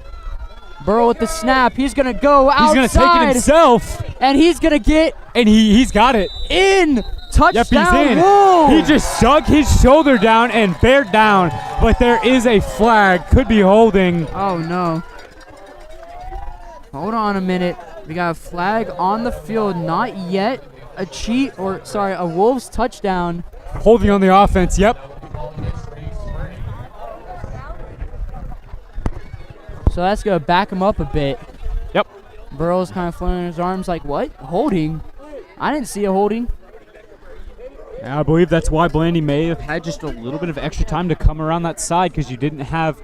Burrow with the snap. He's going to go outside. He's going to take it himself. And he's going to get And he's got it. in. Touchdown. Yep, he's in. Wolves. He just dug his shoulder down and bared down. But there is a flag. Could be holding. Oh, no. Hold on a minute. We got a flag on the field. Not yet. A Wolves touchdown. Holding on the offense. Yep. So that's going to back him up a bit. Yep. Burrow's kind of flailing his arms like, what? Holding? I didn't see a holding. I believe that's why Blandy may have had just a little bit of extra time to come around that side, because you didn't have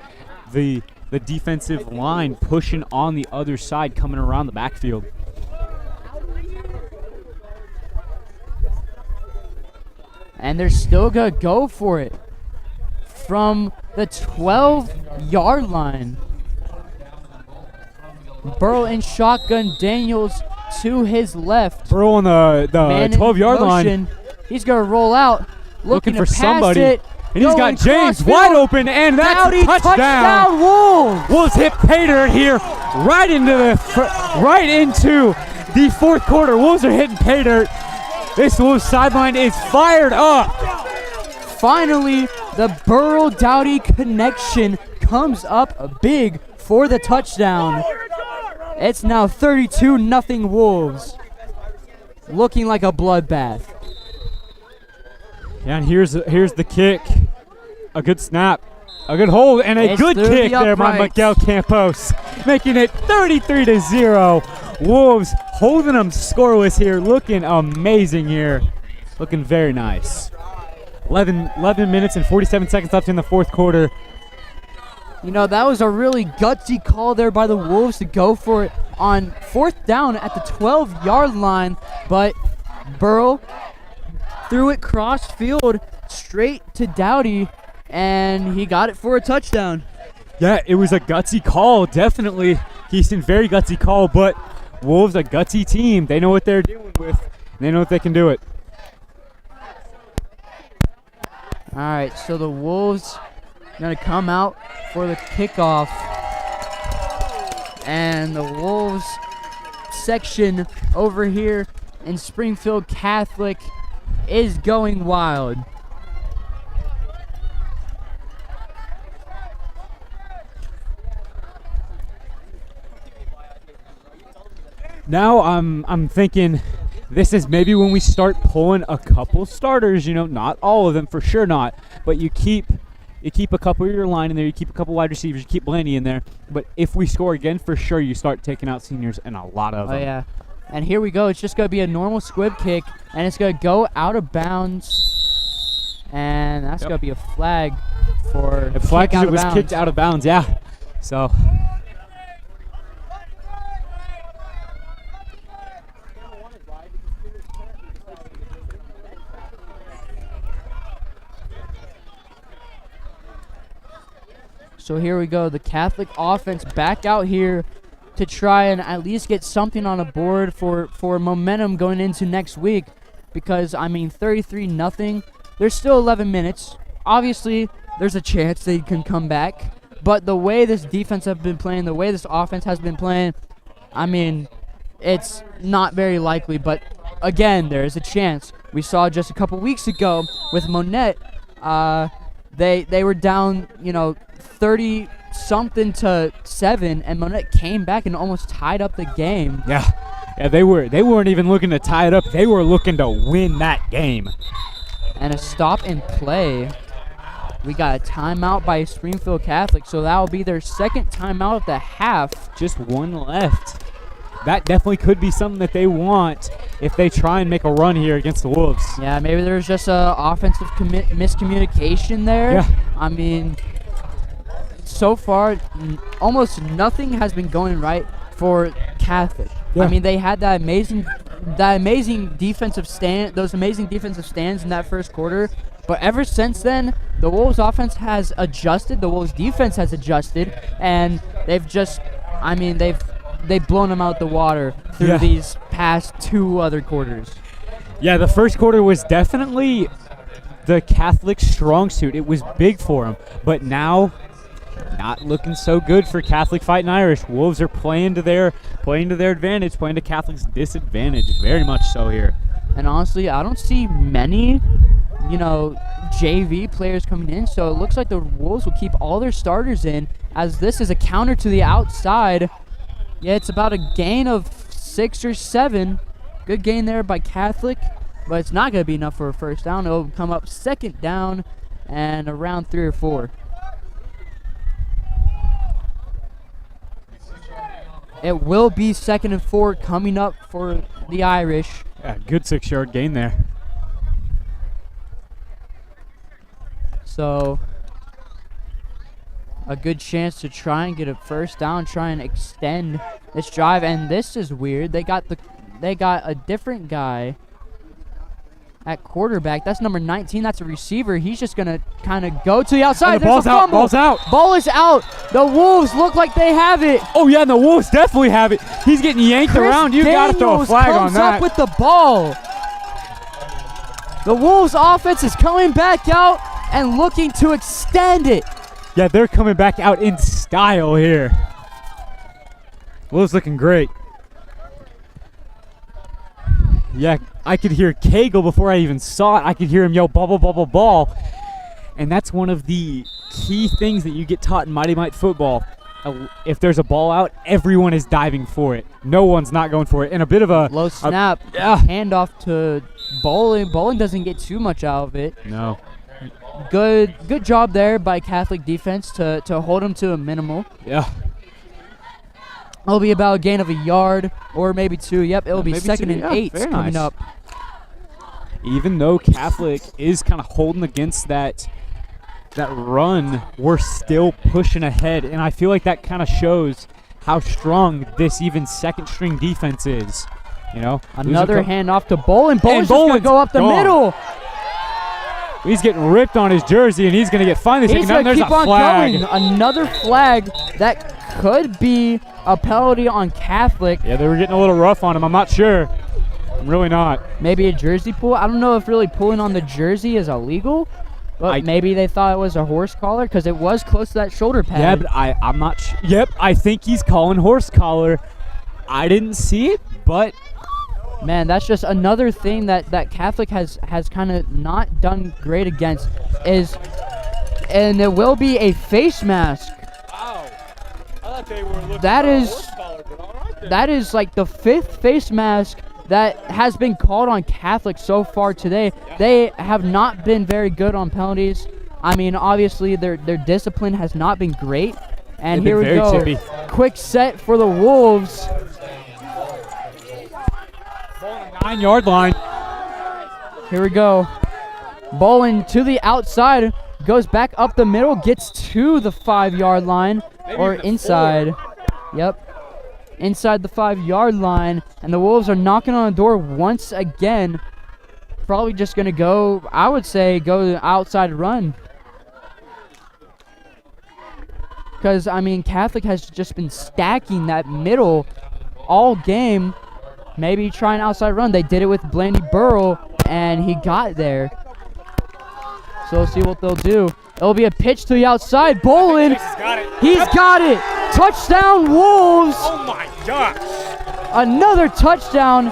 the defensive line pushing on the other side coming around the backfield. And they're still going to go for it from the 12-yard line. Burrow in shotgun. Daniels to his left. Burrow on the 12-yard line. He's going to roll out. Looking for to pass somebody. It. And he's got James cross-field. wide open, and that's Dowdy, a touchdown. Wolves. Wolves hit pay dirt here right into the fourth quarter. Wolves are hitting pay dirt. This Wolves sideline is fired up. Finally, the Burrow-Dowdy connection comes up big for the touchdown. It's now 32-0 Wolves. Looking like a bloodbath. Yeah, and here's the kick. A good snap. A good hold and a good kick there by Miguel Campos. Making it 33-0. Wolves holding them scoreless here. Looking amazing here. Looking very nice. 11 minutes and 47 seconds left in the fourth quarter. You know, that was a really gutsy call there by the Wolves to go for it on fourth down at the 12-yard line. But Burrow threw it cross field straight to Dowdy, and he got it for a touchdown. Yeah, it was a gutsy call, definitely. Houston, very gutsy call, but Wolves, a gutsy team. They know what they're dealing with, and they know what they can do it. All right, so the Wolves going to come out for the kickoff, and the Wolves section over here in Springfield Catholic is going wild. Now I'm thinking this is maybe when we start pulling a couple starters, not all of them, for sure not, but you keep a couple of your line in there, you keep a couple wide receivers, you keep Blandy in there, but if we score again, for sure you start taking out seniors, and a lot of them. Oh, yeah. And here we go. It's just going to be a normal squib kick, and it's going to go out of bounds. And that's going to be a flag for a flag because it was kicked out of bounds, yeah. So. So here we go. The Catholic offense back out here to try and at least get something on the board for momentum going into next week, because 33-0. There's still 11 minutes. Obviously, there's a chance they can come back, but the way this defense have been playing, the way this offense has been playing, it's not very likely. But again, there is a chance. We saw just a couple weeks ago with Monette, they were down, 30-something to 7, and Monette came back and almost tied up the game. Yeah, they weren't even looking to tie it up. They were looking to win that game. And a stop and play. We got a timeout by Springfield Catholic, so that will be their second timeout of the half. Just one left. That definitely could be something that they want if they try and make a run here against the Wolves. Yeah, maybe there's just a offensive miscommunication there. Yeah. So far, almost nothing has been going right for Catholic. Yeah. They had that amazing defensive stand, those amazing defensive stands in that first quarter, but ever since then, the Wolves offense has adjusted, the Wolves defense has adjusted, and they've blown them out the water through these past 2 other quarters. Yeah, the first quarter was definitely the Catholic strong suit. It was big for them, but now not looking so good for Catholic Fighting Irish. Wolves are playing to their advantage, playing to Catholic's disadvantage, very much so here. And honestly, I don't see many, JV players coming in, so it looks like the Wolves will keep all their starters in, as this is a counter to the outside. Yeah, it's about a gain of 6 or 7. Good gain there by Catholic, but it's not going to be enough for a first down. It'll come up 2nd down and around 3 or 4. It will be 2nd and 4 coming up for the Irish. Yeah, good 6-yard gain there. So a good chance to try and get a first down, try and extend this drive. And this is weird. They got a different guy at quarterback. That's number 19. That's a receiver. He's just gonna kind of go to the outside. And the ball's out. Ball's out. Ball is out. The Wolves look like they have it. Oh yeah, and the Wolves definitely have it. He's getting yanked around. You gotta throw a flag on that. Up with the ball. The Wolves offense is coming back out and looking to extend it. Yeah, they're coming back out in style here. Wolves looking great. Yeah, I could hear Cagle before I even saw it. I could hear him yell, ball, ball, ball, ball, ball. And that's one of the key things that you get taught in Mighty Might football. If there's a ball out, everyone is diving for it. No one's not going for it. And a bit of a low snap, handoff to Bowling. Bowling doesn't get too much out of it. No. Good job there by Catholic defense to hold him to a minimal. Yeah. It'll be about a gain of a yard or maybe 2. Yep, it'll be 2nd and 8 coming up. Even though Catholic is kind of holding against that run, we're still pushing ahead, and I feel like that kind of shows how strong this even second-string defense is. Another handoff to Bowling. Bowling's just going to go up the middle. He's getting ripped on his jersey, and he's going to get finally taken down. There's keep a flag. Going. Another flag that could be a penalty on Catholic. Yeah, they were getting a little rough on him. I'm not sure. I'm really not. Maybe a jersey pull. I don't know if really pulling on the jersey is illegal, but maybe they thought it was a horse collar because it was close to that shoulder pad. Yeah, but I'm not sure. Yep, I think he's calling horse collar. I didn't see it, but man, that's just another thing that Catholic has kind of not done great against and it will be a face mask. Wow. I thought they were looking that for is a horse collar, but all right then. That is like the 5th face mask that has been called on Catholic so far today. Yeah. They have not been very good on penalties. I mean, obviously their discipline has not been great. And here we go. Tippy. Quick set for the Wolves. 9-yard line. Here we go. Bowling to the outside, goes back up the middle, gets to the 5-yard line, or inside. 4. Yep. Inside the 5-yard line, and the Wolves are knocking on the door once again. Probably just going to go, I would say, go outside run. Because, I mean, Catholic has just been stacking that middle all game. Maybe try an outside run. They did it with Blandy Burrow, and he got there. So we'll see what they'll do. It'll be a pitch to the outside. Bowling. He's got it. Touchdown, Wolves. Oh, my gosh. Another touchdown.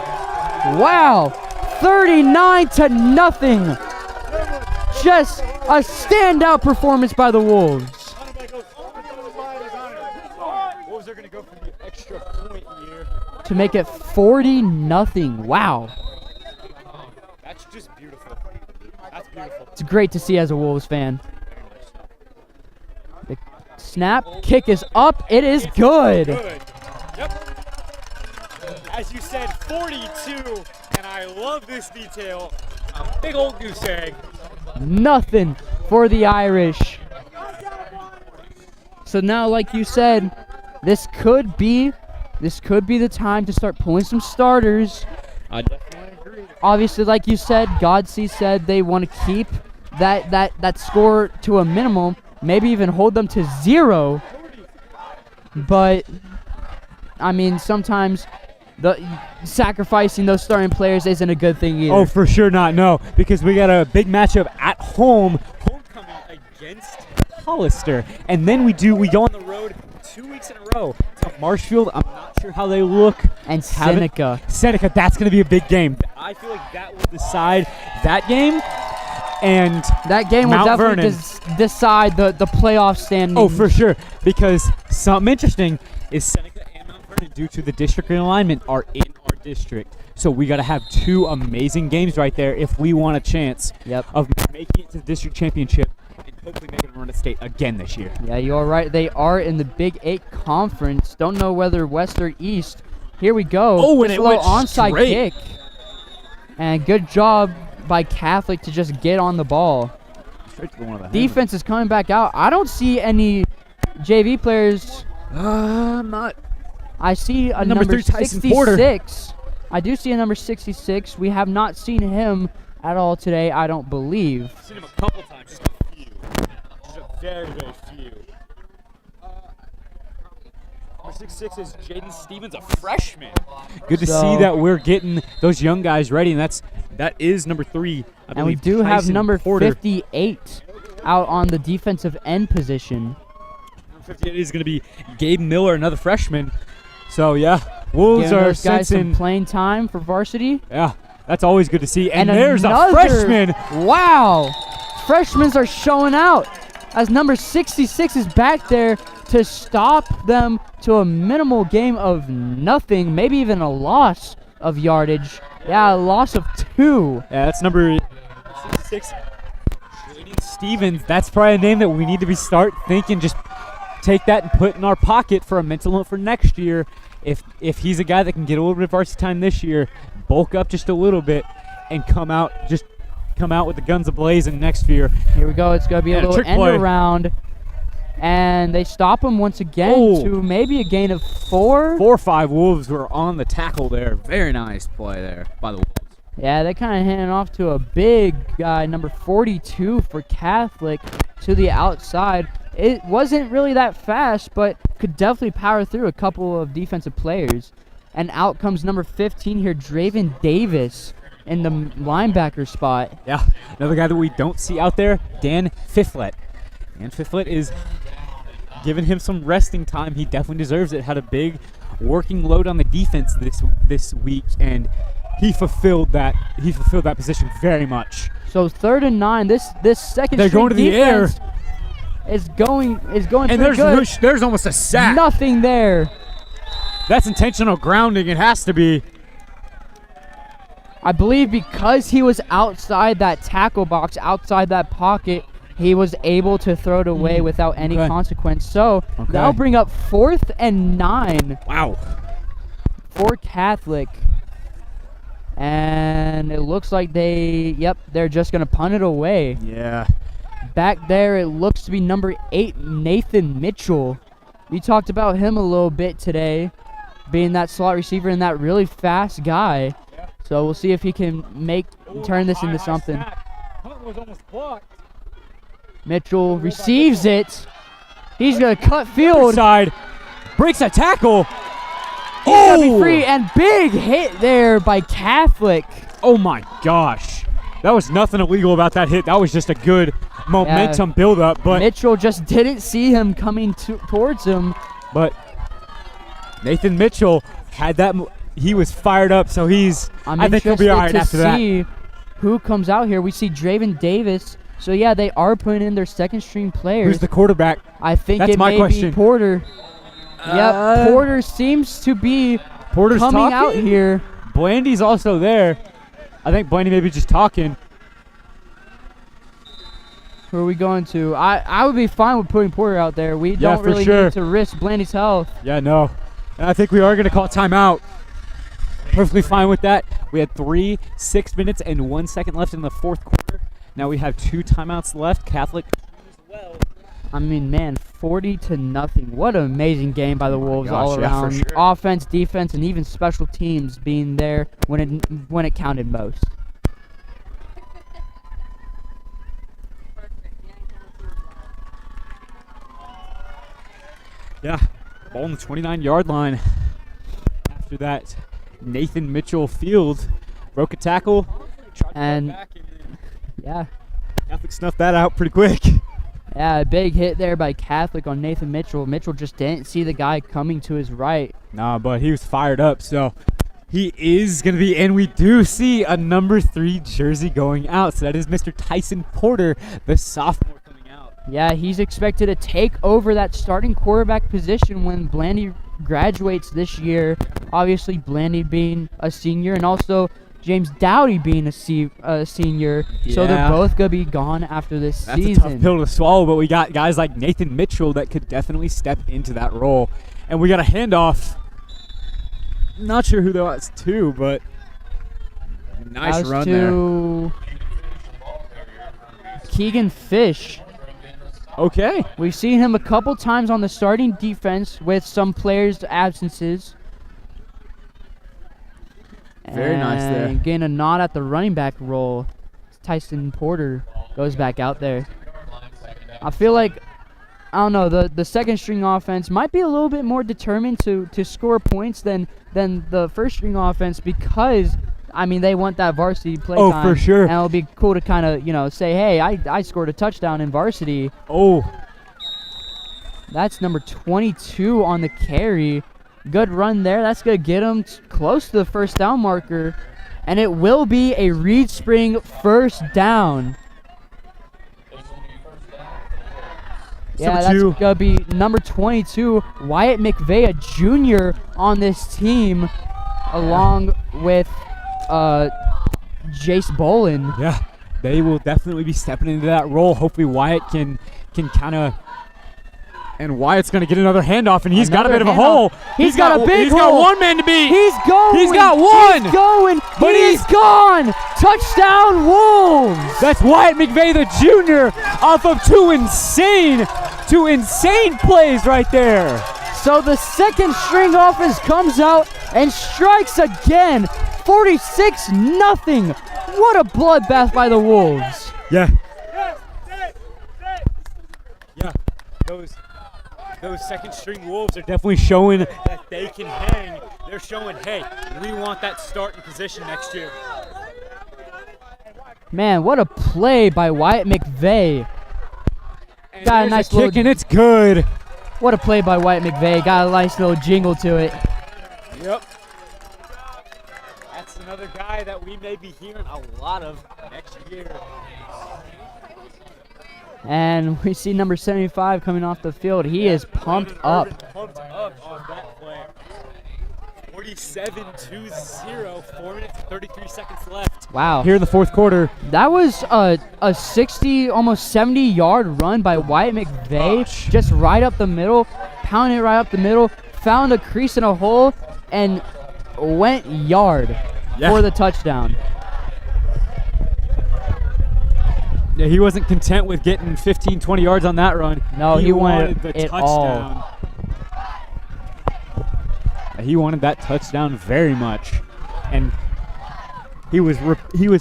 Wow. 39-0. Just a standout performance by the Wolves. Wolves are going to go for the extra point here. To make it 40-0. Wow. That's just beautiful. That's beautiful. It's great to see as a Wolves fan. The snap, kick is up. It is good. Yep. As you said, 42, and I love this detail. A big old goose egg. Nothing for the Irish. So now, like you said, this could be the time to start pulling some starters. I definitely agree. Obviously, like you said, Godsey said they want to keep that score to a minimum, maybe even hold them to 0. But I mean, sometimes sacrificing those starting players isn't a good thing either. Oh, for sure not. No, because we got a big matchup at home, homecoming against Hollister, and then we go on the road 2 weeks in a row to Marshfield. I'm not sure how they look. And Seneca. Seneca, that's going to be a big game. I feel like that will decide that game. And that game Mount will definitely Vernon. decide the playoff standing. Oh, for sure. Because something interesting is Seneca and Mount Vernon, due to the district realignment, are in our district. So we got to have 2 amazing games right there if we want a chance of making it to the district championship and hopefully making a run at state again this year. Yeah, you're right. They are in the Big 8 conference. Don't know whether west or east. Here we go. Oh, and just it a little went onside straight. kick. And good job by Catholic to just get on the ball. Straight to one of the Defense is coming back out. I don't see any JV players. I'm not. I see a Number 3, Tyson Porter. 66. I do see a number 66. We have not seen him at all today, I don't believe. I've seen him a couple times, just a few. Just a very, very few. Number 66 is Jaden Stevens, a freshman. Good to see that we're getting those young guys ready, and that is number 3. I And we believe, do have Tyson number Porter. 58 out on the defensive end position. Number 58 is going to be Gabe Miller, another freshman. So, yeah, Wolves Giving are those guys some sensing. playing time for varsity. Yeah, that's always good to see. And there's another, a freshman. Wow. Freshmen are showing out as number 66 is back there to stop them to a minimal game of nothing, maybe even a loss of yardage. Yeah, a loss of 2. Yeah, that's number 66. Jaden Stevens. That's probably a name that we need to start thinking. Just take that and put in our pocket for a mental note for next year. If he's a guy that can get a little bit of varsity time this year, bulk up just a little bit, and come out with the guns ablazing next year. Here we go. It's going to be a little end around. And they stop him once again to maybe a gain of 4. 4 or 5 Wolves were on the tackle there. Very nice play there by the Wolves. Yeah, they kind of handing off to a big guy, number 42 for Catholic, to the outside. It wasn't really that fast, but could definitely power through a couple of defensive players. And out comes number 15 here, Draven Davis, in the linebacker spot. Yeah, another guy that we don't see out there, Dan Fiflet. Dan Fiflet is giving him some resting time. He definitely deserves it. Had a big working load on the defense this week, and he fulfilled that position very much. So 3rd and 9. This second They're going to the air. Is going And pretty good. there's almost a sack. Nothing there. That's intentional grounding. It has to be. I believe because he was outside that tackle box, outside that pocket, he was able to throw it away without any consequence. So that'll bring up 4th and 9. Wow. For Catholic. And it looks like they're just going to punt it away. Yeah. Back there, it looks to be number 8, Nathan Mitchell. We talked about him a little bit today, being that slot receiver and that really fast guy. So we'll see if he can turn this into something. Punt was almost blocked. Mitchell receives it. He's going to cut field. Side breaks a tackle. He's going to be free, and big hit there by Catholic. Oh my gosh. That was nothing illegal about that hit. That was just a good momentum buildup. But Mitchell just didn't see him coming towards him. But Nathan Mitchell had that. He was fired up, so I think he'll be all right after that. See who comes out here. We see Draven Davis. So yeah, they are putting in their second string players. Who's the quarterback? I think That's it my may question. be Porter. Yep, Porter seems to be Porter's coming talking? out here. Blandy's also there. I think Blandy may be just talking. Who are we going to? I would be fine with putting Porter out there. We don't really need to risk Blandy's health. Yeah, no. And I think we are going to call timeout. Perfectly fine with that. We had 6 minutes and 1 second left in the 4th quarter. Now we have 2 timeouts left. Catholic as well. I mean, man, 40-0. What an amazing game by the Wolves all around. For sure. Offense, defense, and even special teams being there when it counted most. Yeah, ball on the 29-yard line. After that, Nathan Mitchell Field broke a tackle. And yeah. Catholic snuffed that out pretty quick. Yeah, a big hit there by Catholic on Nathan Mitchell. Mitchell just didn't see the guy coming to his right. Nah, but he was fired up, so he is going to be in. We do see a number 3 jersey going out, so that is Mr. Tyson Porter, the sophomore, coming out. Yeah, he's expected to take over that starting quarterback position when Blandy graduates this year. Obviously, Blandy being a senior and also James Dowdy being a senior. So they're both going to be gone after this season. That's a tough pill to swallow, but we got guys like Nathan Mitchell that could definitely step into that role. And we got a handoff. Not sure who that was to, but nice run there. Keegan Fish. Okay. We've seen him a couple times on the starting defense with some players' absences. Very nice there. Getting a nod at the running back role. Tyson Porter goes back out there. I feel like, I don't know, the second string offense might be a little bit more determined to score points than the first string offense because, I mean, they want that varsity play time. Oh, for sure. And it'll be cool to kind of, say, hey, I scored a touchdown in varsity. Oh. That's number 22 on the carry. Good run there. That's going to get him close to the first down marker. And it will be a Reed Spring first down. Yeah, that's going to be number 22, Wyatt McVeigh, a junior on this team, along with Jace Bolin. Yeah, they will definitely be stepping into that role. Hopefully Wyatt can kind of... And Wyatt's going to get another handoff, and he's got a bit of a hole. He's got a big hole. He's got one man to beat. He's going. He's got one. He's going. But he's gone. Touchdown, Wolves. That's Wyatt McVeigh, the junior, off of two insane plays right there. So the second string offense comes out and strikes again. 46-0. What a bloodbath by the Wolves. Yeah. Yeah. Those second string Wolves are definitely showing that they can hang. They're showing, hey, we want that starting position next year. Man, what a play by Wyatt McVeigh. And got a nice kick, and it's good. What a play by Wyatt McVeigh. Got a nice little jingle to it. Yep. That's another guy that we may be hearing a lot of next year. And we see number 75 coming off the field. He is pumped up. Pumped up on that play. 47-0, 4 minutes and 33 seconds left. Wow. Here in the fourth quarter. That was a 60, almost 70-yard run by Wyatt McVeigh. Just right up the middle, pounded it right up the middle, found a crease in a hole, and went yard for the touchdown. Yeah, he wasn't content with getting 15, 20 yards on that run. No, he wanted the it touchdown. all. He wanted that touchdown very much, and he was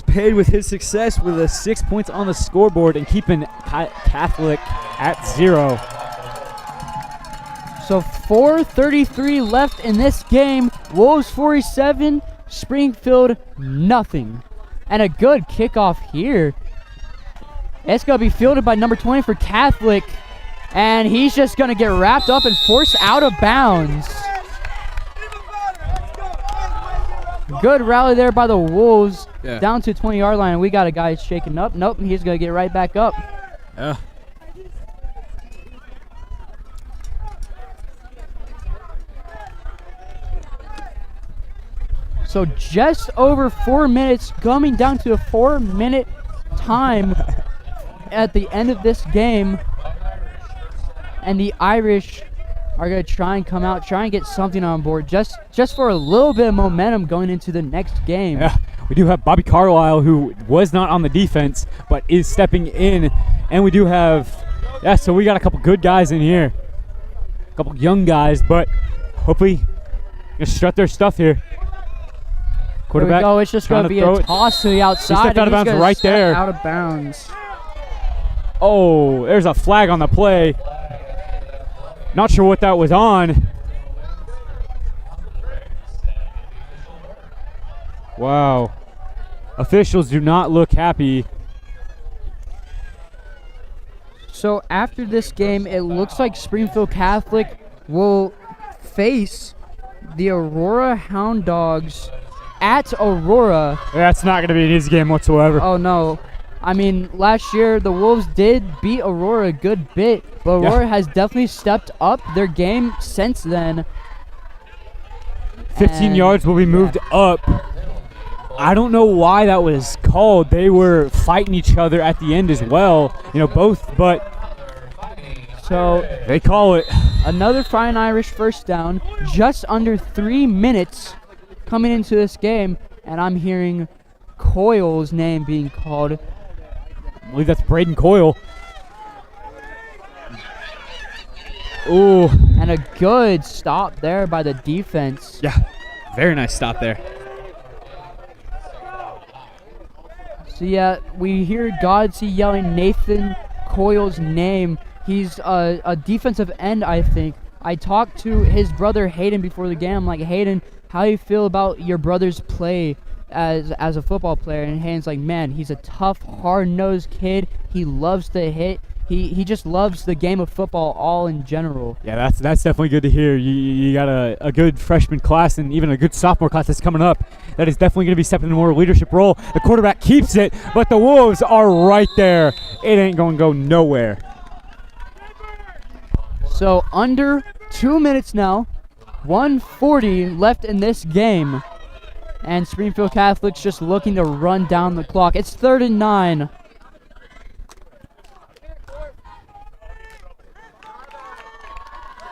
paid with his success with 6 points on the scoreboard and keeping Catholic at 0. So 4:33 left in this game. Wolves 47, Springfield nothing, and a good kickoff here. It's going to be fielded by number 20 for Catholic, and he's just going to get wrapped up and forced out of bounds. Good rally there by the Wolves down to 20-yard line, and we got a guy shaking up. Nope, he's going to get right back up. Yeah. So just over 4 minutes, coming down to a 4-minute time at the end of this game, and the Irish are going to try and come out, try and get something on board, just for a little bit of momentum going into the next game. Yeah, we do have Bobby Carlisle, who was not on the defense, but is stepping in, and we do have, so we got a couple good guys in here, a couple young guys, but hopefully gonna strut their stuff here. Quarterback. Here we go. It's just going to be a toss to the outside. He stepped out of bounds right there. Out of bounds. Oh, there's a flag on the play. Not sure what that was on. Wow. Officials do not look happy. So after this game, it looks like Springfield Catholic will face the Aurora Hound Dogs at Aurora. That's not going to be an easy game whatsoever. Oh, no. I mean, last year, the Wolves did beat Aurora a good bit, but Aurora has definitely stepped up their game since then. 15 yards will be moved up. I don't know why that was called. They were fighting each other at the end as well, both, but so they call it. Another Fighting Irish first down, just under 3 minutes coming into this game, and I'm hearing Coyle's name being called. I believe that's Braden Coyle. Ooh. And a good stop there by the defense. Yeah, very nice stop there. So yeah, we hear Godsey yelling Nathan Coyle's name. He's a defensive end, I think. I talked to his brother Hayden before the game. I'm like, Hayden, how do you feel about your brother's play as a football player? And Hayden's like, man, he's a tough, hard-nosed kid. He loves to hit. He just loves the game of football all in general. Yeah, that's definitely good to hear. You got a good freshman class and even a good sophomore class that's coming up. That is definitely going to be stepping into a more leadership role. The quarterback keeps it, but the Wolves are right there. It ain't going to go nowhere. So under 2 minutes now, 1:40 left in this game, and Springfield Catholic's just looking to run down the clock. It's 3rd and 9.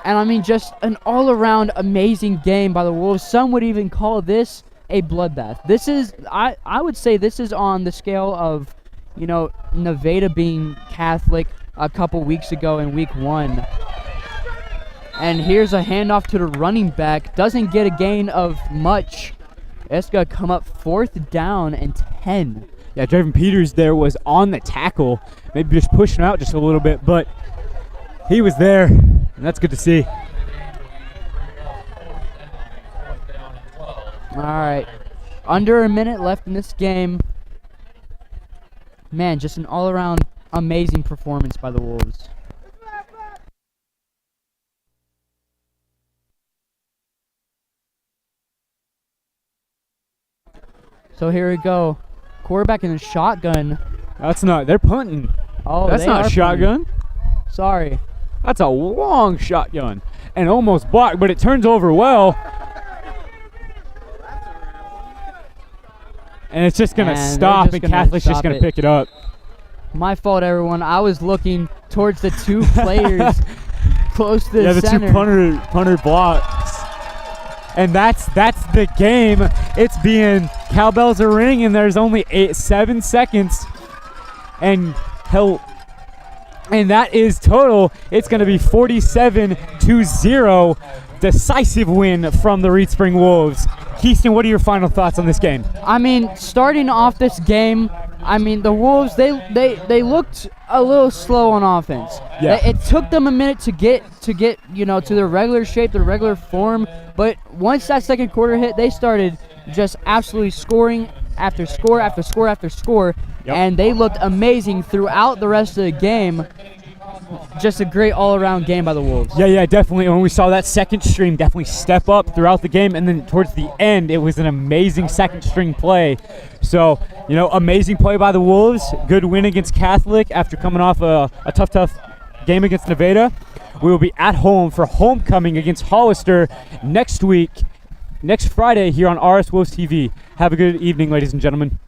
And I mean, just an all-around amazing game by the Wolves. Some would even call this a bloodbath. This is, I would say this is on the scale of, Nevada being Catholic a couple weeks ago in week 1. And here's a handoff to the running back. Doesn't get a gain of much. It's going to come up 4th down and 10. Yeah, Draven Peters there was on the tackle. Maybe just pushing out just a little bit, but he was there. And that's good to see. All right. Under a minute left in this game. Man, just an all-around amazing performance by the Wolves. So here we go. Quarterback in a shotgun. That's not. They're punting. Oh, that's not a shotgun. Sorry. That's a long shotgun and almost blocked, but it turns over well. And it's just going to stop, and Catholic's just going to pick it up. My fault, everyone. I was looking towards the two players close to the center. Yeah, the two punter blocks. And that's the game. It's being cowbells are ringing, and there's only 7 seconds. And that is total. It's going to be 47-0. Decisive win from the Reed Spring Wolves. Keyston, what are your final thoughts on this game? I mean, starting off this game, the Wolves, they looked a little slow on offense. Yeah. It took them a minute to get to their regular shape, their regular form. But once that second quarter hit, they started just absolutely scoring after score after score after score. Yep. And they looked amazing throughout the rest of the game. Just a great all-around game by the Wolves. Yeah, definitely. When we saw that second string definitely step up throughout the game, and then towards the end, it was an amazing second string play. So, amazing play by the Wolves. Good win against Catholic after coming off a tough game against Nevada. We will be at home for homecoming against Hollister next Friday here on RS Wolves TV. Have a good evening, ladies and gentlemen.